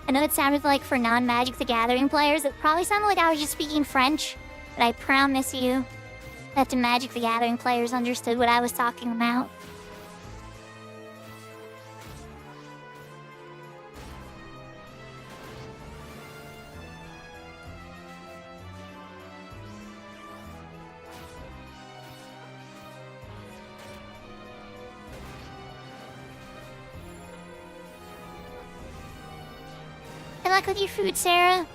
I know it sounded like for non-Magic the Gathering players, it probably sounded like I was just speaking French, but I promise you that the Magic the Gathering players understood what I was talking about. Good luck with your food, Sarah.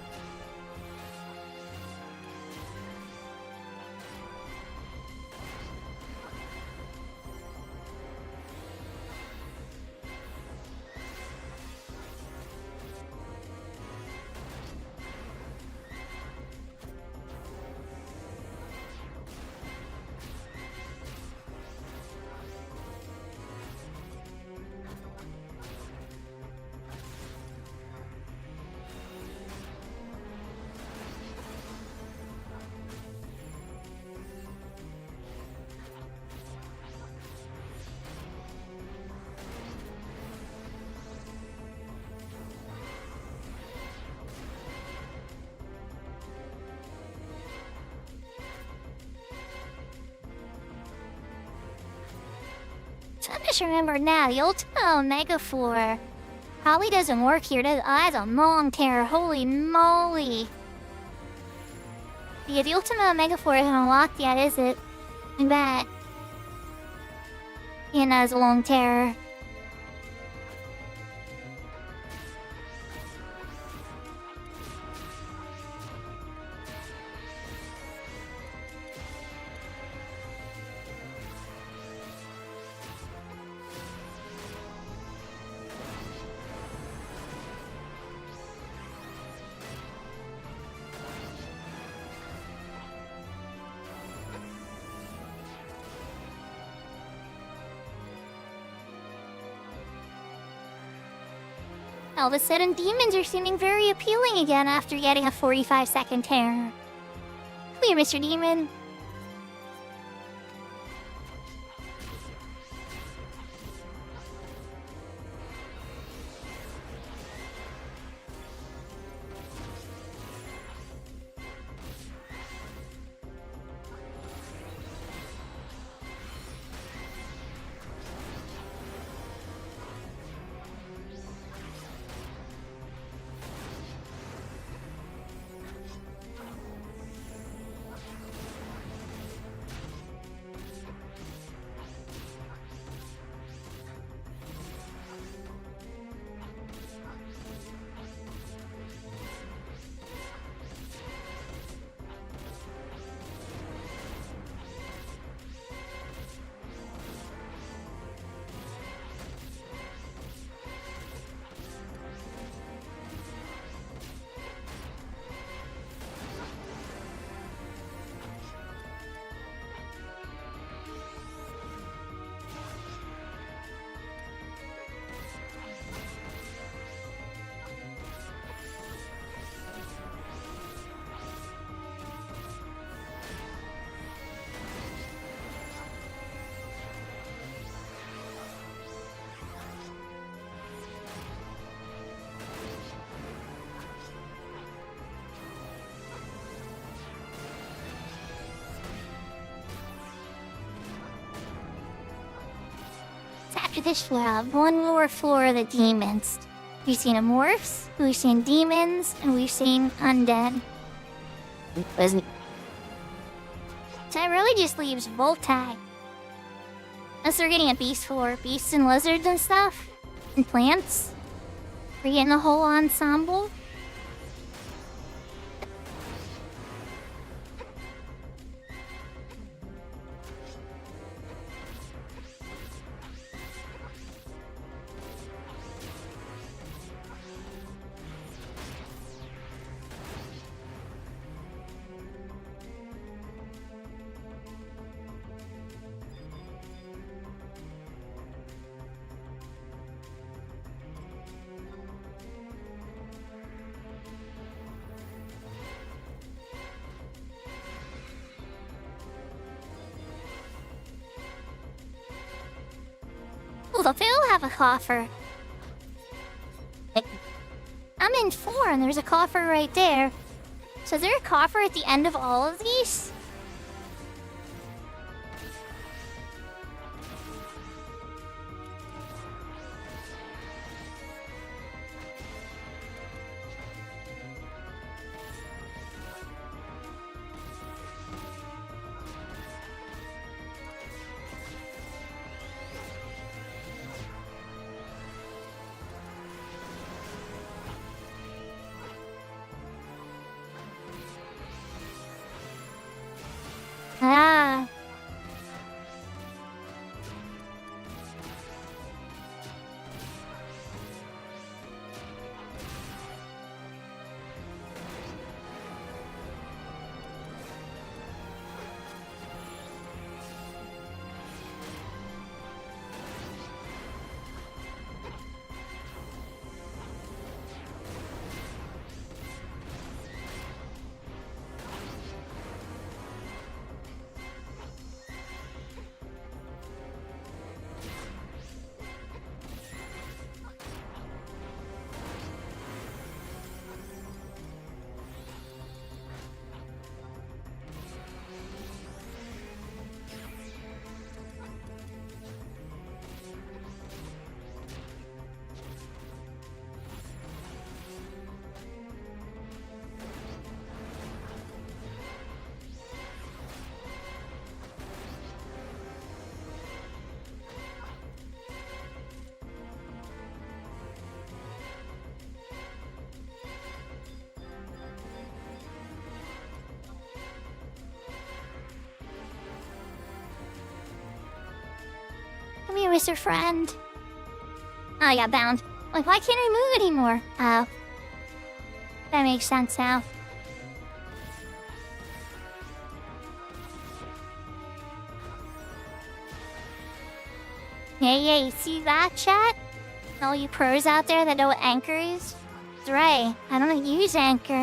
So I just remembered now, the Ultimo Megafor probably doesn't work here, does it? Oh, that's a long terror, holy moly. Yeah, the Ultimo Megafor isn't unlocked yet, is it? I bet. Yeah, no, it's a long terror. All of a sudden, demons are seeming very appealing again after getting a 45-second terror. Come here, Mr. Demon. After this floor, I'll have one more floor of the demons. We've seen morphs, we've seen demons, and we've seen undead. So it really just leaves Voltai. Unless we're getting a beast floor, beasts and lizards and stuff, and plants. We're getting the whole ensemble. Oh, the Phil have a coffer. I'm in 4 and there's a coffer right there. So is there a coffer at the end of all of these? Ah. Come here, Mr. Friend. Oh, I got bound. Like, why can't I move anymore? Oh. That makes sense now. Yeah, you see that, chat? All you pros out there that know what Anchor is? That's right, I don't use Anchor.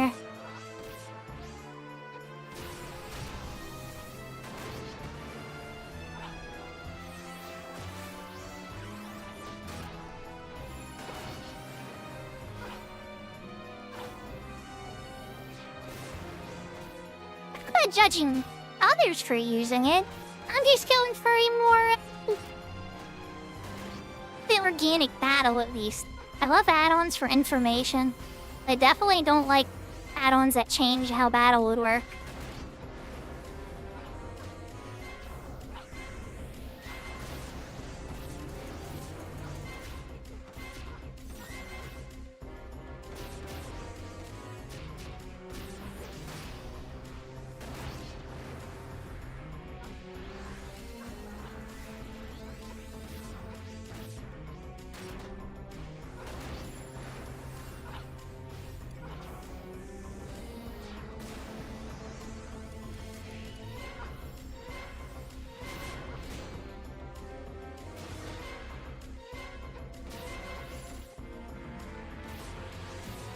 I'm not judging others for using it. I'm just going for a more the organic battle, at least. I love add-ons for information. I definitely don't like add-ons that change how battle would work.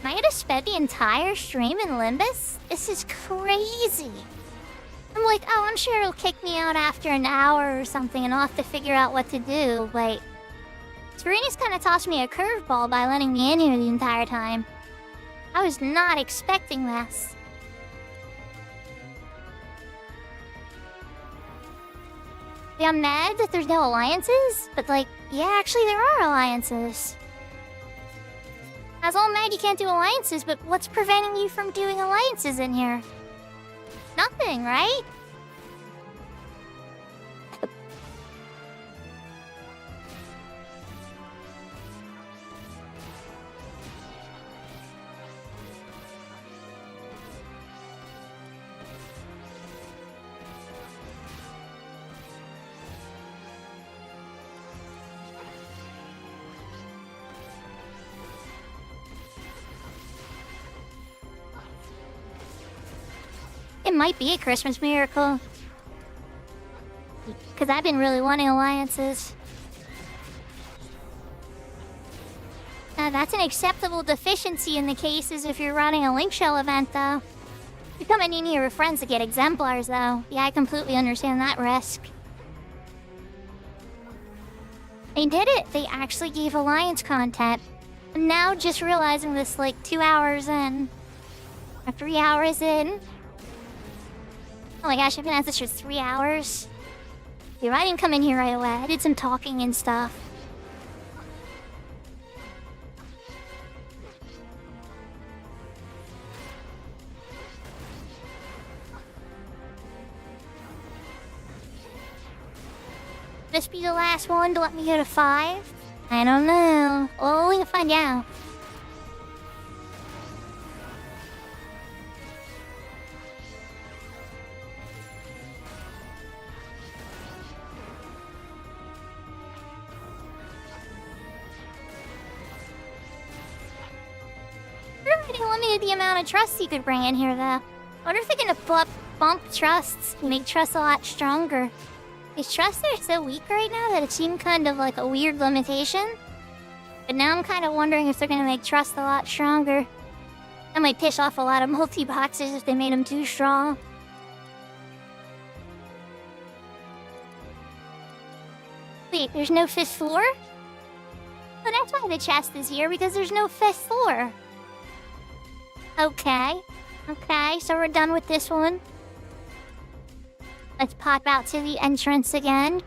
Am I gonna spend the entire stream in Limbus? This is crazy. I'm like, oh, I'm sure it'll kick me out after an hour or something and I'll have to figure out what to do. Wait. Sereni's kind of tossed me a curveball by letting me in here the entire time. I was not expecting this. Yeah, I'm mad that there's no alliances, but like, yeah, actually there are alliances. I was all mad you can't do alliances, but what's preventing you from doing alliances in here? Nothing, right? It might be a Christmas miracle. Because I've been really wanting alliances. That's an acceptable deficiency in the cases if you're running a Link Shell event, though. You come in here with friends to get exemplars, though. Yeah, I completely understand that risk. They did it. They actually gave alliance content. I'm now just realizing this like 2 hours in. Or 3 hours in. Oh my gosh, I've been at this for 3 hours. Yeah, I didn't come in here right away. I did some talking and stuff. This be the last one to let me go to 5? I don't know. Oh, we'll find out. Limited the amount of trust you could bring in here, though. I wonder if they're gonna bump trusts and make trust a lot stronger. These trusts are so weak right now that it seemed kind of like a weird limitation. But now I'm kind of wondering if they're gonna make trust a lot stronger. That might piss off a lot of multi-boxers if they made them too strong. Wait, there's no 5th floor? Oh, that's why the chest is here, because there's no 5th floor. Okay. Okay, so we're done with this one. Let's pop out to the entrance again.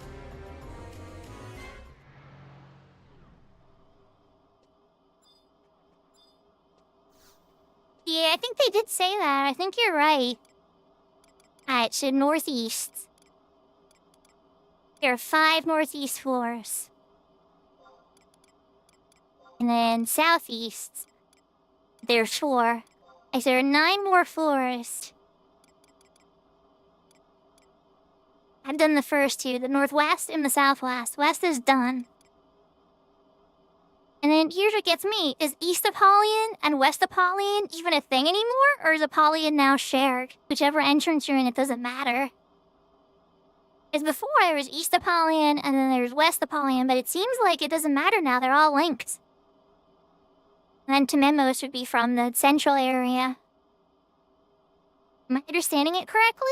Yeah, I think they did say that. I think you're right. Alright, so northeast. There are 5 northeast floors. And then southeast. There's 4. There are 9 more floors. I've done the first 2, the northwest and the southwest. West is done. And then here's what gets me. Is East Apollyon and West Apollyon even a thing anymore? Or is Apollyon now shared? Whichever entrance you're in, it doesn't matter. Because before there was East Apollyon and then there's West Apollyon, but it seems like it doesn't matter now. They're all linked. And Tememos would be from the central area. Am I understanding it correctly?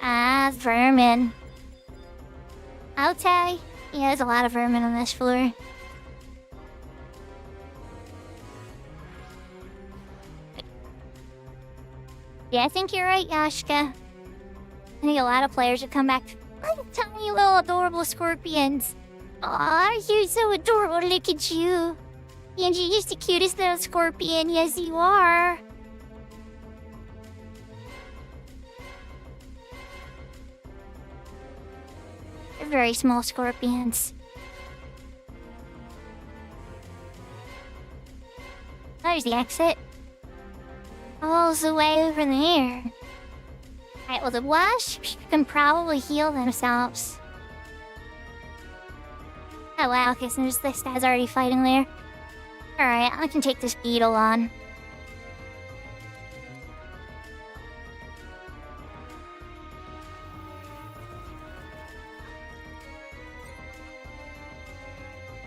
Ah, vermin. Okay. Yeah, there's a lot of vermin on this floor. Yeah, I think you're right, Yashka. I think a lot of players would come back to tiny little adorable scorpions. Aw, you're so adorable, look at you. And you're just the cutest little scorpion, yes you are. They're very small scorpions. There's the exit. Oh, it's the way over there. Alright, well the wasps can probably heal themselves. Oh wow, okay, so there's this guy's already fighting there. Alright, I can take this beetle on.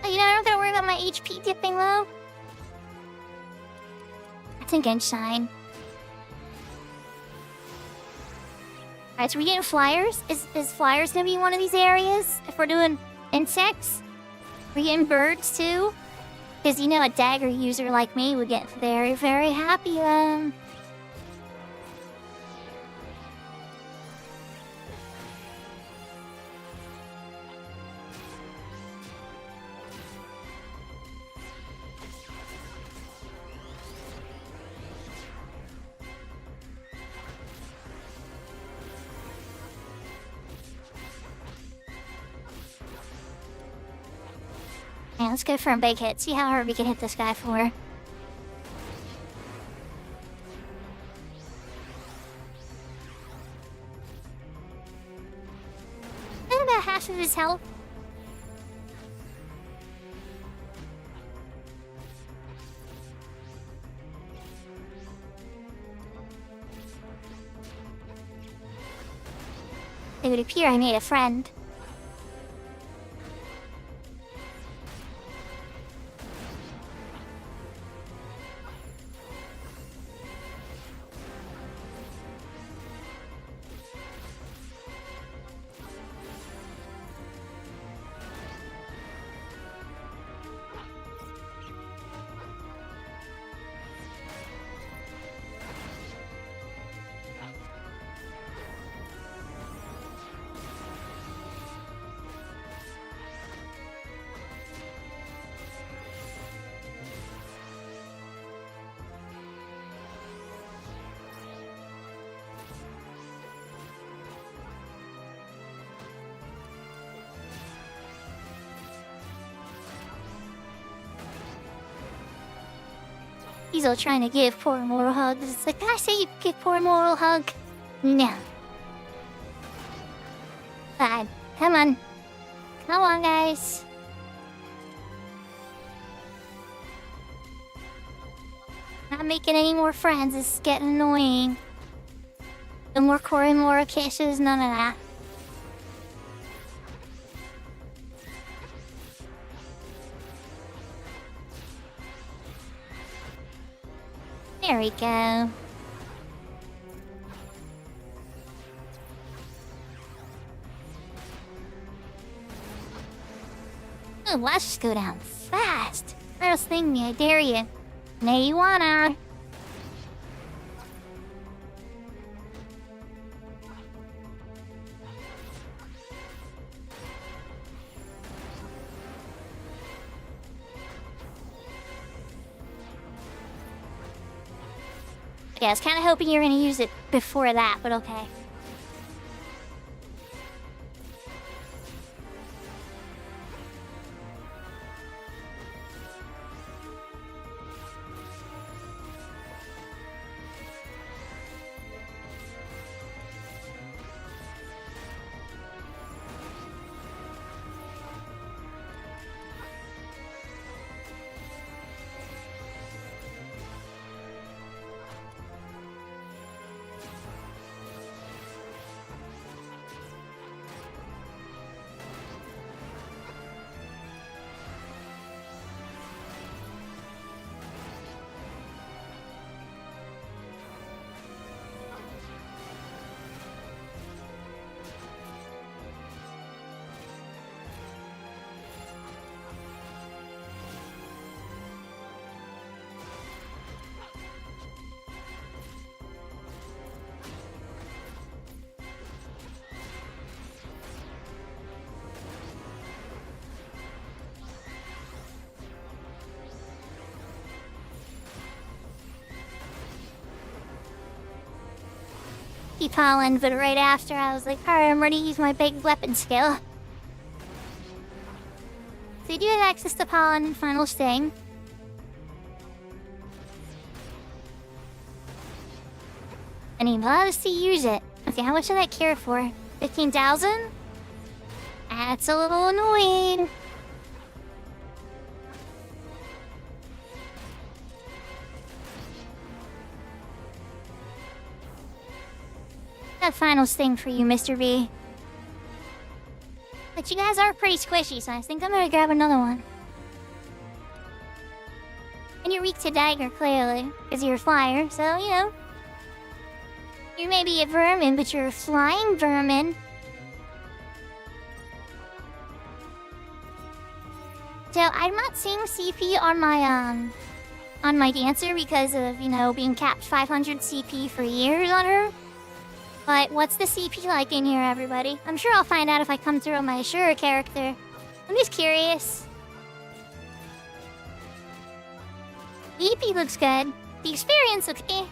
Oh, you know, I don't gotta worry about my HP dipping low. That's a good sign. Alright, so we're getting flyers? Is flyers gonna be one of these areas? If we're doing insects? We're getting birds too? Because you know a dagger user like me would get very, very happy then. Yeah, let's go for a big hit. See how hard we can hit this guy for. And about half of his health. It would appear I made a friend. He's all trying to give poor Moral hugs. It's like, did I say you could give poor Moral a hug? No. Fine. Come on. Come on, guys. Not making any more friends. This is getting annoying. No more Korimora kisses, none of that. There we go. Ooh, let's just go down fast. First thing, I dare you. Now you wanna. Yeah, I was kind of hoping you were going to use it before that, but okay. CP pollen, but right after I was like, alright, I'm ready to use my big weapon skill. So you do have access to pollen and final sting. And he loves to use it. Okay, how much did that cure for? 15,000? That's a little annoying. That final sting for you, Mr. B. But you guys are pretty squishy, so I think I'm gonna grab another one. And you're weak to dagger, clearly, because you're a flyer, so, you know. You may be a vermin, but you're a flying vermin. So, I'm not seeing CP on my dancer because of, you know, being capped 500 CP for years on her. But what's the CP like in here, everybody? I'm sure I'll find out if I come through on my Ashura character. I'm just curious. The EP looks good. The experience looks eh.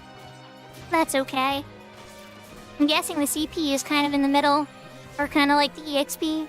That's okay. I'm guessing the CP is kind of in the middle. Or kind of like the EXP.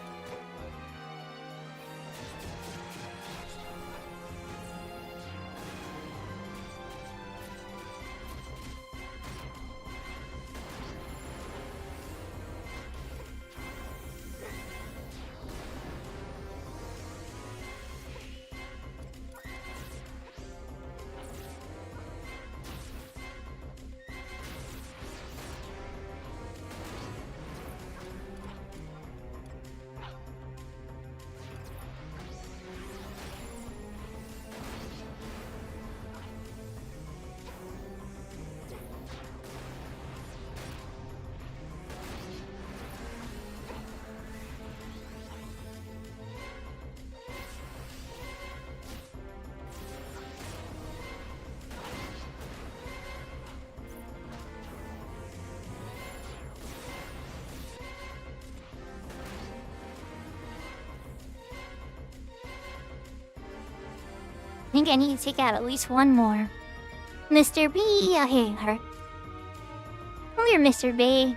I think I need to take out at least one more. Mr. B, I hate her. Come here, Mr. B.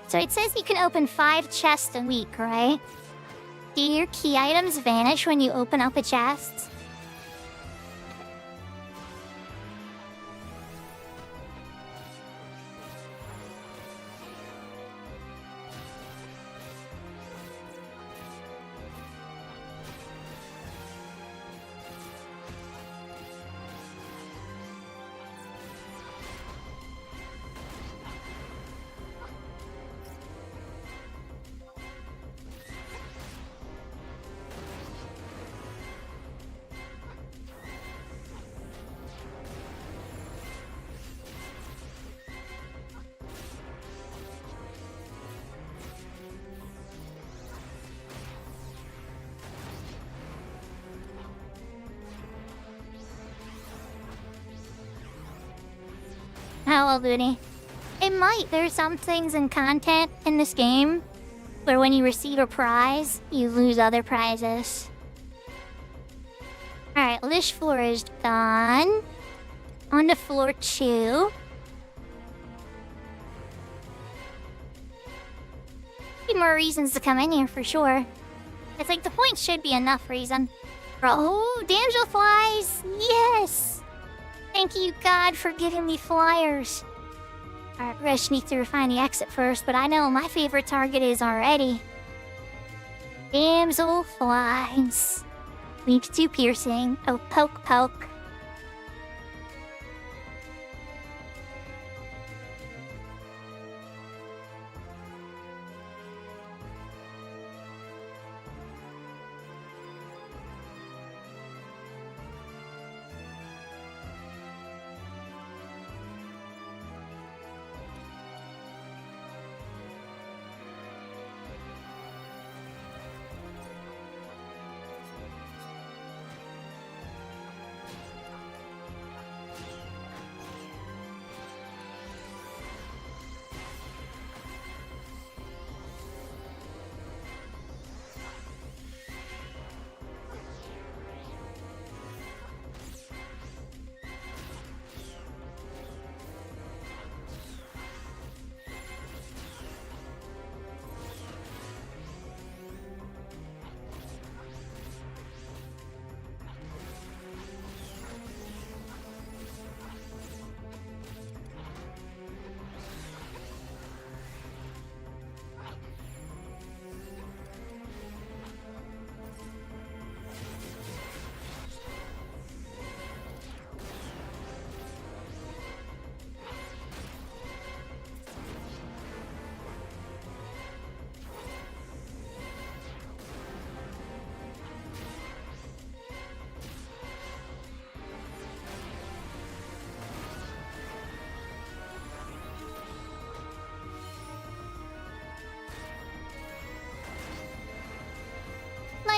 So it says you can open 5 chests a week, right? Do your key items vanish when you open up a chest? Hello, Looney. It might. There's some things in content in this game where when you receive a prize, you lose other prizes. Alright, well, this floor is done. On to floor 2. Need more reasons to come in here for sure. It's like the points should be enough reason. Oh, damsel flies! Yes! Thank you, God, for giving me flyers. Alright, we're gonna sneak through and find the exit first, but I know what my favorite target is already. Damsel flies. Leads to piercing. Oh, poke, poke.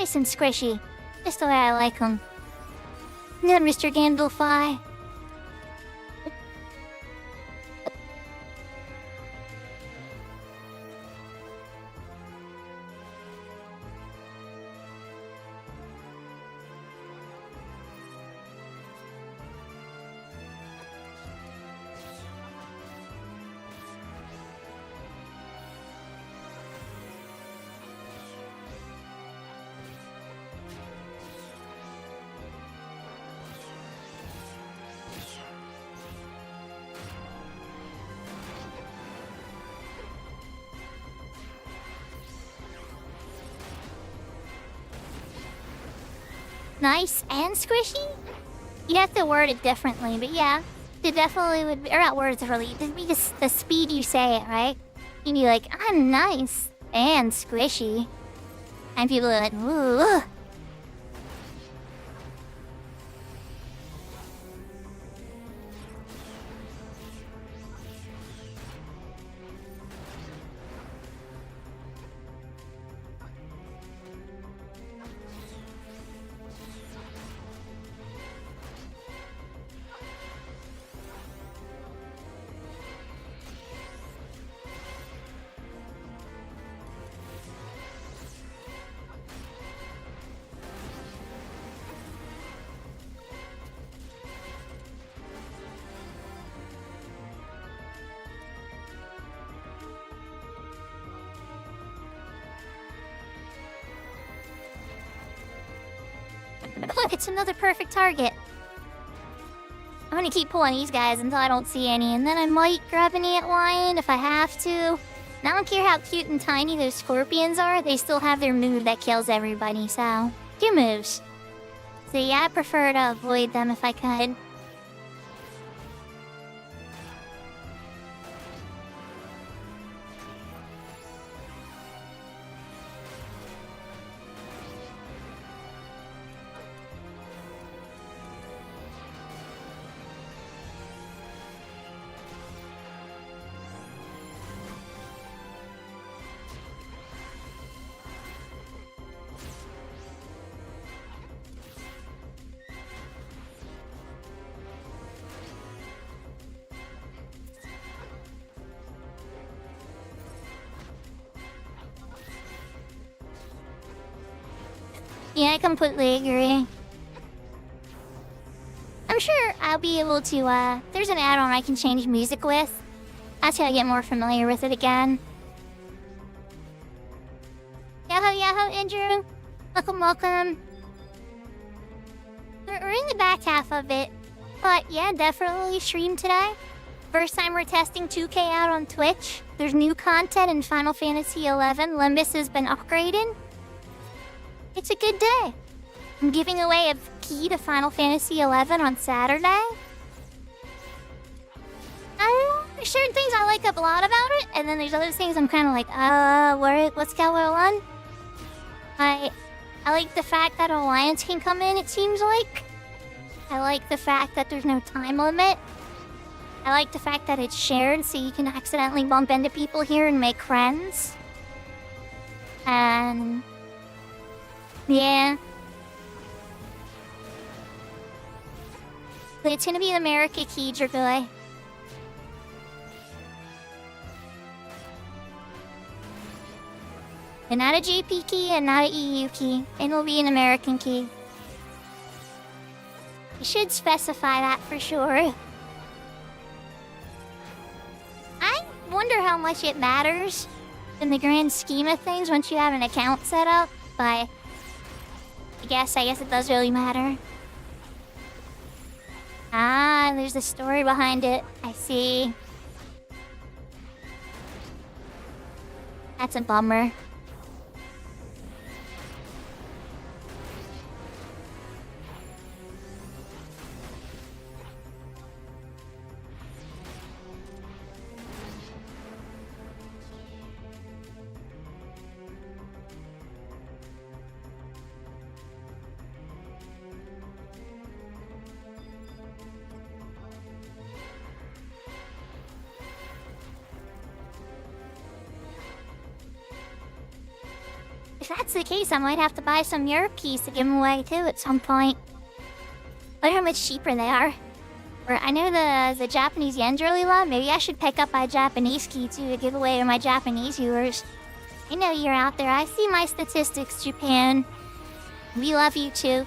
Nice and squishy. Just the way I like them. Good, Mr. Gandalfi. Nice and squishy? You'd have to word it differently, but yeah. It definitely would be, or not words differently, it'd be the speed you say it, right? You'd be like, I'm nice and squishy. And people are like, ooh. Look, it's another perfect target. I'm gonna keep pulling these guys until I don't see any, and then I might grab an antlion if I have to. And I don't care how cute and tiny those scorpions are, they still have their move that kills everybody, so... Few moves. So yeah, I prefer to avoid them if I could. Yeah, I completely agree. I'm sure I'll be able to, there's an add-on I can change music with. That's how I get more familiar with it again. Yahoo, yahoo, Andrew. Welcome, welcome. We're in the back half of it. But yeah, definitely stream today. First time we're testing 2K out on Twitch. There's new content in Final Fantasy XI. Limbus has been upgraded. It's a good day. I'm giving away a key to Final Fantasy XI on Saturday. I don't know. There's certain things I like a lot about it, and then there's other things I'm kind of like, what's going on? I like the fact that Alliance can come in, it seems like. I like the fact that there's no time limit. I like the fact that it's shared, so you can accidentally bump into people here and make friends. And... yeah. But it's gonna be an America key, Dragoy. And not a JP key and not an EU key. It'll be an American key. You should specify that for sure. I wonder how much it matters in the grand scheme of things once you have an account set up, but... I guess it does really matter. Ah, there's a story behind it. I see. That's a bummer. that's the case, I might have to buy some Europe keys to give them away too at some point. Wonder how much cheaper they are. Or I know the Japanese yen's really low. Maybe I should pick up a Japanese key too to give away to my Japanese viewers. I know you're out there. I see my statistics, Japan. We love you too.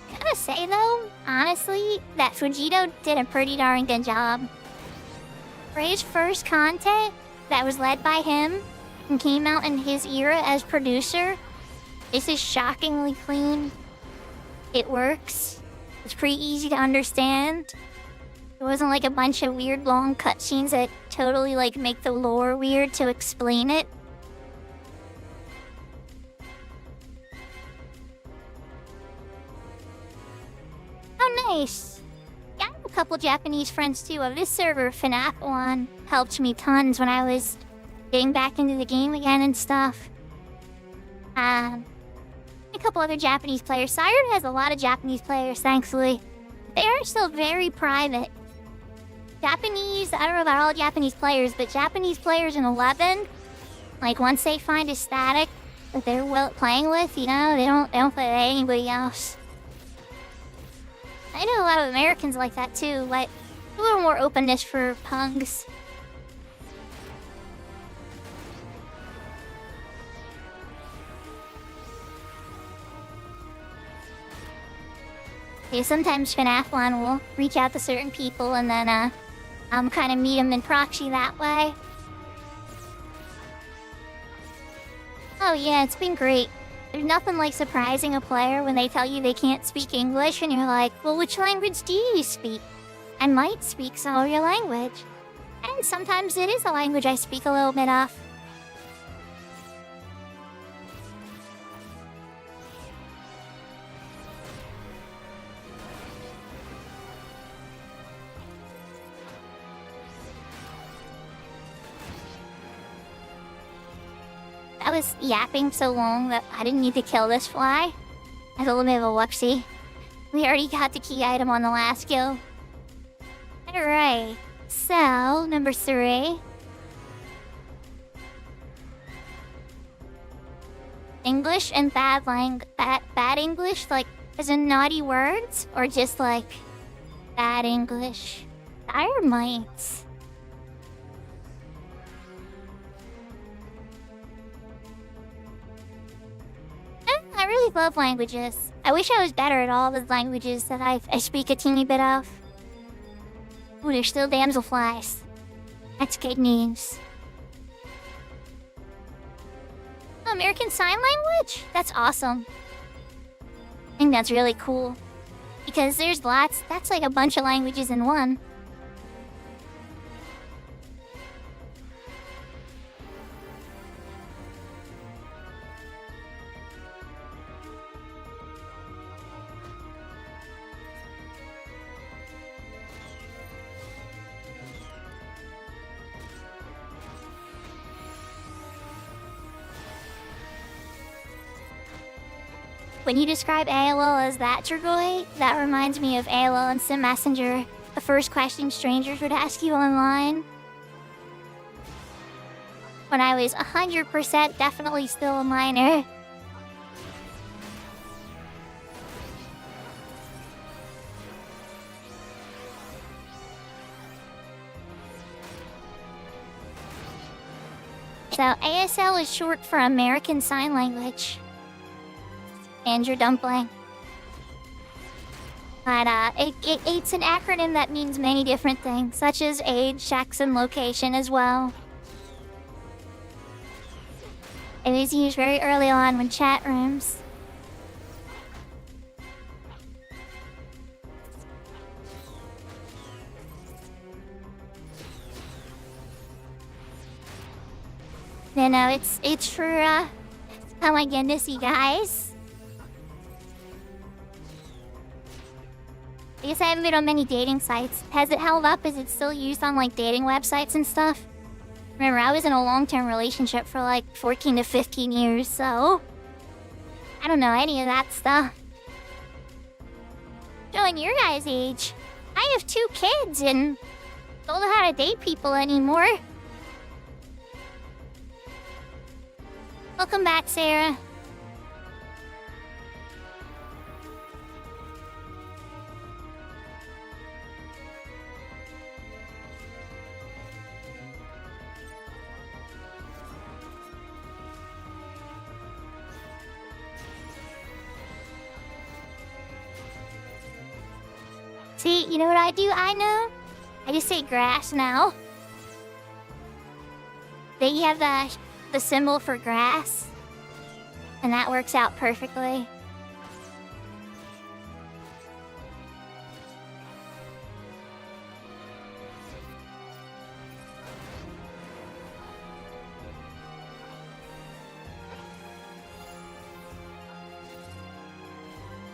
I gotta say though, honestly, that Fujito did a pretty darn good job. For his first content that was led by him and came out in his era as producer, this is shockingly clean. It works. It's pretty easy to understand. It wasn't like a bunch of weird long cutscenes that totally like make the lore weird to explain it. Oh, nice. Yeah, I have a couple Japanese friends too. Of this server, FFXI helped me tons when I was getting back into the game again and stuff. A couple other Japanese players. Siren has a lot of Japanese players, thankfully. They are still very private. Japanese, I don't know about all Japanese players, but Japanese players in 11, like once they find a static that they're playing with, you know, they don't play with anybody else. I know a lot of Americans like that too, like a little more openness for punks. Yeah, sometimes FFXI will reach out to certain people and then kind of meet them in proxy that way. Oh yeah, it's been great. There's nothing like surprising a player when they tell you they can't speak English and you're like, well, which language do you speak? I might speak some of your language. And sometimes it is a language I speak a little bit of. I was yapping so long that I didn't need to kill this fly. That's a little bit of a whoopsie. We already got the key item on the last kill. Alright, so number 3. English and bad English, like as in naughty words, or just like bad English? Dynamites. I really love languages. I wish I was better at all the languages that I speak a teeny bit of. Ooh, there's still damselflies. That's good news. American Sign Language? That's awesome. I think that's really cool. Because there's lots, that's like a bunch of languages in one. When you describe AOL as that, Dragoy, that reminds me of AOL Instant Messenger, the first question strangers would ask you online. When I was 100% definitely still a minor. So ASL is short for American Sign Language. And your dumpling. But it's an acronym that means many different things, such as age, sex, and location as well. It was used very early on in chat rooms. You know, it's for Oh my goodness, you guys. I guess I haven't been on many dating sites. Has it held up? Is it still used on like dating websites and stuff? Remember, I was in a long-term relationship for like 14 to 15 years, so I don't know any of that stuff. Showing your guys' age. I have 2 kids and don't know how to date people anymore. Welcome back, Sarah. See, you know what I do? I know. I just say grass now. They have the symbol for grass, and that works out perfectly.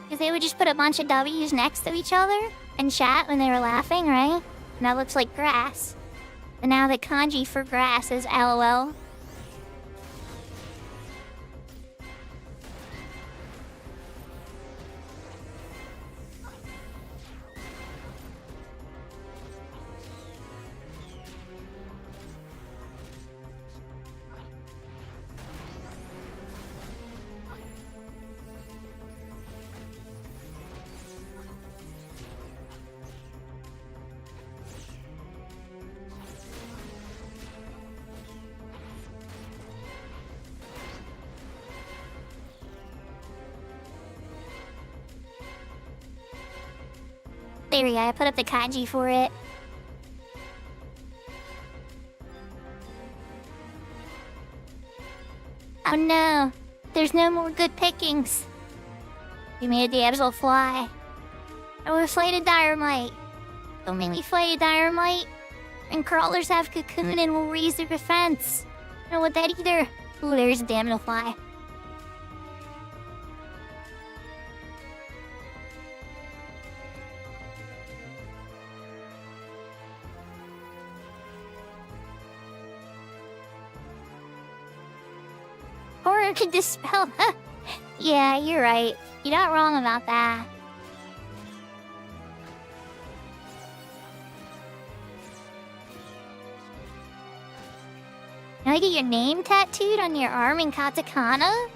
Because they would just put a bunch of W's next to each other and chat when they were laughing, right? And that looks like grass. And now the kanji for grass is LOL. There we go, I put up the kanji for it. Oh no, there's no more good pickings. We made the absolute fly. Oh, we're afraid of dynamite. Don't make me afraid of dynamite. And crawlers have cocoon and will raise their defense. I don't want that either. Ooh, there's a damn fly. Horror can dispel. Yeah, you're right. You're not wrong about that. Can I get your name tattooed on your arm in katakana?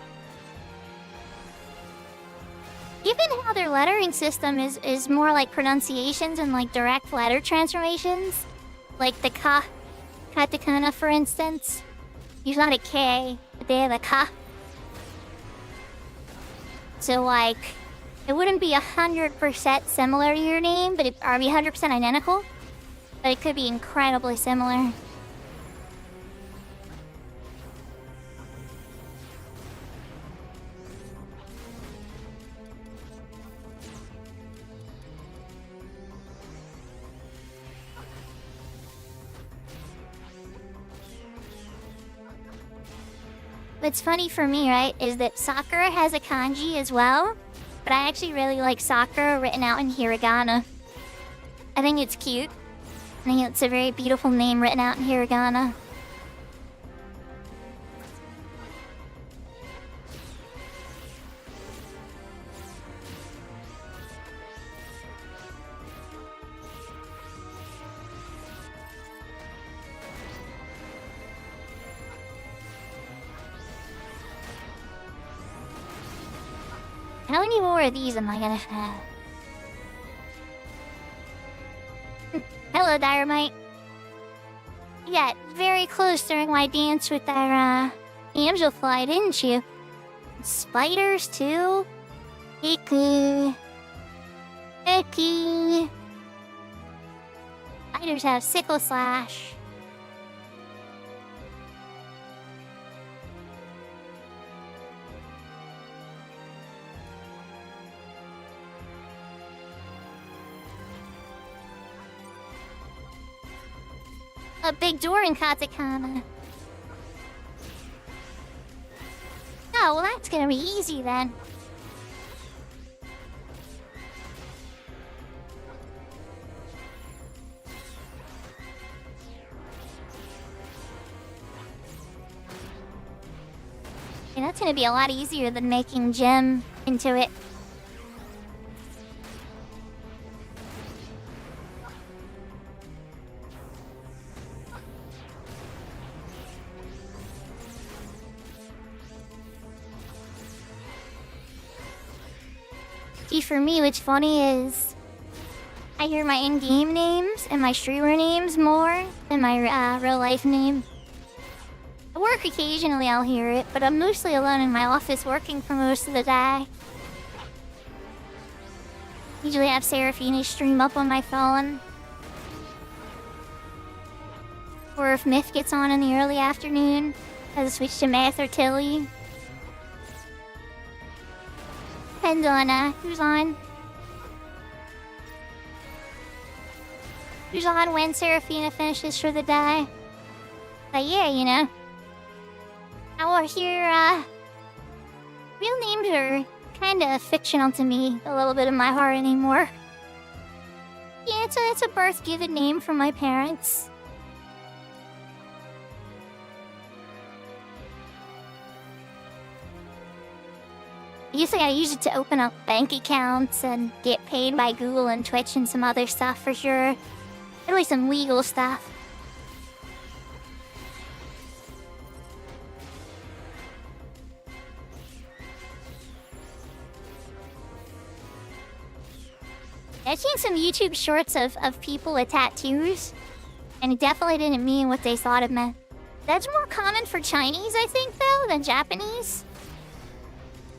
Given how their lettering system is more like pronunciations and like direct letter transformations, like the katakana for instance, use not a K, but they have a ka. So like, it wouldn't be 100% similar to your name, but it would be 100% identical. But it could be incredibly similar. What's funny for me, right, is that Sakura has a kanji as well, but I actually really like Sakura written out in hiragana. I think it's cute. I think it's a very beautiful name written out in hiragana. How many more of these am I gonna have? Hello, Dynamite. You got very close during my dance with that, angel fly, didn't you? Spiders, too? Icky. Icky. Spiders have sickle slash. A big door in katakana. Oh, well, that's gonna be easy then. Yeah, that's gonna be a lot easier than making Jim into it. See, for me, what's funny is I hear my in-game names and my streamer names more than my real-life name. At work, occasionally I'll hear it, but I'm mostly alone in my office working for most of the day. Usually I have Seraphina's stream up on my phone. Or if Myth gets on in the early afternoon, I'll switch to Math or Tilly. Depends on who's on. Who's on when Seraphina finishes for the day. But yeah, you know. I hear, real names are kinda fictional to me, a little bit of my heart anymore. Yeah, it's a birth-given name from my parents. Usually I use it to open up bank accounts and get paid by Google and Twitch and some other stuff for sure. At least some legal stuff. I've seen some YouTube shorts of people with tattoos, and it definitely didn't mean what they thought it meant. That's more common for Chinese, I think, though, than Japanese.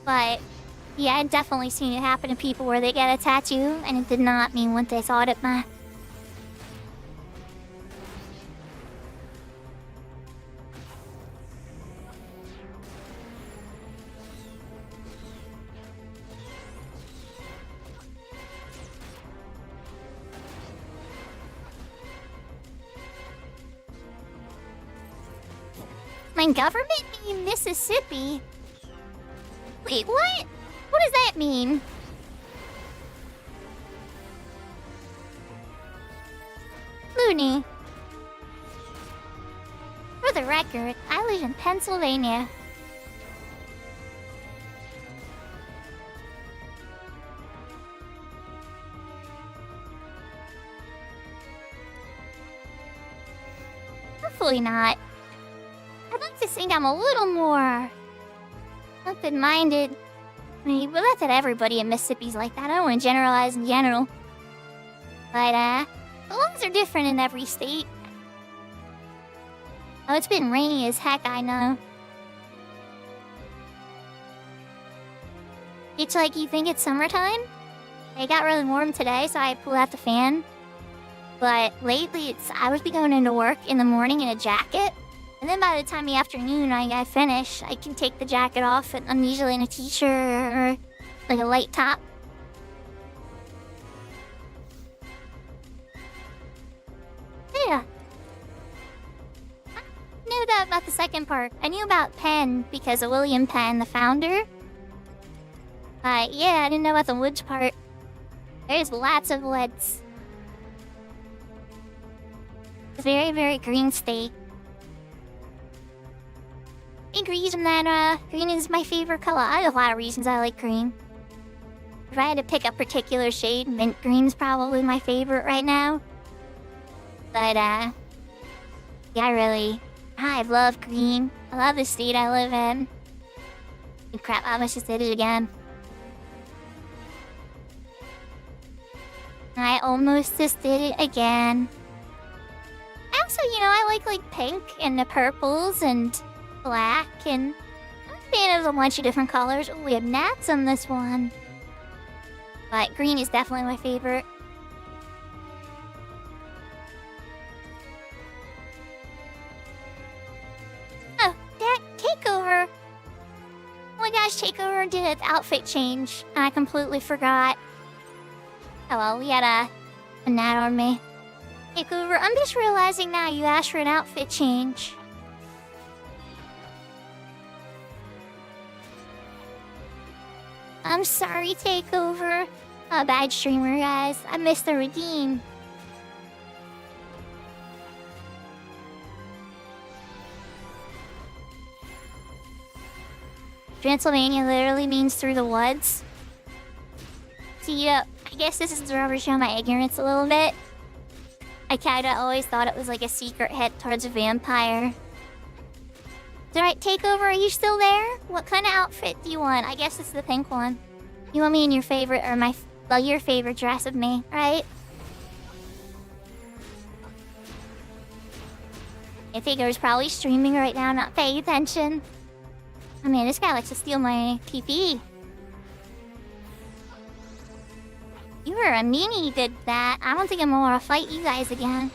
But, yeah, I've definitely seen it happen to people where they get a tattoo, and it did not mean what they thought it meant. My government name Mississippi? Wait, what? What does that mean? Looney. For the record, I live in Pennsylvania. Hopefully not. I'd like to think I'm a little more open-minded. I mean, well, not that everybody in Mississippi's like that. I don't want to generalize in general. But, the laws are different in every state. Oh, it's been rainy as heck, I know. It's like you think it's summertime. It got really warm today, so I pulled out the fan. But lately, I would be going into work in the morning in a jacket. And then by the time the afternoon I finish, I can take the jacket off, and I'm usually in a t-shirt or like a light top. Yeah. I knew that about the second part. I knew about Penn because of William Penn, the founder. Yeah, I didn't know about the woods part. There's lots of woods. It's a very, very green state. I agree on that, green is my favorite color. I have a lot of reasons I like green. If I had to pick a particular shade, mint green's probably my favorite right now. But, yeah, I love green. I love the state I live in. And crap, I almost just did it again. I almost just did it again. Also, I like pink and the purples and black, and I'm a fan of a bunch of different colors. Oh, we have gnats on this one. But green is definitely my favorite. Oh, that Takeover! Oh my gosh, Takeover did an outfit change, and I completely forgot. Oh well, we had a gnat on me. Takeover, I'm just realizing now you asked for an outfit change. I'm sorry, Takeover. A bad streamer, guys. I missed the redeem. Transylvania literally means through the woods. See, I guess this is to show my ignorance a little bit. I kinda always thought it was like a secret hit towards a vampire. Alright, Takeover, are you still there? What kind of outfit do you want? I guess it's the pink one. You want me in your favorite, or your favorite dress of me, right? I think I was probably streaming right now, not paying attention. Oh man, this guy likes to steal my TP. You were a meanie, did that. I don't think I'm gonna fight you guys again.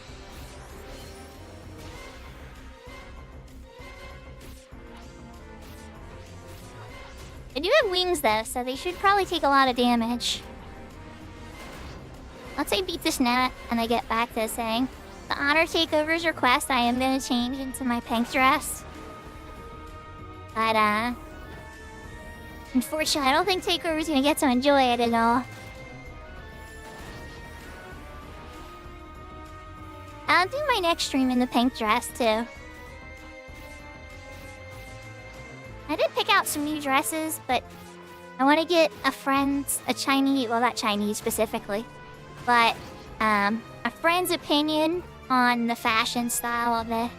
They do have wings though, so they should probably take a lot of damage. Once I beat this net and I get back to saying the honor takeover's request, I am gonna change into my pink dress. But unfortunately, I don't think Takeover's gonna get to enjoy it at all. I'll do my next stream in the pink dress too. I did pick out some new dresses, but I want to get a Chinese, well, not Chinese specifically, but a friend's opinion on the fashion style of it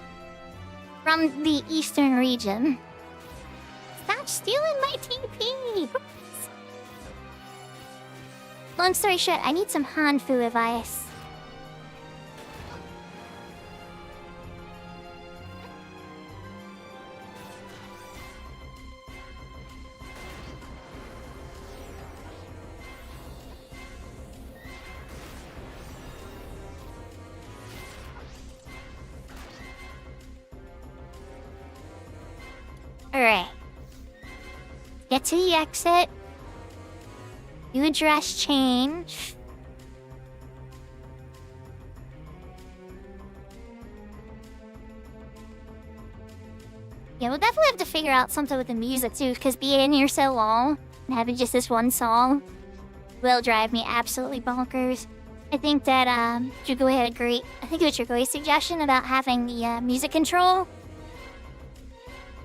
from the eastern region. Stop stealing my TP! Long story short, I need some Hanfu advice. Alright. Get to the exit. Do a dress change. Yeah, we'll definitely have to figure out something with the music too, because being in here so long and having just this one song will drive me absolutely bonkers. I think that Jugoi had a great, I think it was Jugoi's suggestion about having the music control.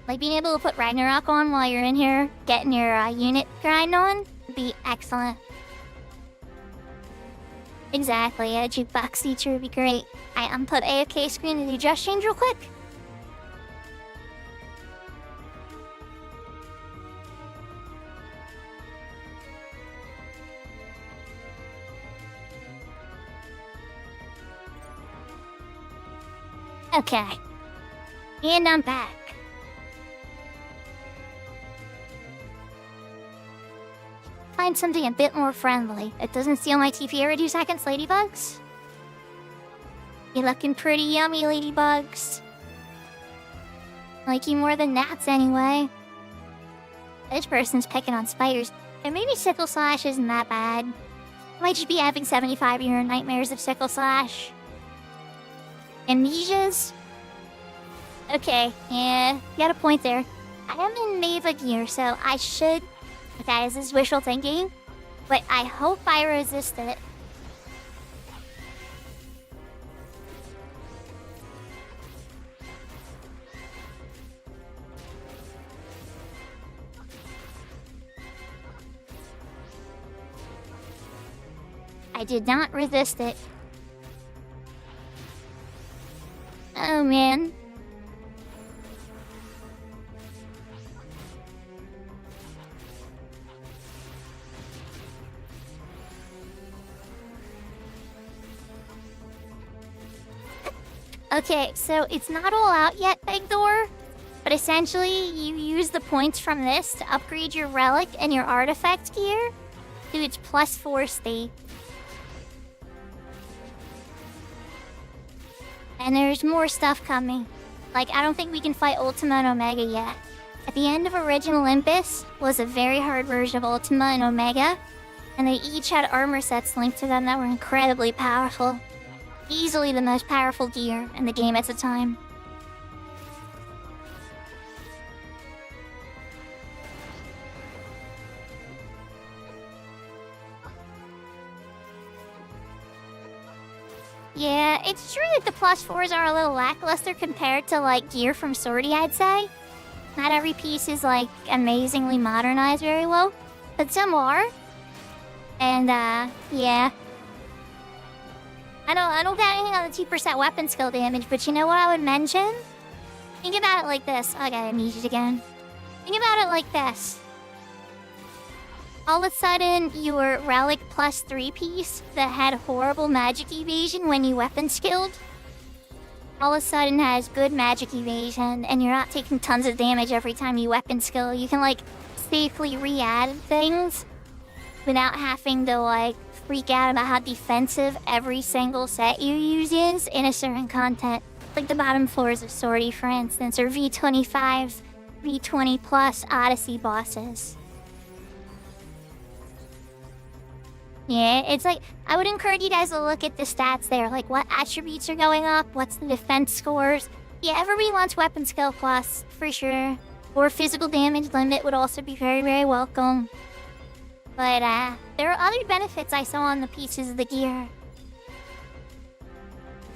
Like being able to put Ragnarok on while you're in here, getting your unit grind on, would be excellent. Exactly, a jukebox feature would be great. I unput AFK screen and do dress change real quick. Okay. And I'm back. Find something a bit more friendly. It doesn't steal my TP every 2 seconds, ladybugs. You're looking pretty yummy, ladybugs. I like you more than gnats anyway. This person's picking on spiders. And maybe Sickle Slash isn't that bad. I might just be having 75-year nightmares of Sickle Slash. Amnesias? Okay, yeah, you got a point there. I am in Mava gear, so I should... Okay, this is wishful thinking, but I hope I resist it. I did not resist it. Oh man. Okay, so it's not all out yet, Big Door, but essentially you use the points from this to upgrade your relic and your artifact gear to its +4 state. And there's more stuff coming. Like, I don't think we can fight Ultima and Omega yet. At the end of Original Olympus was a very hard version of Ultima and Omega, and they each had armor sets linked to them that were incredibly powerful. Easily the most powerful gear in the game at the time. Yeah, it's true that the plus 4s are a little lackluster compared to, like, gear from Swordy, I'd say. Not every piece is, like, amazingly modernized very well, but some are. And, yeah. I don't got anything on the 2% weapon skill damage, but you know what I would mention? Think about it like this. Oh, I gotta mute it again. Think about it like this. All of a sudden, your relic plus 3 piece that had horrible magic evasion when you weapon skilled, all of a sudden has good magic evasion, and you're not taking tons of damage every time you weapon skill. You can, like, safely re-add things without having to, like, freak out about how defensive every single set you use is in a certain content. Like the bottom floors of Swordy, for instance, or V25, V20 plus Odyssey bosses. Yeah, it's like, I would encourage you guys to look at the stats there, like what attributes are going up, what's the defense scores. Yeah, everybody wants weapon skill plus, for sure. Or physical damage limit would also be very, very welcome. But, there are other benefits I saw on the pieces of the gear.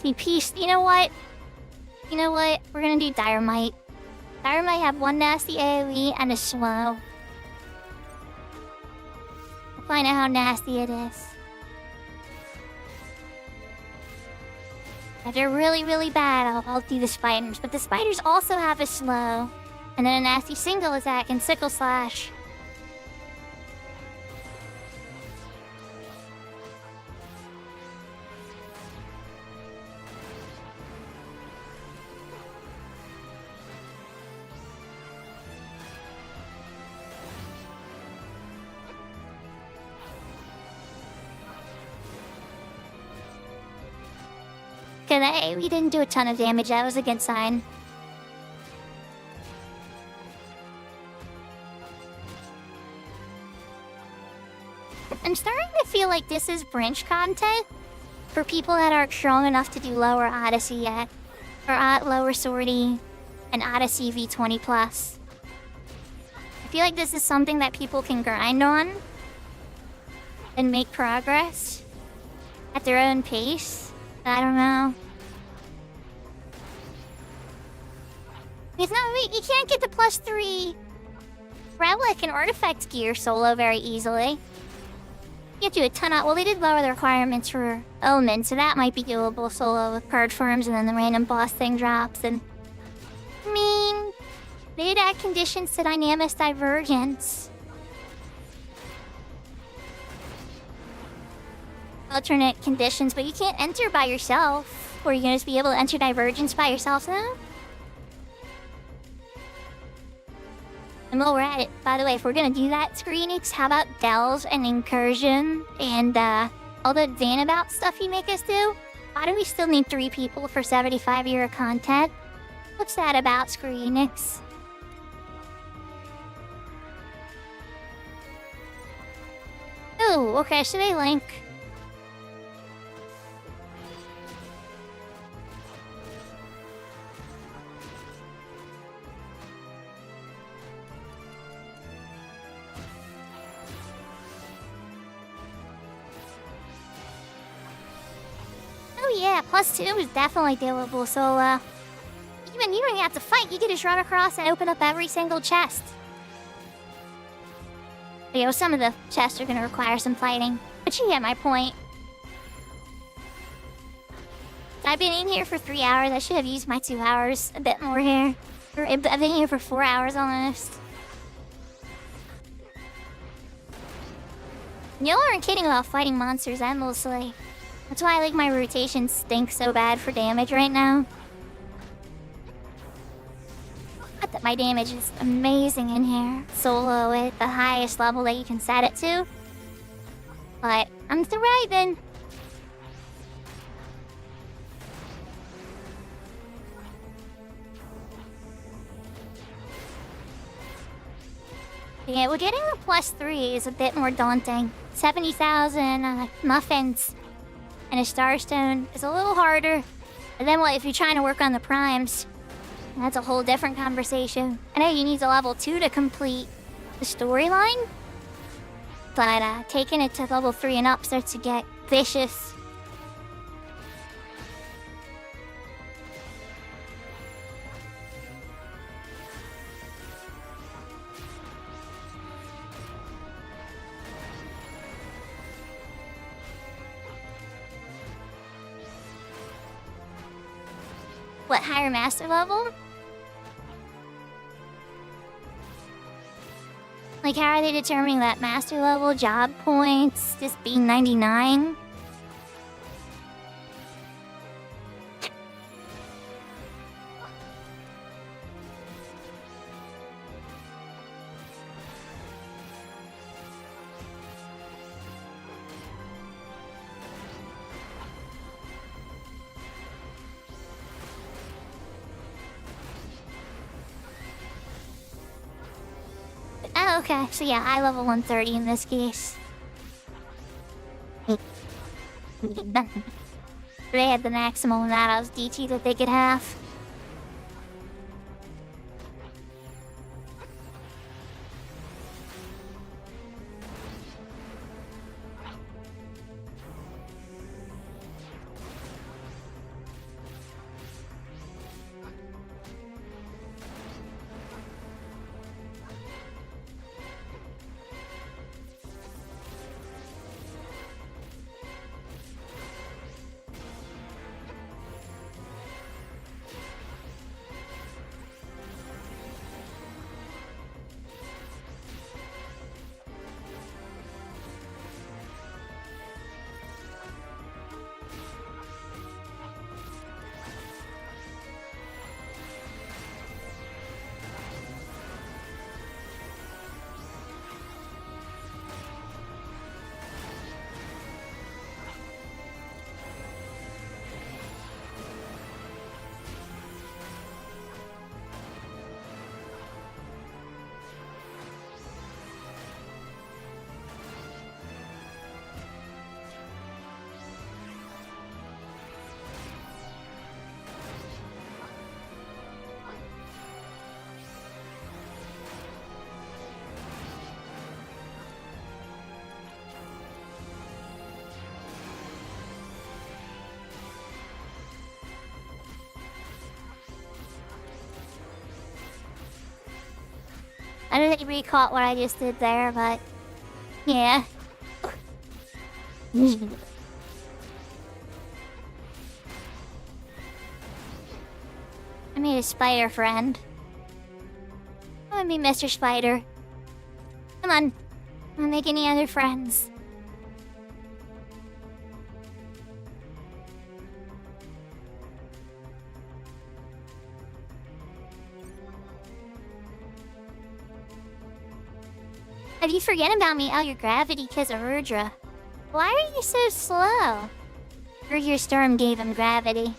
The piece, you know what? We're gonna do Dynamite. Dynamite have one nasty AoE and a slow. Find out how nasty it is. If they're really, really bad, I'll do the spiders. But the spiders also have a slow. And then a nasty single attack and sickle slash. Okay, we didn't do a ton of damage. That was a good sign. I'm starting to feel like this is branch content for people that aren't strong enough to do lower Odyssey yet. Or lower Swordy and Odyssey V20 plus. I feel like this is something that people can grind on and make progress at their own pace. I don't know. It's not, you can't get the plus 3 relic and artifact gear solo very easily. You have to do a ton of, well, they did lower the requirements for Omen, so that might be doable solo with card farms and then the random boss thing drops. And I mean, they'd add conditions to Dynamis Divergence. Alternate conditions, but you can't enter by yourself. Or you're gonna just be able to enter Divergence by yourself now? And while we're at it, by the way, if we're gonna do that, Screenix, how about Delve and Incursion and all the Vanabout stuff you make us do? Why do we still need 3 people for 75-year content? What's that about, Screenix? Oh, okay, should I link? Oh yeah, plus 2 is definitely doable, so even you don't even have to fight, you can just run across and open up every single chest. But, you know, some of the chests are gonna require some fighting, but you get my point. I've been in here for 3 hours, I should have used my 2 hours a bit more here. I've been here for 4 hours almost. Y'all aren't kidding about fighting monsters endlessly. That's why I like my rotation stinks so bad for damage right now. Not that my damage is amazing in here, solo at the highest level that you can set it to. But I'm thriving. Yeah, well, getting the plus 3 is a bit more daunting. 70,000 muffins and a starstone is a little harder. And then what if you're trying to work on the primes? That's a whole different conversation. I know you need a level 2 to complete the storyline, but taking it to level 3 and up starts to get vicious. What, higher master level? Like, how are they determining that master level job points just being 99? Oh, okay. So yeah, I level 130 in this case. They had the maximum amount of DT that they could have. I don't think you caught what I just did there, but yeah. I made a spider friend. I want to be Mr. Spider. Come on. I'll make any other friends. If you forget about me, your gravity because of Urdra. Why are you so slow? Or your storm gave him gravity.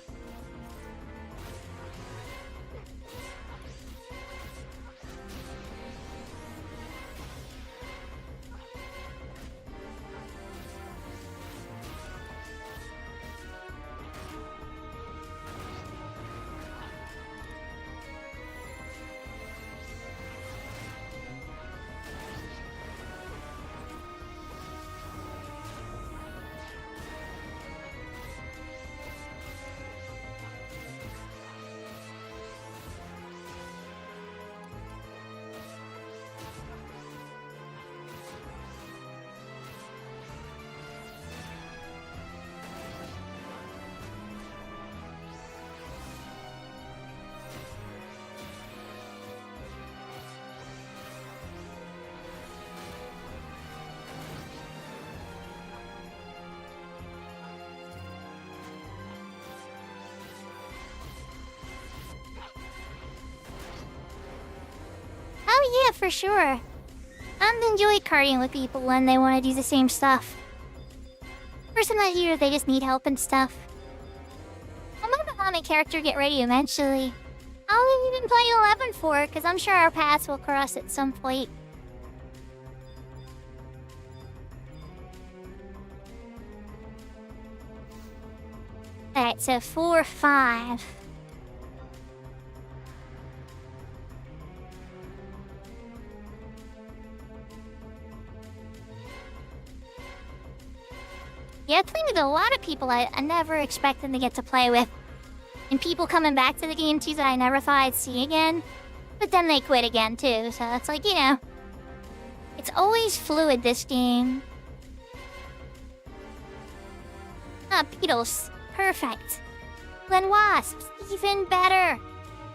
Oh yeah, for sure. I enjoy carding with people when they want to do the same stuff. Or sometimes here they just need help and stuff. I'm gonna have my character get ready eventually. I'll even play 11 for it, because I'm sure our paths will cross at some point. Alright, so 4, 5. Yeah, I played with a lot of people I never expected to get to play with. And people coming back to the game too that I never thought I'd see again. But then they quit again too, so it's like, you know. It's always fluid, this game. Ah, Beatles. Perfect. Then wasps, even better.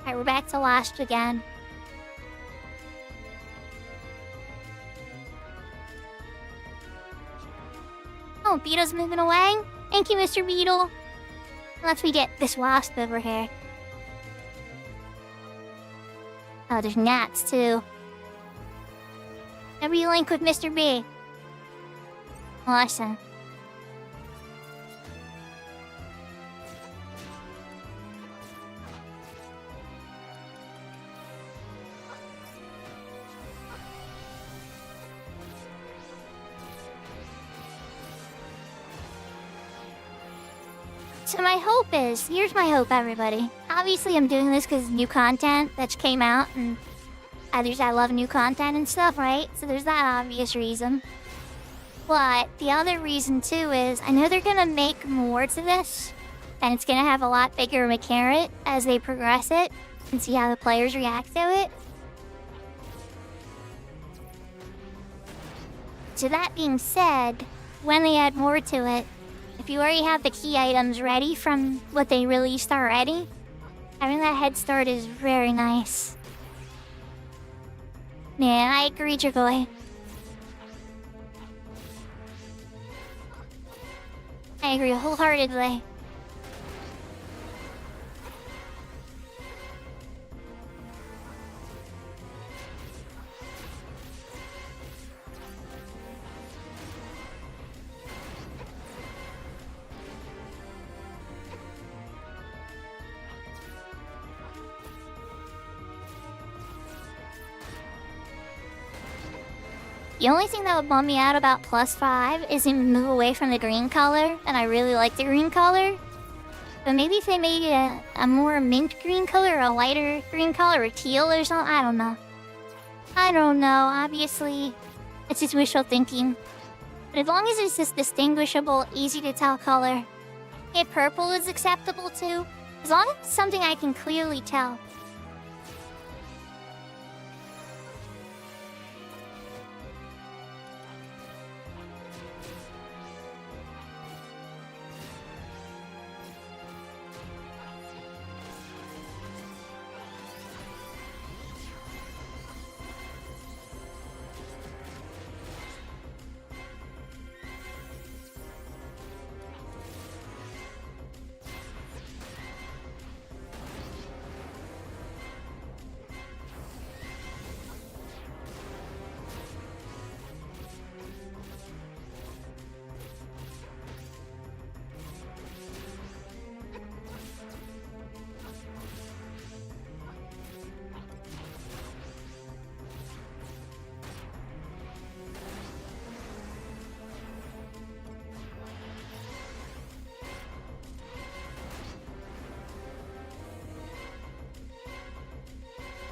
Alright, we're back to wasps again. Oh, Beetle's moving away. Thank you, Mr. Beetle. Unless we get this wasp over here. Oh, there's gnats too. Every link with Mr. B. Awesome. So my hope is, here's my hope, everybody. Obviously, I'm doing this because new content that came out, and others I love new content and stuff, right? So there's that obvious reason. But the other reason too is, I know they're gonna make more to this, and it's gonna have a lot bigger of a carrot as they progress it, and see how the players react to it. So that being said, when they add more to it, if you already have the key items ready from what they released already, having that head start is very nice. Yeah, I agree, Dragoy. I agree wholeheartedly. The only thing that would bum me out about +5 is to move away from the green color, and I really like the green color. But maybe if they made it a more mint green color, or a lighter green color, or teal or something, I don't know. I don't know, obviously, it's just wishful thinking. But as long as it's this distinguishable, easy to tell color. If purple is acceptable too, as long as it's something I can clearly tell.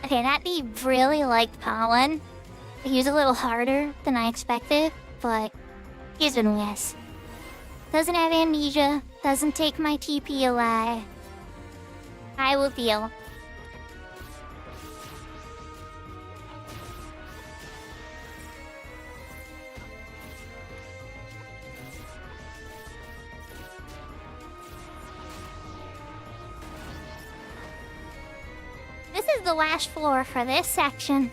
Okay, that bee really liked pollen. He was a little harder than I expected, but he's been yes. Doesn't have amnesia, doesn't take my TP away. I will deal. This is the last floor for this section.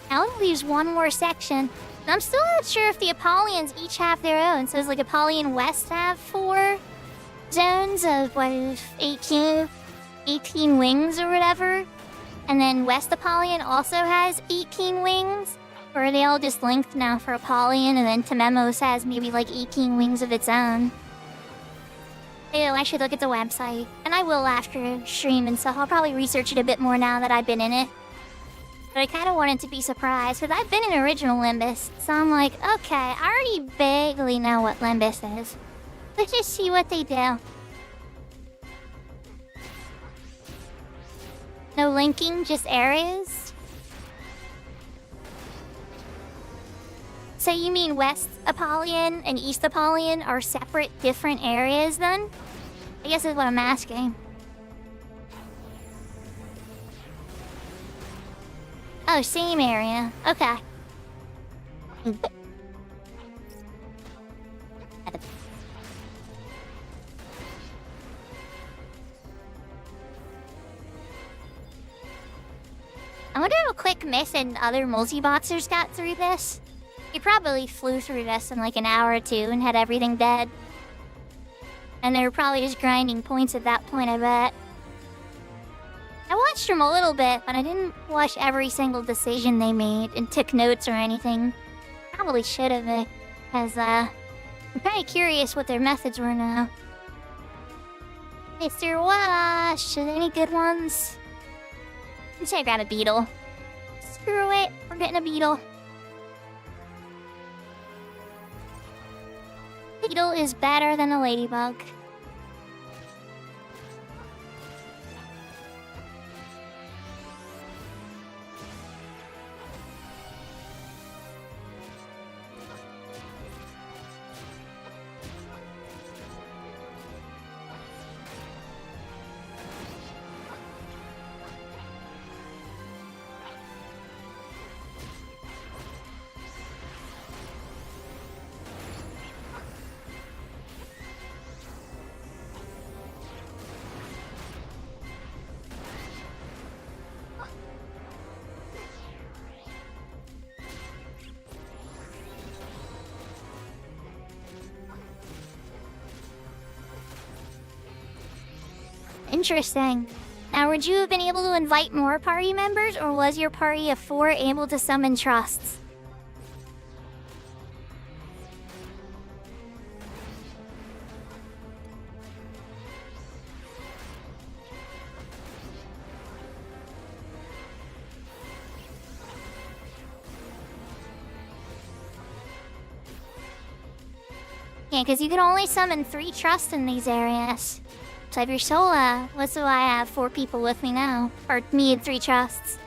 Now it leaves one more section. And I'm still not sure if the Apollyons each have their own. So it's like Apollyon West have 4 zones of what is 18 wings or whatever. And then West Apollyon also has 18 wings. Or are they all just linked now for Apollyon, and then Tememos has maybe like 18 wings of its own? Ew, I should look at the website. And I will after stream and stuff. I'll probably research it a bit more now that I've been in it. But I kind of wanted to be surprised, because I've been in original Limbus. So I'm like, okay, I already vaguely know what Limbus is. Let's just see what they do. No linking, just areas? So you mean West Apollyon and East Apollyon are separate, different areas then? I guess is what I'm asking. Oh, same area. Okay. wonder how quick Miss and other multi-boxers got through this. They probably flew through this in like an hour or two and had everything dead. And they were probably just grinding points at that point, I bet. I watched them a little bit, but I didn't watch every single decision they made and took notes or anything. Probably should have, because, I'm kind of curious what their methods were now. Mr. Wash, are there any good ones? Let's say I grab a beetle. Screw it, we're getting a beetle. Beetle is better than a ladybug. Interesting. Now, would you have been able to invite more party members, or was your party of 4 able to summon trusts? Yeah, because you can only summon 3 trusts in these areas. So if you're solo, what's why I have 4 people with me now? Or me and 3 trusts.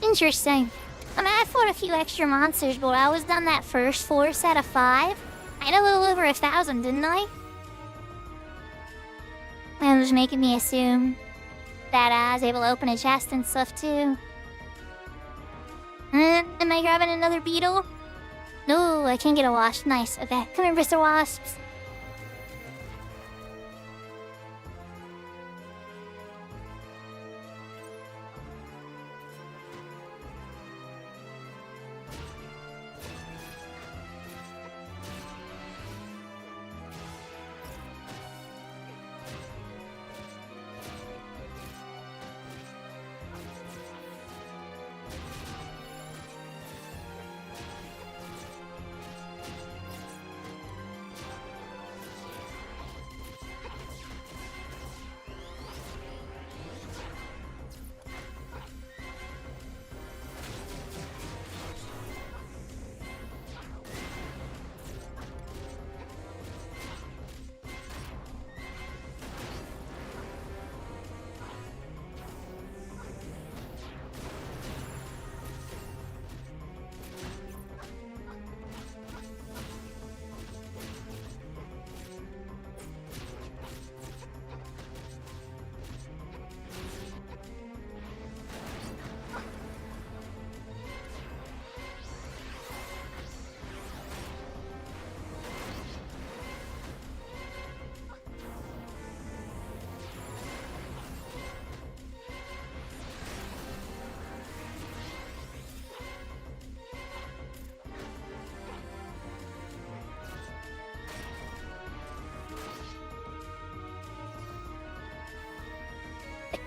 Interesting. I mean, I fought a few extra monsters, but I was done that first 4 set of 5. I had a little over 1,000, didn't I? That was making me assume that I was able to open a chest and stuff too. Am I grabbing another beetle? No, I can't get a wasp. Nice. Okay, come here, Mr. Wasps.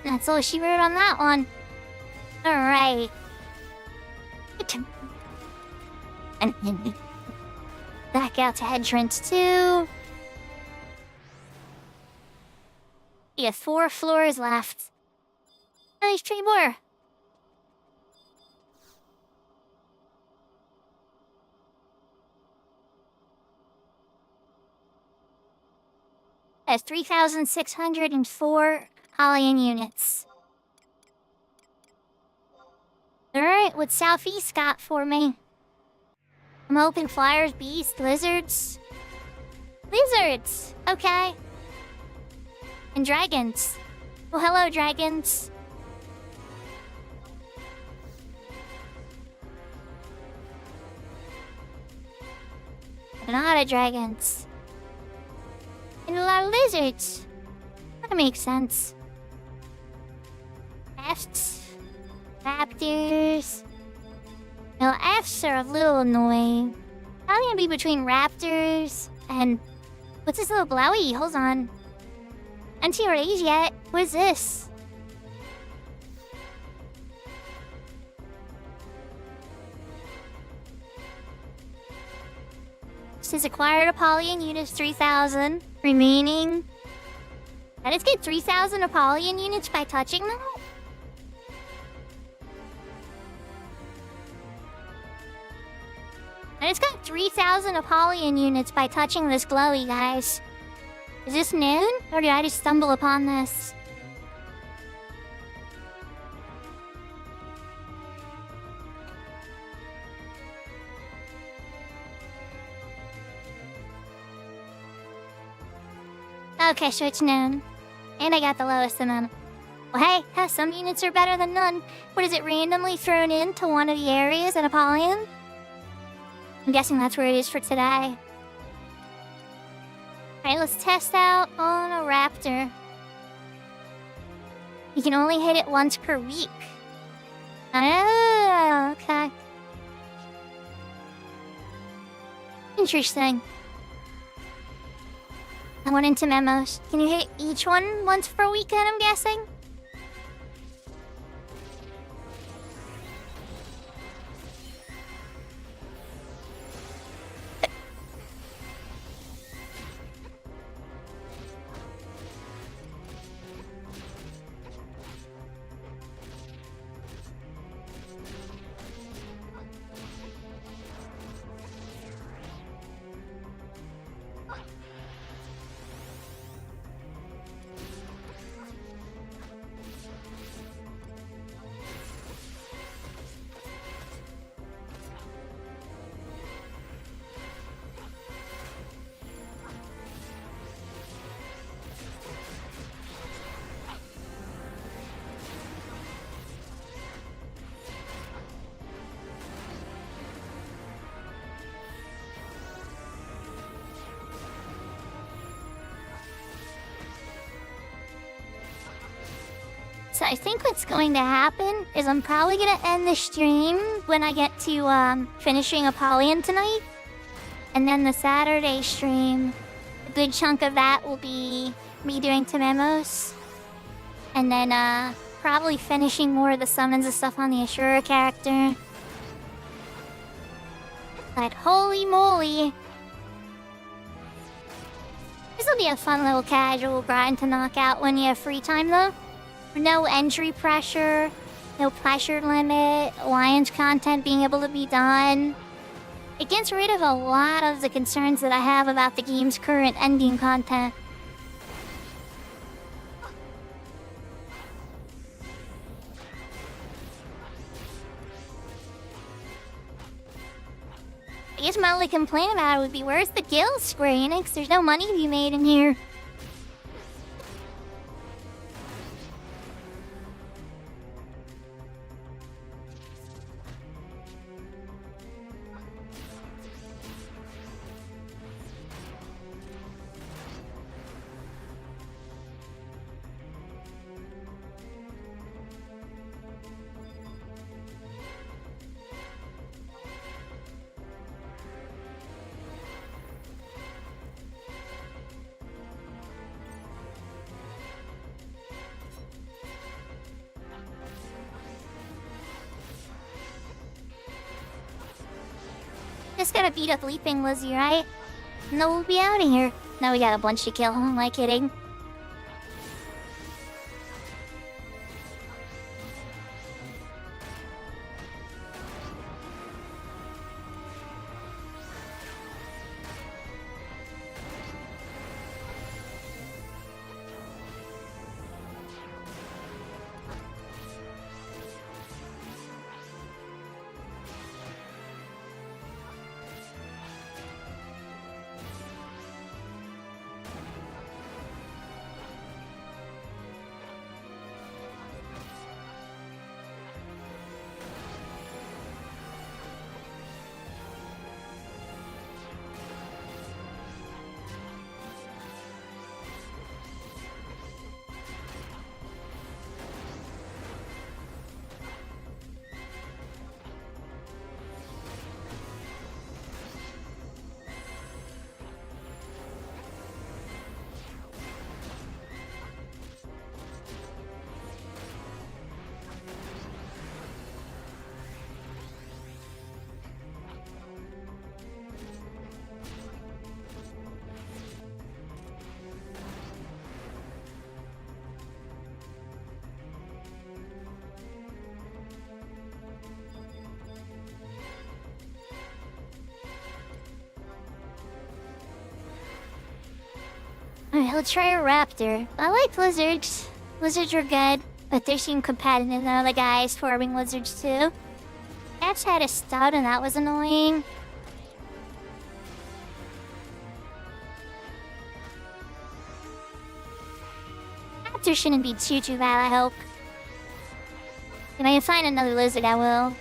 That's all she wrote on that one. Alright. And back out to entrance 2. We have 4 floors left. There's 3 more. That's 3,604 Holian units. Alright, what's Southeast got for me? I'm hoping flyers, beasts, lizards. Lizards! Okay. And dragons. Well, hello, dragons. A lot of dragons. And a lot of lizards. That makes sense. Efts. Raptors. Now, Fs are a little annoying. I'm gonna be between raptors and... What's this little blowy? Hold on. Anti-rage yet? What is this? Says acquired Apollyon units 3,000. Remaining. I just get 3,000 Apollyon units by touching them? I just got 3,000 Apollyon units by touching this glowy, guys. Is this noon? Or did I just stumble upon this? Okay, so it's noon. And I got the lowest amount. Well, hey, some units are better than none. What is it, randomly thrown into one of the areas at Apollyon? I'm guessing that's where it is for today. Alright, let's test out on a raptor. You can only hit it once per week. Oh, okay. Interesting. I went into memos. Can you hit each one once per weekend, I'm guessing? So I think what's going to happen is I'm probably going to end the stream when I get to finishing Apollyon tonight. And then the Saturday stream, a good chunk of that will be me doing Tememos. And then probably finishing more of the summons and stuff on the Ashura character. But holy moly. This will be a fun little casual grind to knock out when you have free time though. No entry pressure, no pressure limit, alliance content being able to be done. It gets rid of a lot of the concerns that I have about the game's current ending content. I guess my only complaint about it would be, where's the guild, Square Enix? There's no money to be made in here. just gotta beat up Leaping Lizzie, right? And then we'll be out of here. Now we got a bunch to kill. Am I kidding? Alright, let's try a raptor. I like lizards. Lizards are good, but they seem competitive than other guys farming lizards too. Cats had a stud and that was annoying. Raptor shouldn't be too bad, I hope. If I can find another lizard, I will.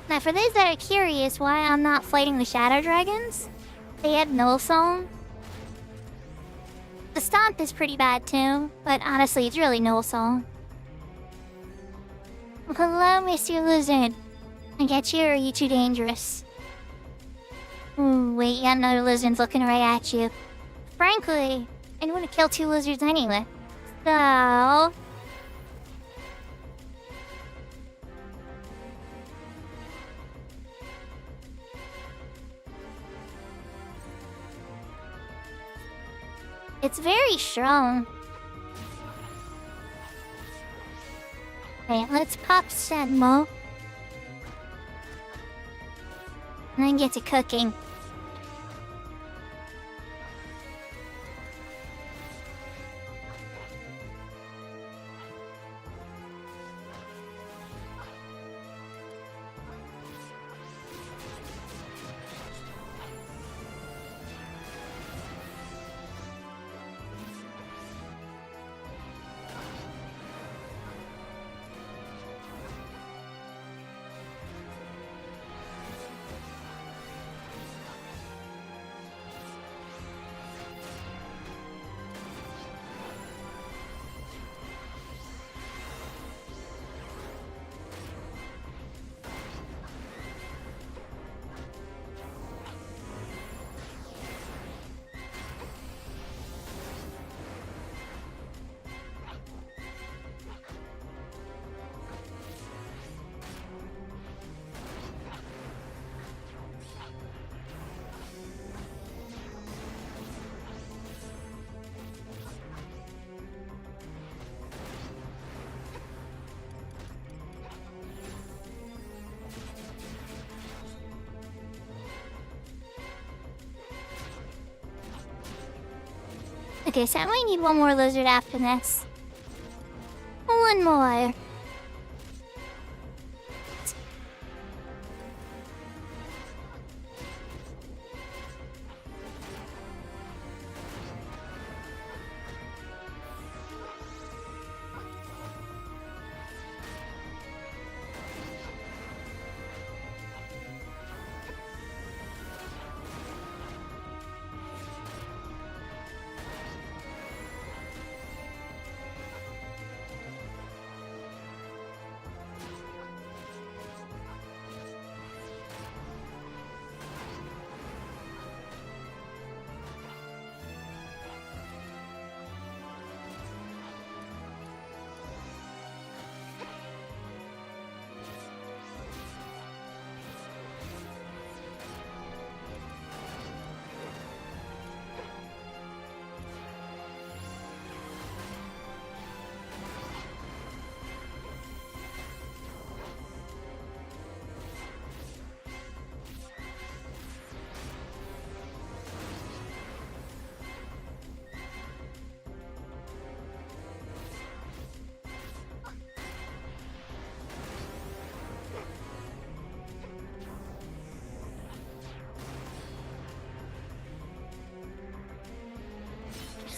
Now, for those that are curious why I'm not fighting the Shadow Dragons, they have no song. The Stomp is pretty bad too, but honestly, it's really no song. Hello, Mr. Lizard. I get you, or are you too dangerous? Ooh, wait, you got another lizard looking right at you. Frankly, I don't want to kill 2 lizards anyway. So... it's very strong. Wait, let's pop Senmo. And then get to cooking. Okay, so I might need one more lizard after this. One more.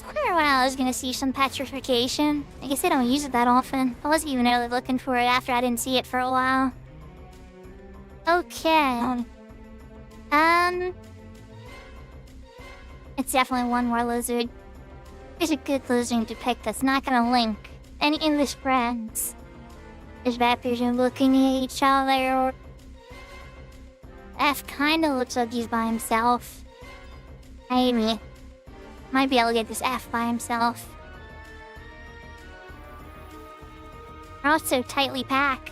I wonder when I was gonna see some petrification. I guess I don't use it that often. I wasn't even really looking for it after I didn't see it for a while. Okay. It's definitely one more lizard. There's a good lizard to pick that's not gonna link any English friends. His vapors are looking at each other. F kinda looks like he's by himself. Maybe. Might be able to get this F by himself. They're all so tightly packed.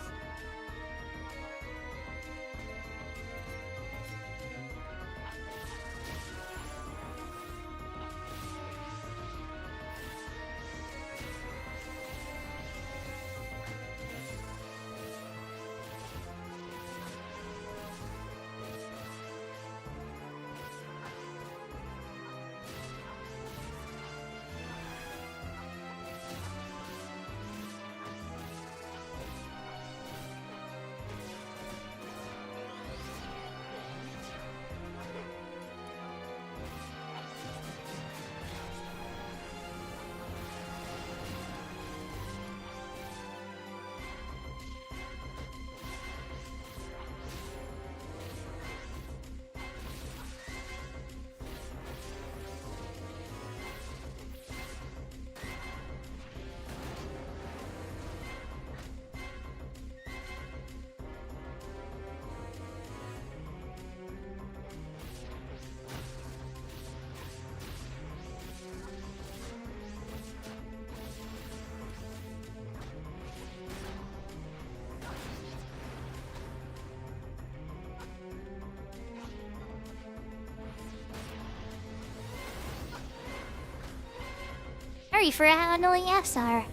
Sorry for how annoying Fs are.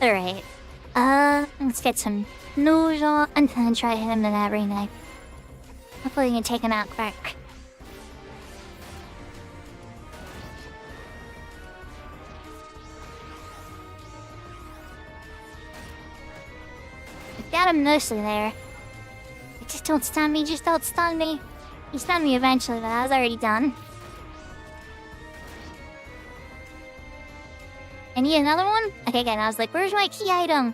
Alright. Let's get some noodle and then try hitting him every night. Hopefully we can take him out quick. I got him mostly there. Just don't stun me, just don't stun me. He stunned me eventually, but I was already done. I need another one? Okay, again, I was like, where's my key item?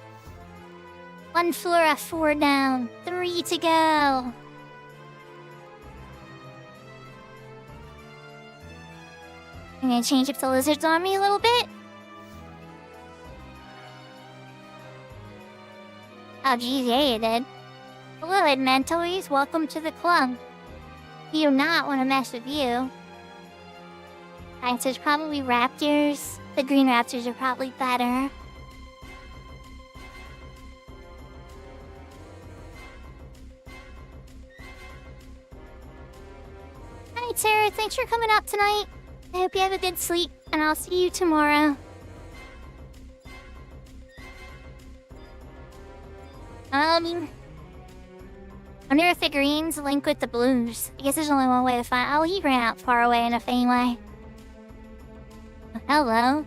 1 flora, 4 down, 3 to go. I'm gonna change up the lizard's army a little bit. Oh, geez, yeah, you did. Hello, Mentoys. Welcome to the club. We do not want to mess with you. Alright, so it's probably raptors. The green raptors are probably better. Alright, Sarah, thanks for coming out tonight. I hope you have a good sleep, and I'll see you tomorrow. Wonder if the greens link with the blues. I guess there's only one way to find. Oh, he ran out far away enough anyway. Hello.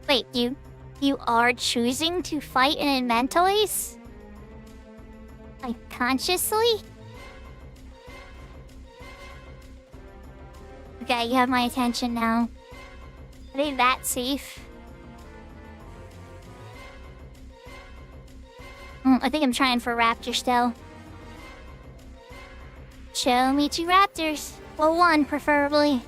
Wait, you are choosing to fight in Mentoys? Like, consciously? Okay, you have my attention now. Are they that safe? I think I'm trying for raptor still. Show me 2 raptors. Well, 1 preferably.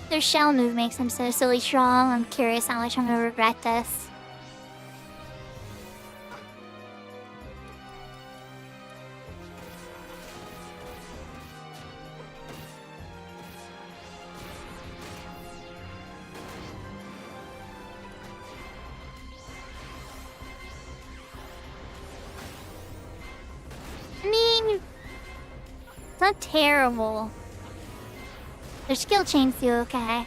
Their shell move makes them so silly strong. I'm curious how much I'm gonna regret this. I mean, it's not terrible. Their skill chains do okay.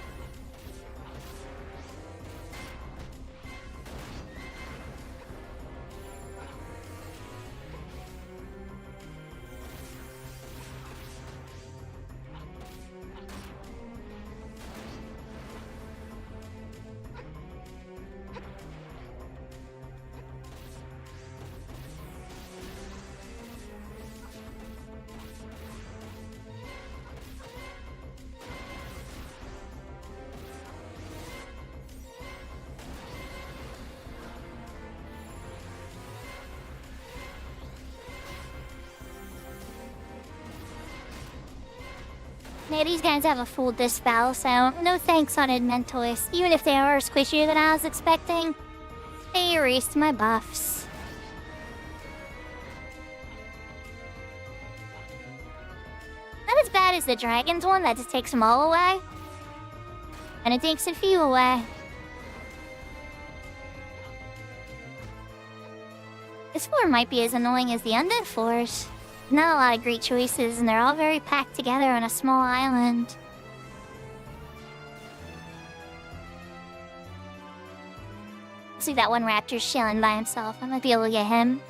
Yeah, these guys have a full dispel, so no thanks on Mentoys. Even if they are squishier than I was expecting, they erased my buffs. Not as bad as the Dragon's one that just takes them all away. And it takes a few away. This floor might be as annoying as the Undead floors. Not a lot of great choices, and they're all very packed together on a small island. See that one raptor chilling by himself. I might be able to get him.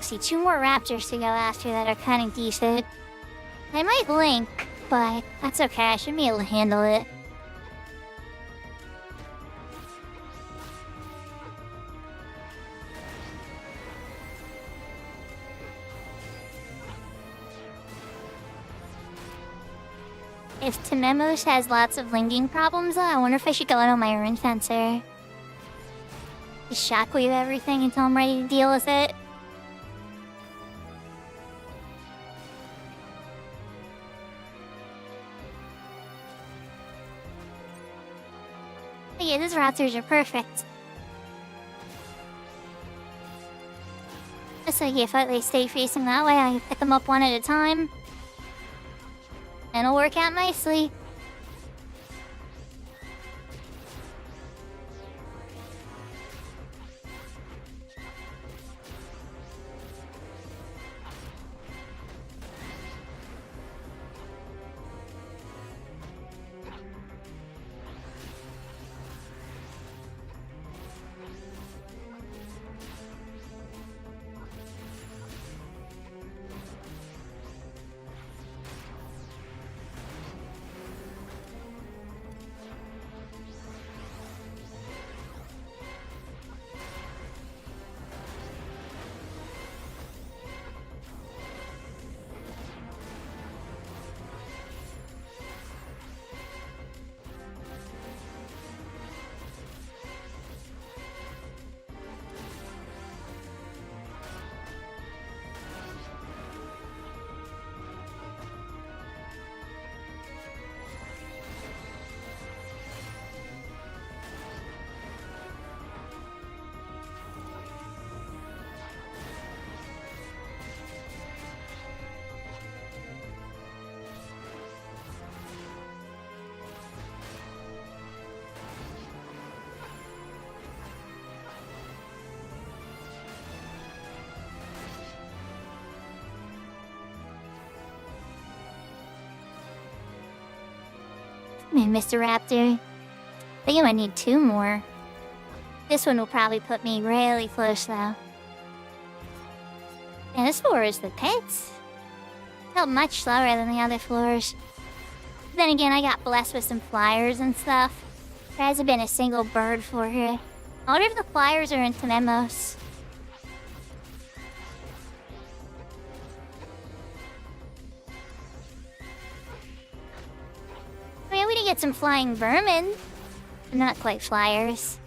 see 2 more raptors to go after that are kind of decent. I might blink, but that's okay. I should be able to handle it. If Tememos has lots of linking problems, though, I wonder if I should go out on my Rune Fencer. Just shockwave everything until I'm ready to deal with it. But yeah, these raptors are perfect. Just like if they stay facing that way, I pick them up one at a time. And it'll work out nicely. Man, Mr. Raptor. I think I might need 2 more. This one will probably put me really close, though. And this floor is the pits. Felt much slower than the other floors. Then again, I got blessed with some flyers and stuff. There hasn't been a single bird for here. I wonder if the flyers are in Tememos. I mean, we did get some flying vermin. But not quite flyers.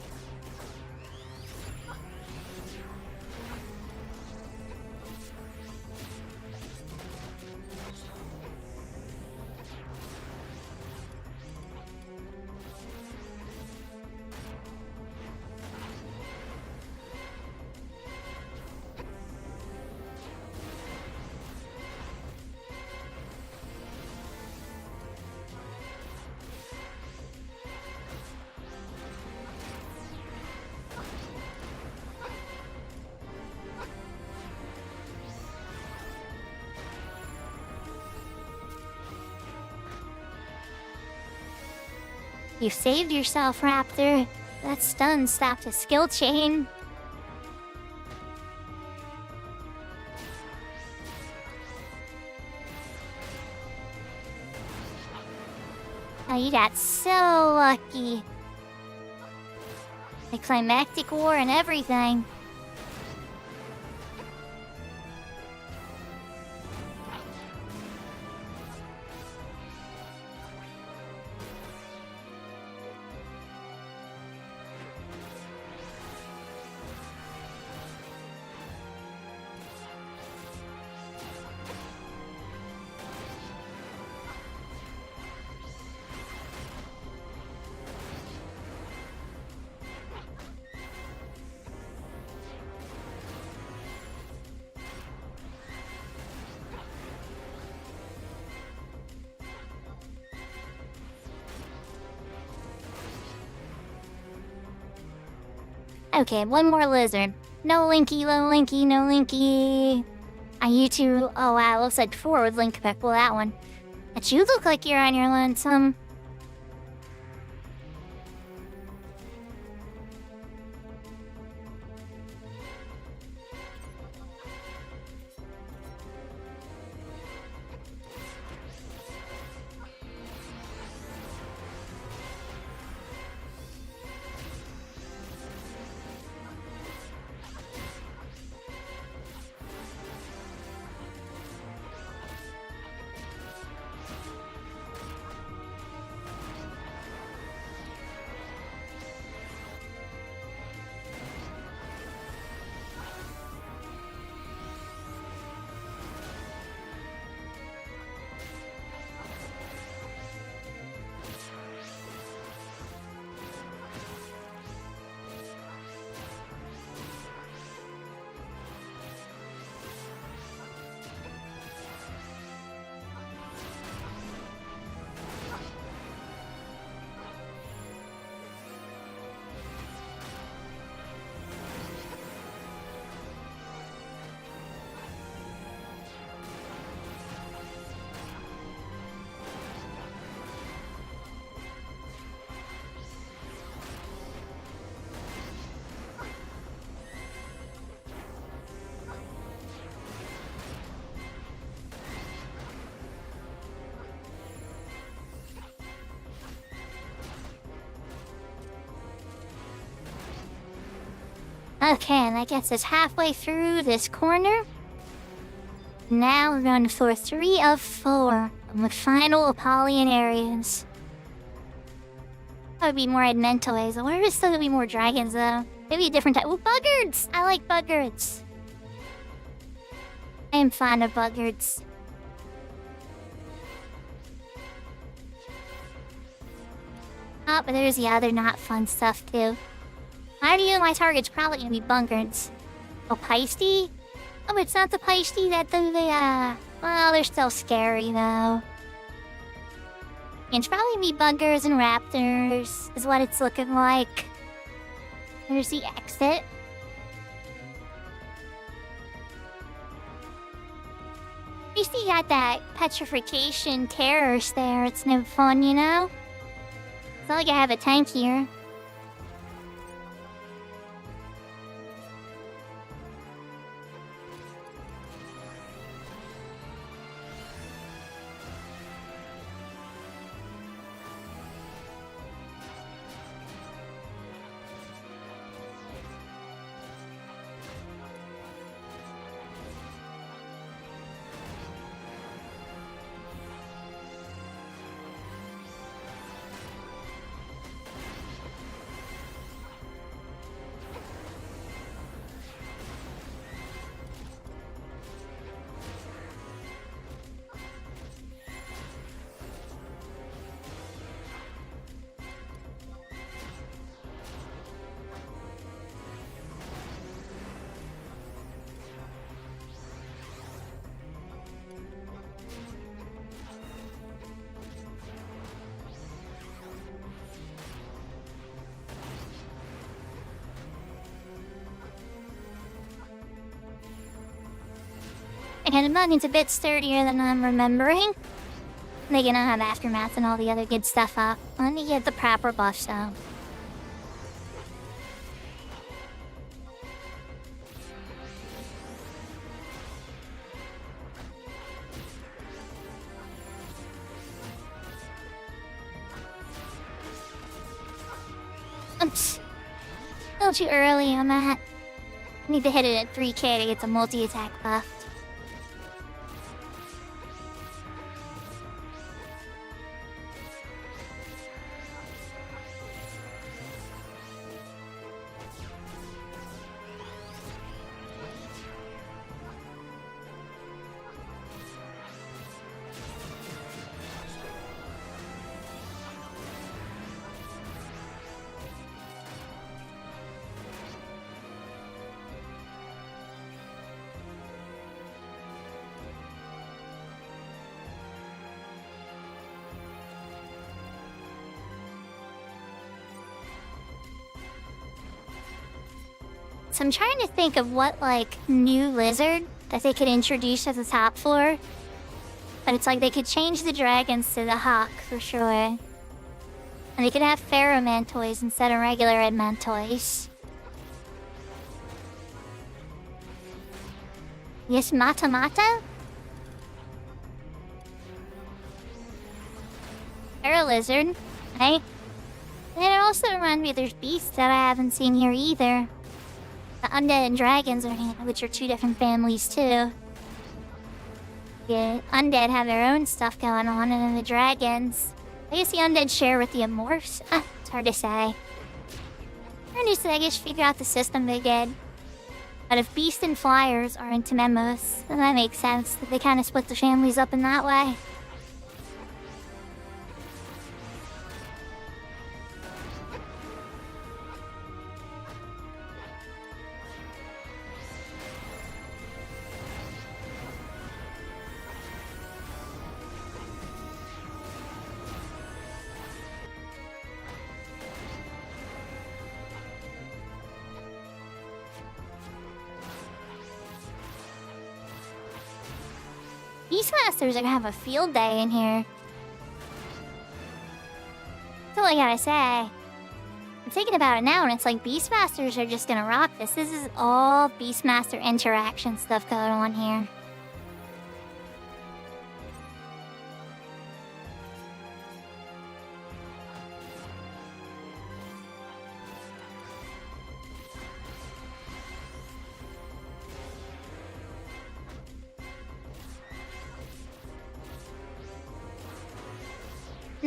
You saved yourself, Raptor. That stun stopped a skill chain. Oh, you got so lucky. A climactic war and everything. Okay, one more lizard. No Linky, no Linky, no Linky. You two... Oh wow, looks like 4 with Link pick. Well, that one. But you look like you're on your lonesome. Okay, and that gets us halfway through this corner. Now we're going for 3 of 4 on the final Apollyon areas. That would be more Edmentoys. I wonder if there's still gonna be more dragons though. Maybe a different type. Ooh, buggards! I like buggards. I am fond of buggards. Oh, but there's the other not fun stuff too. How do you know my target's probably gonna be buggards? Oh, Peisty? Oh, but it's not the Peisty that well, they're still scary though. It's probably gonna be buggers and raptors, is what it's looking like. There's the exit. At least you got that petrification terror stare. It's no fun, you know? It's not like I have a tank here. And the Muggin's a bit sturdier than I'm remembering. They gonna have Aftermath and all the other good stuff up. Let me get the proper buffs though. Oops. A little too early on that. Need to hit it at 3k to get the multi-attack buff. So I'm trying to think of what, like, new lizard that they could introduce to the top floor. But it's like they could change the dragons to the hawk, for sure. And they could have Ferromantoys instead of regular Edmentoys. Yes, Mata Mata? Ferro-lizard, right? And it also reminds me there's beasts that I haven't seen here either. The undead and dragons, which are 2 different families too. The undead have their own stuff going on, and then the dragons, I guess the undead share with the amorphs. It's hard to say. I need to, I guess, figure out the system they did. But if beasts and flyers are into memos, then that makes sense. That they kind of split the families up in that way. Beastmasters are gonna have a field day in here. That's all I gotta say. I'm thinking about it now, and it's like Beastmasters are just gonna rock this. This is all Beastmaster interaction stuff going on here.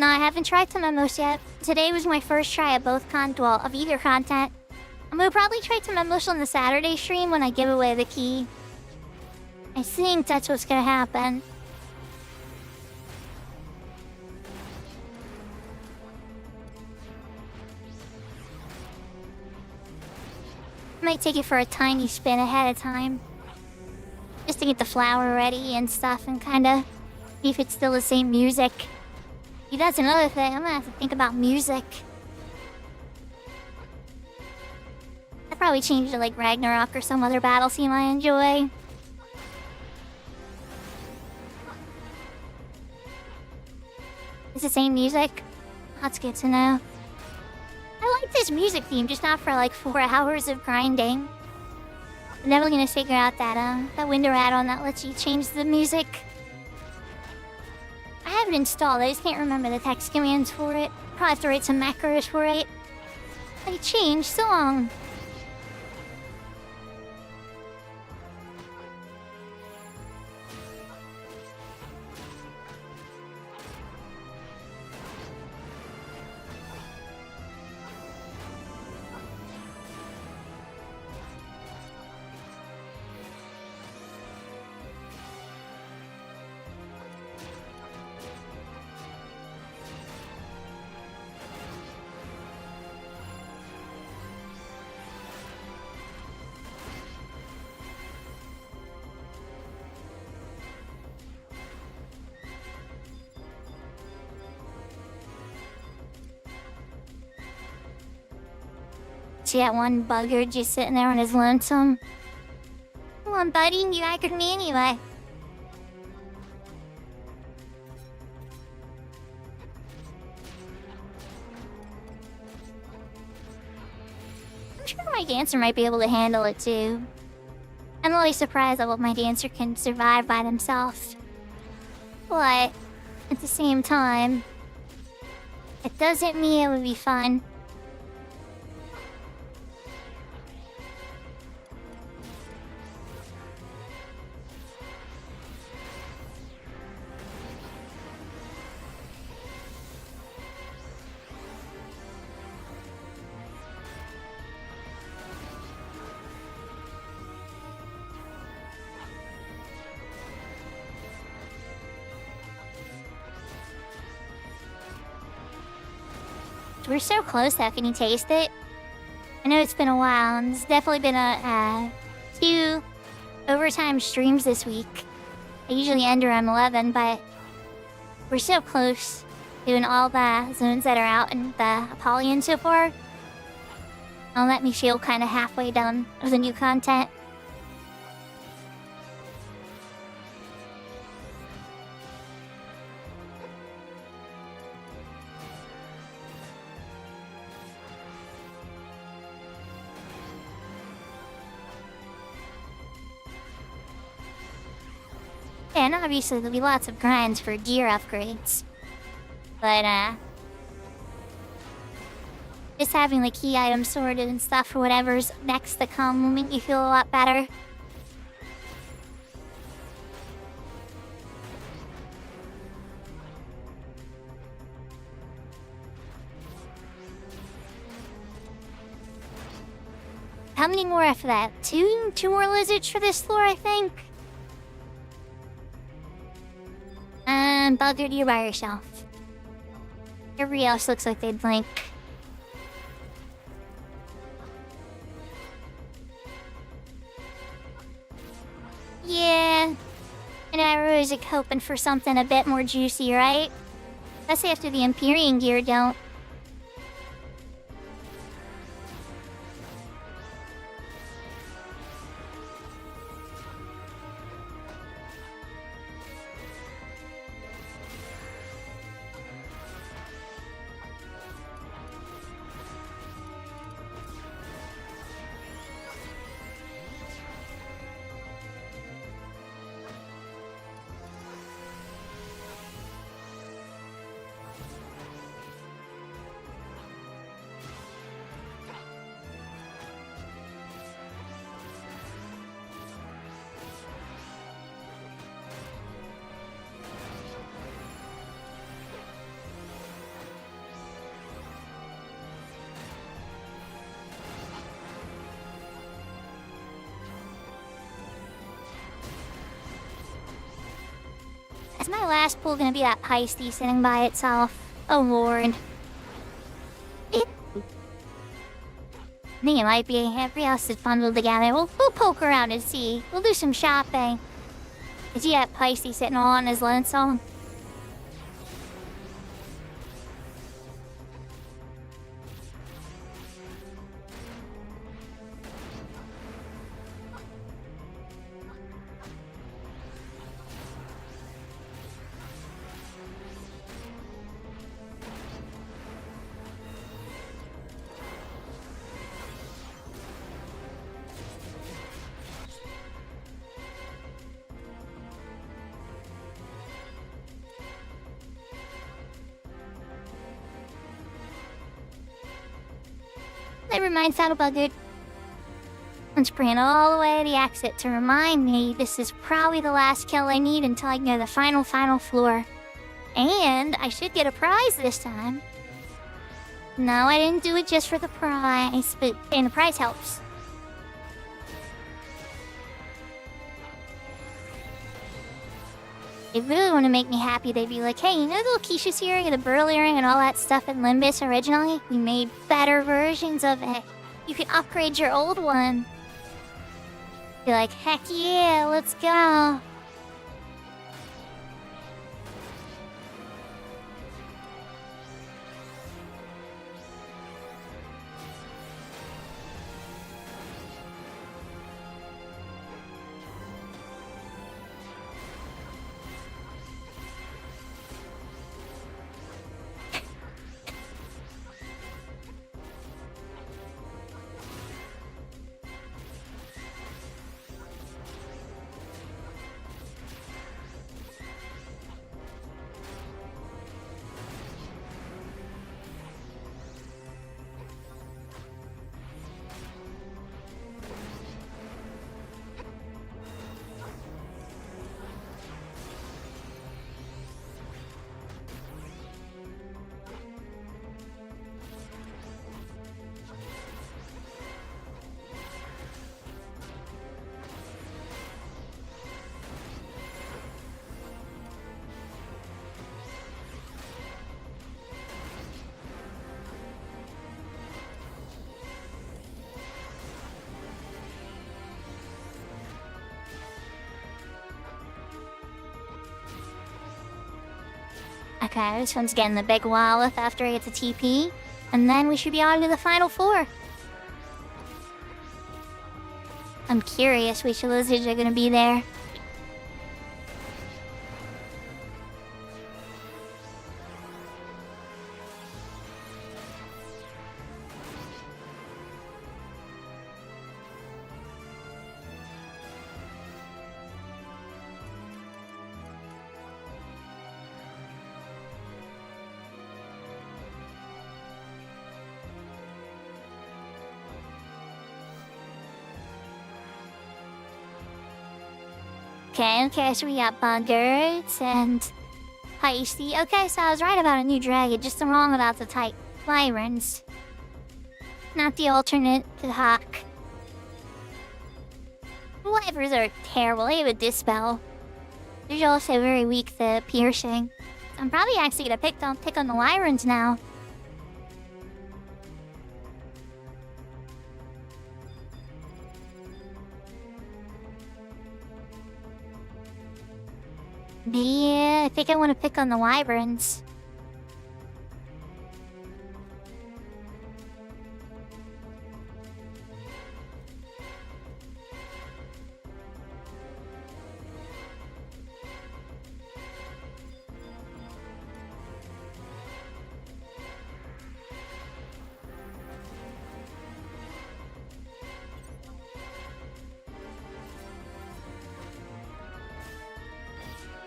No, I haven't tried some MMOs yet. Today was my first try at both of either content. I'm gonna probably try some MMOs on the Saturday stream when I give away the key. I think that's what's gonna happen. Might take it for a tiny spin ahead of time. Just to get the flower ready and stuff and kinda see if it's still the same music. See, that's another thing. I'm gonna have to think about music. I'd probably change to like Ragnarok or some other battle theme I enjoy. It's the same music? That's good to know. I like this music theme, just not for like 4 hours of grinding. I'm never gonna figure out that window add-on that lets you change the music. I have it installed, I just can't remember the text commands for it. Probably have to write some macros for it. Like change song. See that one bugger just sitting there on his lonesome? Come on, buddy, you anchored me anyway. I'm sure my dancer might be able to handle it too. I'm always surprised at what my dancer can survive by themselves. But at the same time, it doesn't mean it would be fun. We're so close though, can you taste it? I know it's been a while, and it's definitely been a 2 overtime streams this week. I usually end around 11, but we're so close doing all the zones that are out in the Apollyon so far. It'll let me feel kind of halfway done with the new content. And obviously there'll be lots of grinds for gear upgrades. But, just having the key items sorted and stuff for whatever's next to come will make you feel a lot better. How many more after that? Two more lizards for this floor, I think? Buggered, you're by yourself. Everybody else looks like they'd blink. Yeah. And I was like hoping for something a bit more juicy, right? Especially after the Empyrean gear don't. Is my last pool gonna be that Pisces sitting by itself? Oh lord. I think it might be. Every house is bundled together. We'll poke around and see. We'll do some shopping. Is he that Pisces sitting all on his lonesome? Never mind, Saddlebugger. I'm spraying all the way to the exit to remind me this is probably the last kill I need until I can go to the final floor. And I should get a prize this time. No, I didn't do it just for the prize, but and the prize helps. They really want to make me happy. They'd be like, hey, you know the little Keisha's earring and the Burl earring and all that stuff in Limbus originally? We made better versions of it. You can upgrade your old one. Be like, heck yeah, let's go. Okay, this one's getting the big wallop after I get the TP. And then we should be on to the final four. I'm curious which lizards are gonna be there. Okay, so we got Buggers and Heisty. Okay, so I was right about a new dragon, just wrong about the type. Lyrans. Not the alternate to Hawk. Wyvers are terrible, they have a dispel. They're also very weak to piercing. I'm probably actually gonna pick on the Lyrans now. Yeah, I think I want to pick on the Wyverns.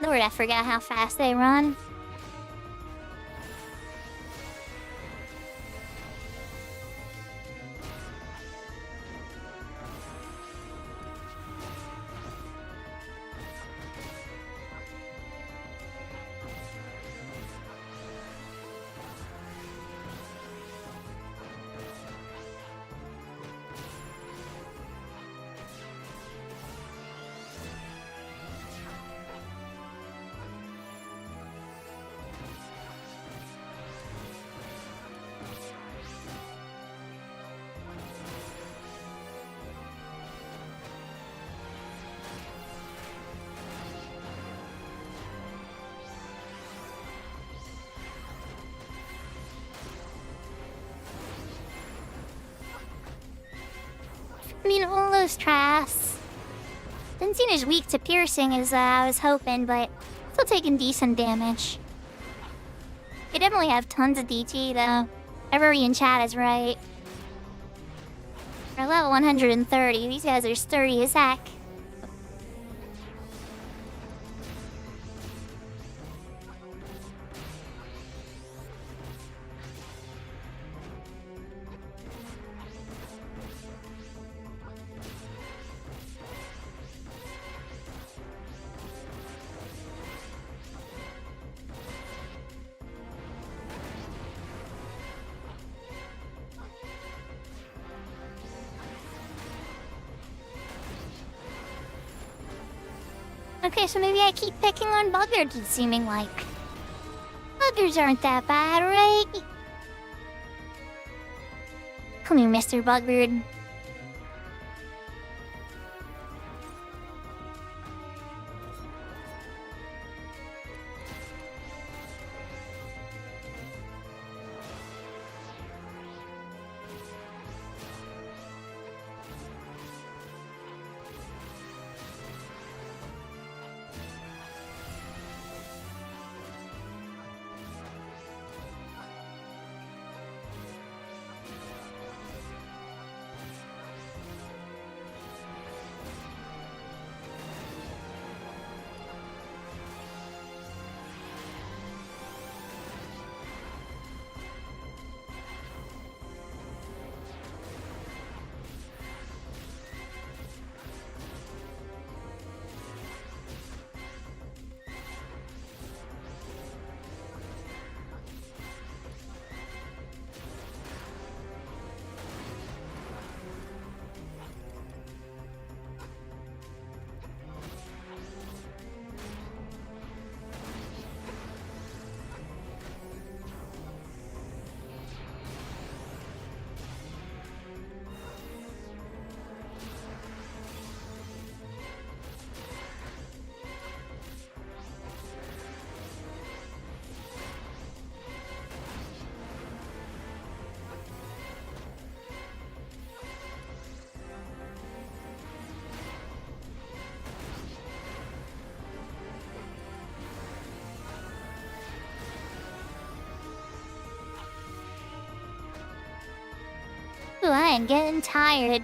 Lord, I forgot how fast they run. I mean, all those traps. Doesn't seem as weak to piercing as I was hoping, but still taking decent damage. They definitely have tons of DT, though. Everybody in chat is right. They're level 130. These guys are sturdy as heck. Okay, so maybe I keep picking on buggards, it's seeming like. Buggards aren't that bad, right? Come here, Mr. Buggard. Ooh, I am getting tired.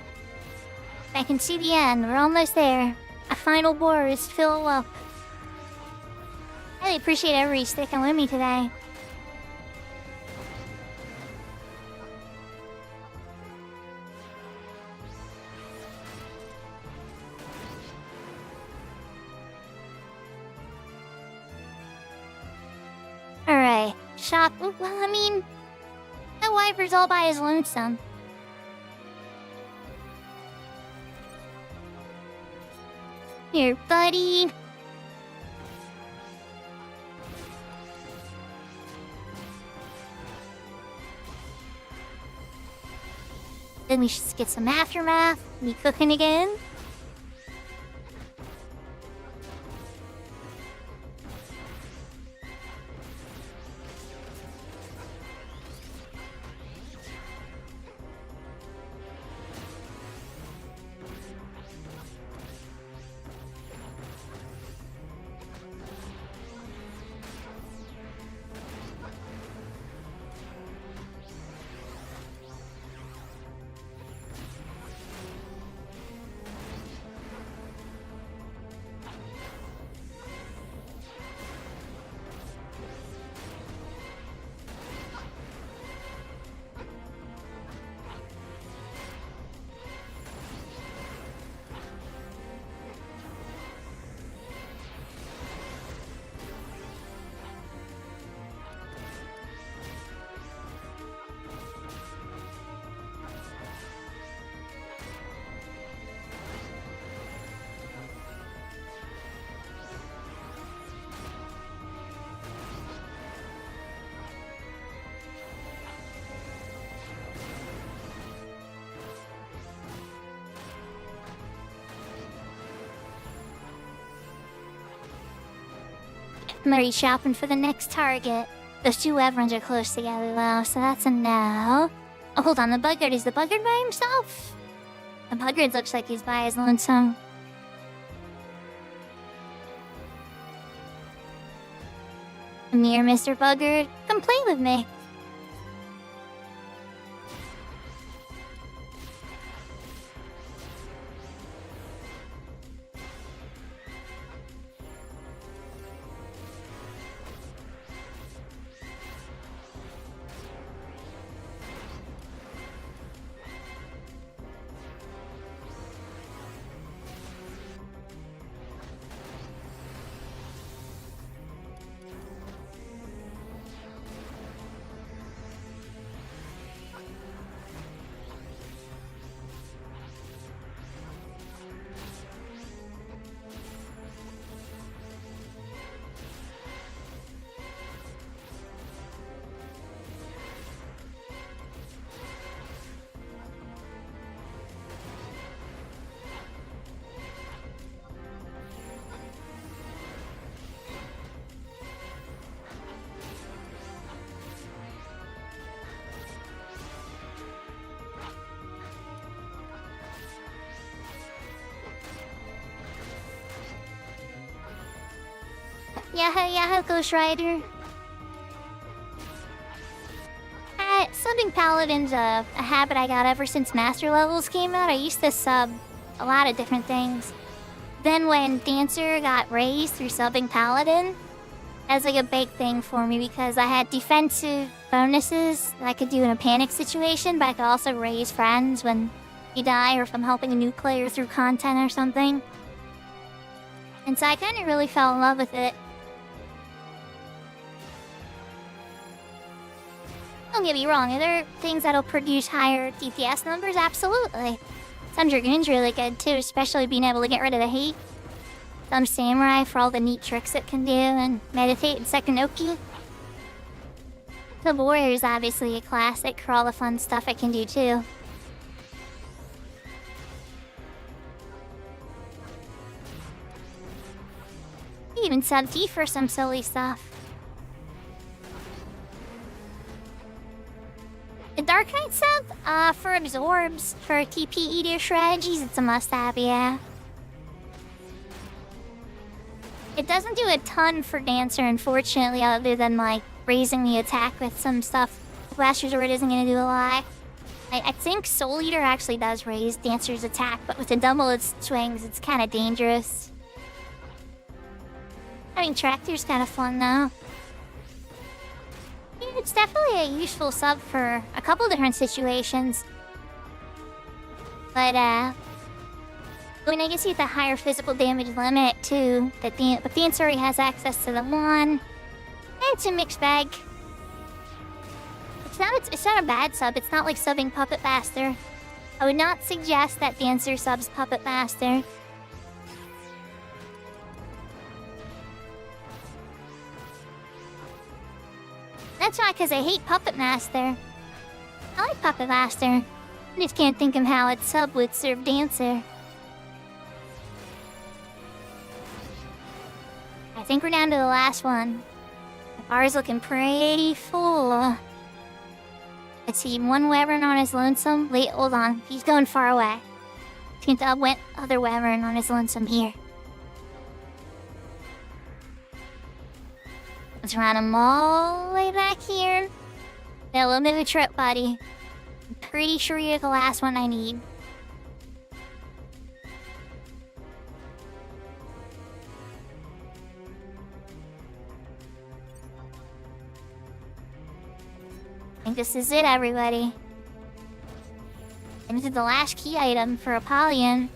I can see the end. We're almost there. A final war is fill up. I really appreciate everybody sticking with me today. Alright, shop. Well, I mean, that wiper's all by his lonesome. Here, buddy. Then we should get some aftermath. Me cooking again. I'm already shopping for the next target. Those two Wyverns are close together though, so that's a no. Oh, hold on, the Buggard. Is the Buggard by himself? The Buggard looks like he's by his lonesome. Come here, Mr. Buggard. Come play with me. Yahoo, Yahoo, Ghost Rider. Subbing Paladin's a habit I got ever since Master Levels came out. I used to sub a lot of different things. Then when Dancer got raised through subbing Paladin, that was like a big thing for me because I had defensive bonuses that I could do in a panic situation, but I could also raise friends when you die or if I'm helping a new player through content or something. And so I kind of really fell in love with it. Don't get me wrong, are there things that'll produce higher DPS numbers? Absolutely. Some Dragoon's really good too, especially being able to get rid of the hate. Some Samurai for all the neat tricks it can do, and Meditate and Sekinoki. The Warrior's obviously a classic for all the fun stuff it can do too. Even sub T for some silly stuff. The Dark Knight sub, for absorbs, for TP eater strategies, it's a must-have, yeah. It doesn't do a ton for Dancer, unfortunately, other than, like, raising the attack with some stuff Last Resort isn't gonna do a lot. I think Soul Eater actually does raise Dancer's attack, but with the double its swings, it's kind of dangerous. I mean, Tractor's kind of fun, though. Yeah, it's definitely a useful sub for a couple different situations. But, I mean, I guess you get the higher physical damage limit, too. But Dancer already has access to the one. It's a mixed bag. It's not a bad sub. It's not like subbing Puppet Master. I would not suggest that Dancer subs Puppet Master. That's not because I hate Puppet Master. I like Puppet Master. I just can't think of how its sub would serve Dancer. I think we're down to the last one. The bar's looking pretty full. Let's see, one Wyvern on his lonesome. Wait, hold on. He's going far away. Went other Wyvern on his lonesome here. Let's run him all the way back here. Yeah, a little bit of a trip, buddy. I'm pretty sure you're the last one I need. I think this is it, everybody. And this is the last key item for Apollyon.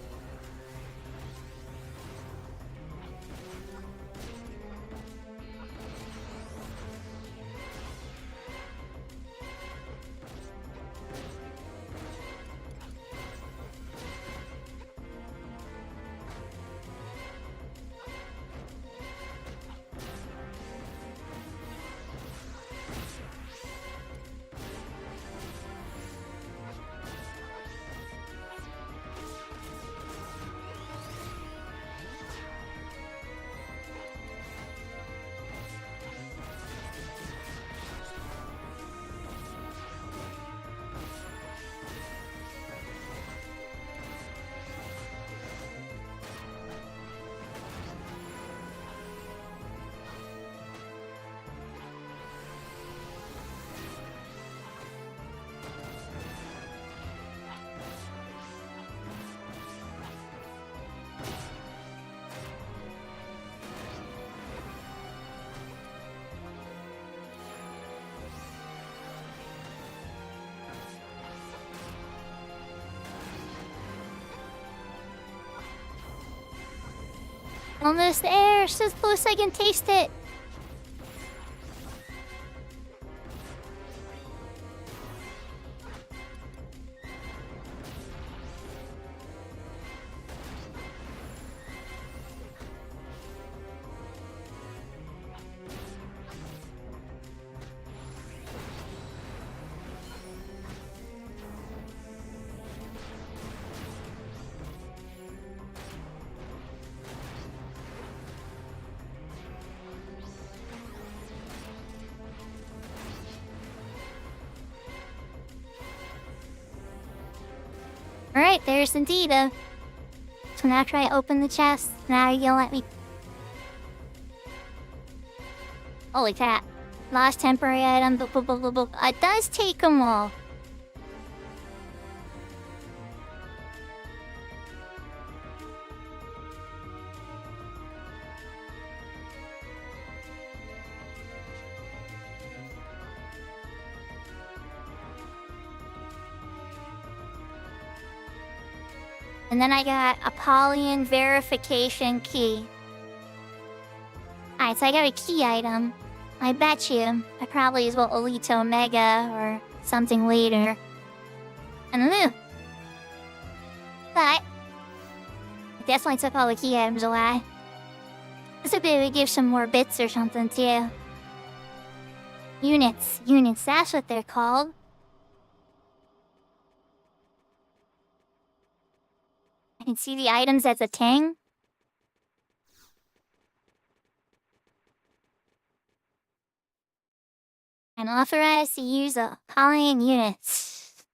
Almost there. So close I can taste it. Alright, there's indeed a... So now after I open the chest, now you'll let me... Holy crap. Lost temporary item, It does take them all. And then I got a Apollyon verification key. Alright, so I got a key item. I bet you I probably as well Elite Omega or something later. I don't know. But I definitely took all the key items away. This would maybe give some more bits or something too. Units, that's what they're called. I can see the items as a ting. I'm authorized to use a Apollyon units.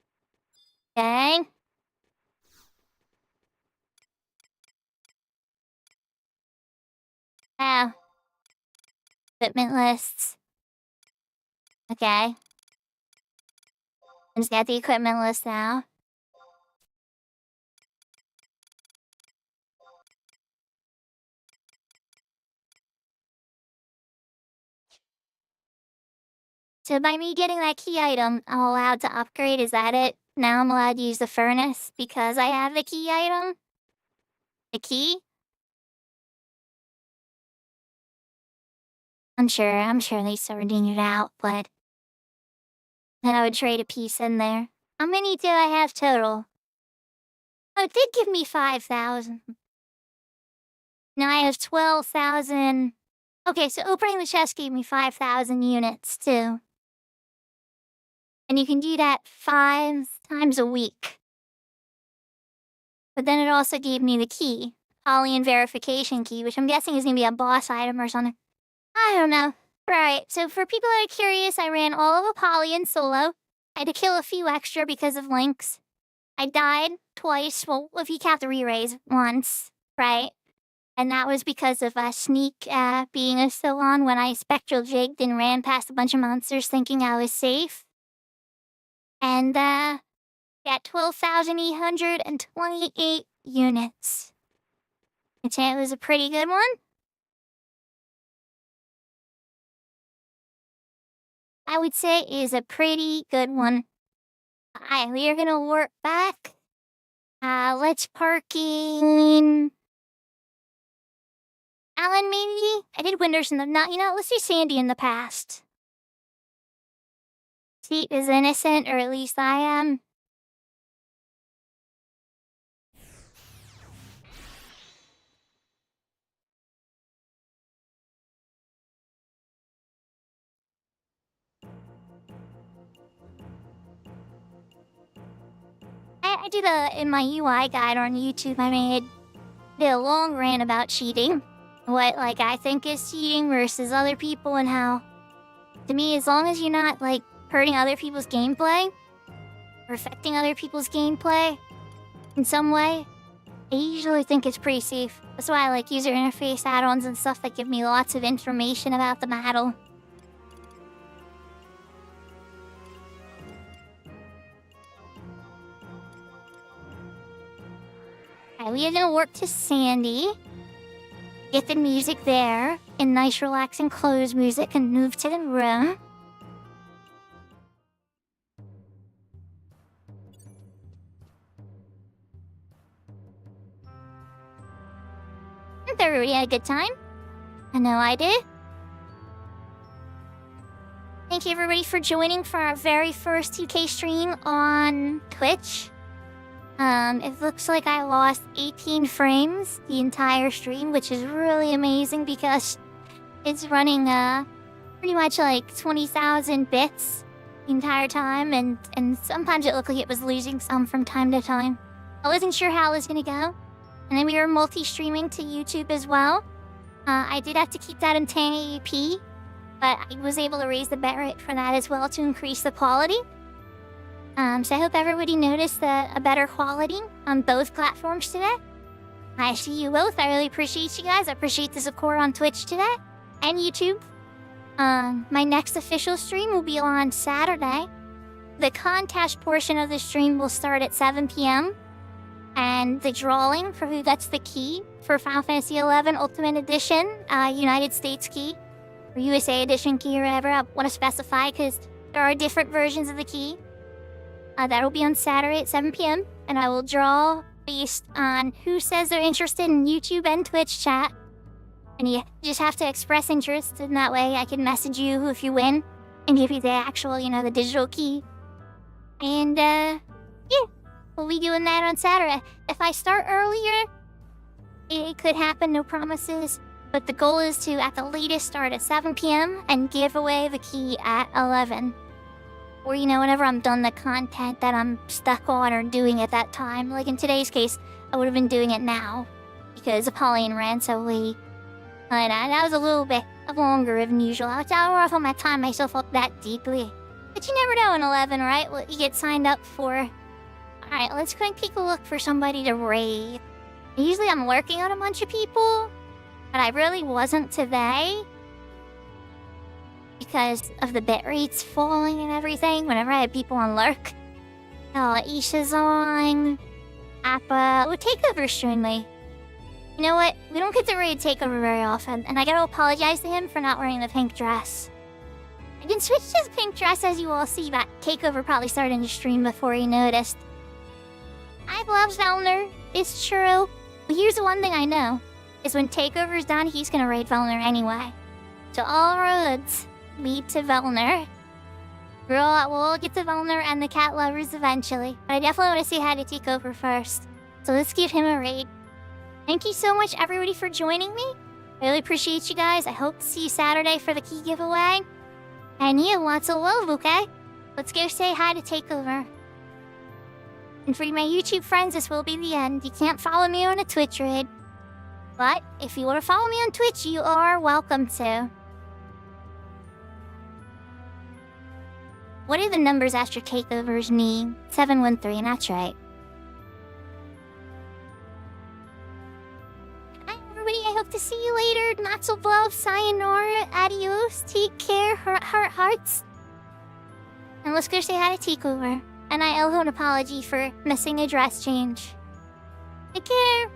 Okay. Wow. Equipment lists. Okay. I just got the equipment list now. So by me getting that key item, I'm allowed to upgrade, is that it? Now I'm allowed to use the furnace because I have the key item? The key? I'm sure they sorting it out, but... Then I would trade a piece in there. How many do I have total? Oh, it did give me 5,000. Now I have 12,000... Okay, so opening the chest gave me 5,000 units, too. And you can do that 5 times a week. But then it also gave me the key. Apollyon verification key, which I'm guessing is going to be a boss item or something. I don't know. Right, so for people that are curious, I ran all of Apollyon solo. I had to kill a few extra because of links. I died twice, well, if you count the re-raise, once, right? And that was because of Sneak being a Sillon when I spectral jigged and ran past a bunch of monsters thinking I was safe. And, got 12,828 units. I'd say it was a pretty good one. I would say it is a pretty good one. Alright, we are gonna work back. Let's parking... Alan, maybe? I did Winters in the... Not, let's do Sandy in the past. Seat is innocent, or at least I am. I did in my UI guide on YouTube, I did a long rant about cheating. What, I think is cheating versus other people and how, to me, as long as you're not, hurting other people's gameplay, or affecting other people's gameplay in some way, I usually think it's pretty safe. That's why I like user interface add-ons and stuff that give me lots of information about the battle. Alright, we are gonna work to Sandy. Get the music there, in nice relaxing clothes music, and move to the room. hope everybody had a good time. I know I did. Thank you everybody for joining for our very first 2K stream on Twitch. It looks like I lost 18 frames the entire stream, which is really amazing because it's running pretty much like 20,000 bits the entire time, and sometimes it looked like it was losing some from time to time. I wasn't sure how it was gonna go. And then we were multi-streaming to YouTube as well. I did have to keep that in 1080p, but I was able to raise the bitrate for that as well to increase the quality. So I hope everybody noticed a better quality on both platforms today. I see you both. I really appreciate you guys. I appreciate the support on Twitch today and YouTube. My next official stream will be on Saturday. The contest portion of the stream will start at 7 p.m. And the drawing for who gets the key for Final Fantasy XI Ultimate Edition, United States key, or USA Edition key, or whatever I want to specify, because there are different versions of the key. That will be on Saturday at 7 p.m. And I will draw based on who says they're interested in YouTube and Twitch chat. And you just have to express interest, and that way I can message you if you win and give you the actual, the digital key. And, yeah, we'll be doing that on Saturday. If I start earlier, it could happen, no promises. But the goal is to, at the latest, start at 7 p.m. and give away the key at 11. Or, whenever I'm done the content that I'm stuck on or doing at that time. Like in today's case, I would have been doing it now because Apollyon ran so late. And that was a little bit longer than usual. I don't know if I time myself up that deeply. But you never know in 11, right? What you get signed up for. Alright, let's go and take a look for somebody to raid. Usually I'm working on a bunch of people, but I really wasn't today. Because of the bit rates falling and everything whenever I had people on lurk. Isha's on. Appa. Oh, Takeover's joined me. You know what? We don't get to raid Takeover very often, and I gotta apologize to him for not wearing the pink dress. I didn't switch to his pink dress as you all see, but Takeover probably started to stream before he noticed. I love Velner. It's true. But here's the one thing I know, is when Takeover's done, he's gonna raid Velner anyway. So all roads lead to Velner. We'll get to Velner and the cat lovers eventually, but I definitely want to say hi to Takeover first. So let's give him a raid. Thank you so much everybody for joining me. I really appreciate you guys. I hope to see you Saturday for the key giveaway. And yeah, lots of love, okay? Let's go say hi to Takeover. And for my YouTube friends, this will be the end. You can't follow me on a Twitch raid. But if you want to follow me on Twitch, you are welcome to. What are the numbers after Takeover's name? 713, that's right. Hi everybody, I hope to see you later. Lots of love, sayonara, adios, take care, hearts. And let's go say hi to Takeover. And I owe him an apology for missing a dress change. Take care.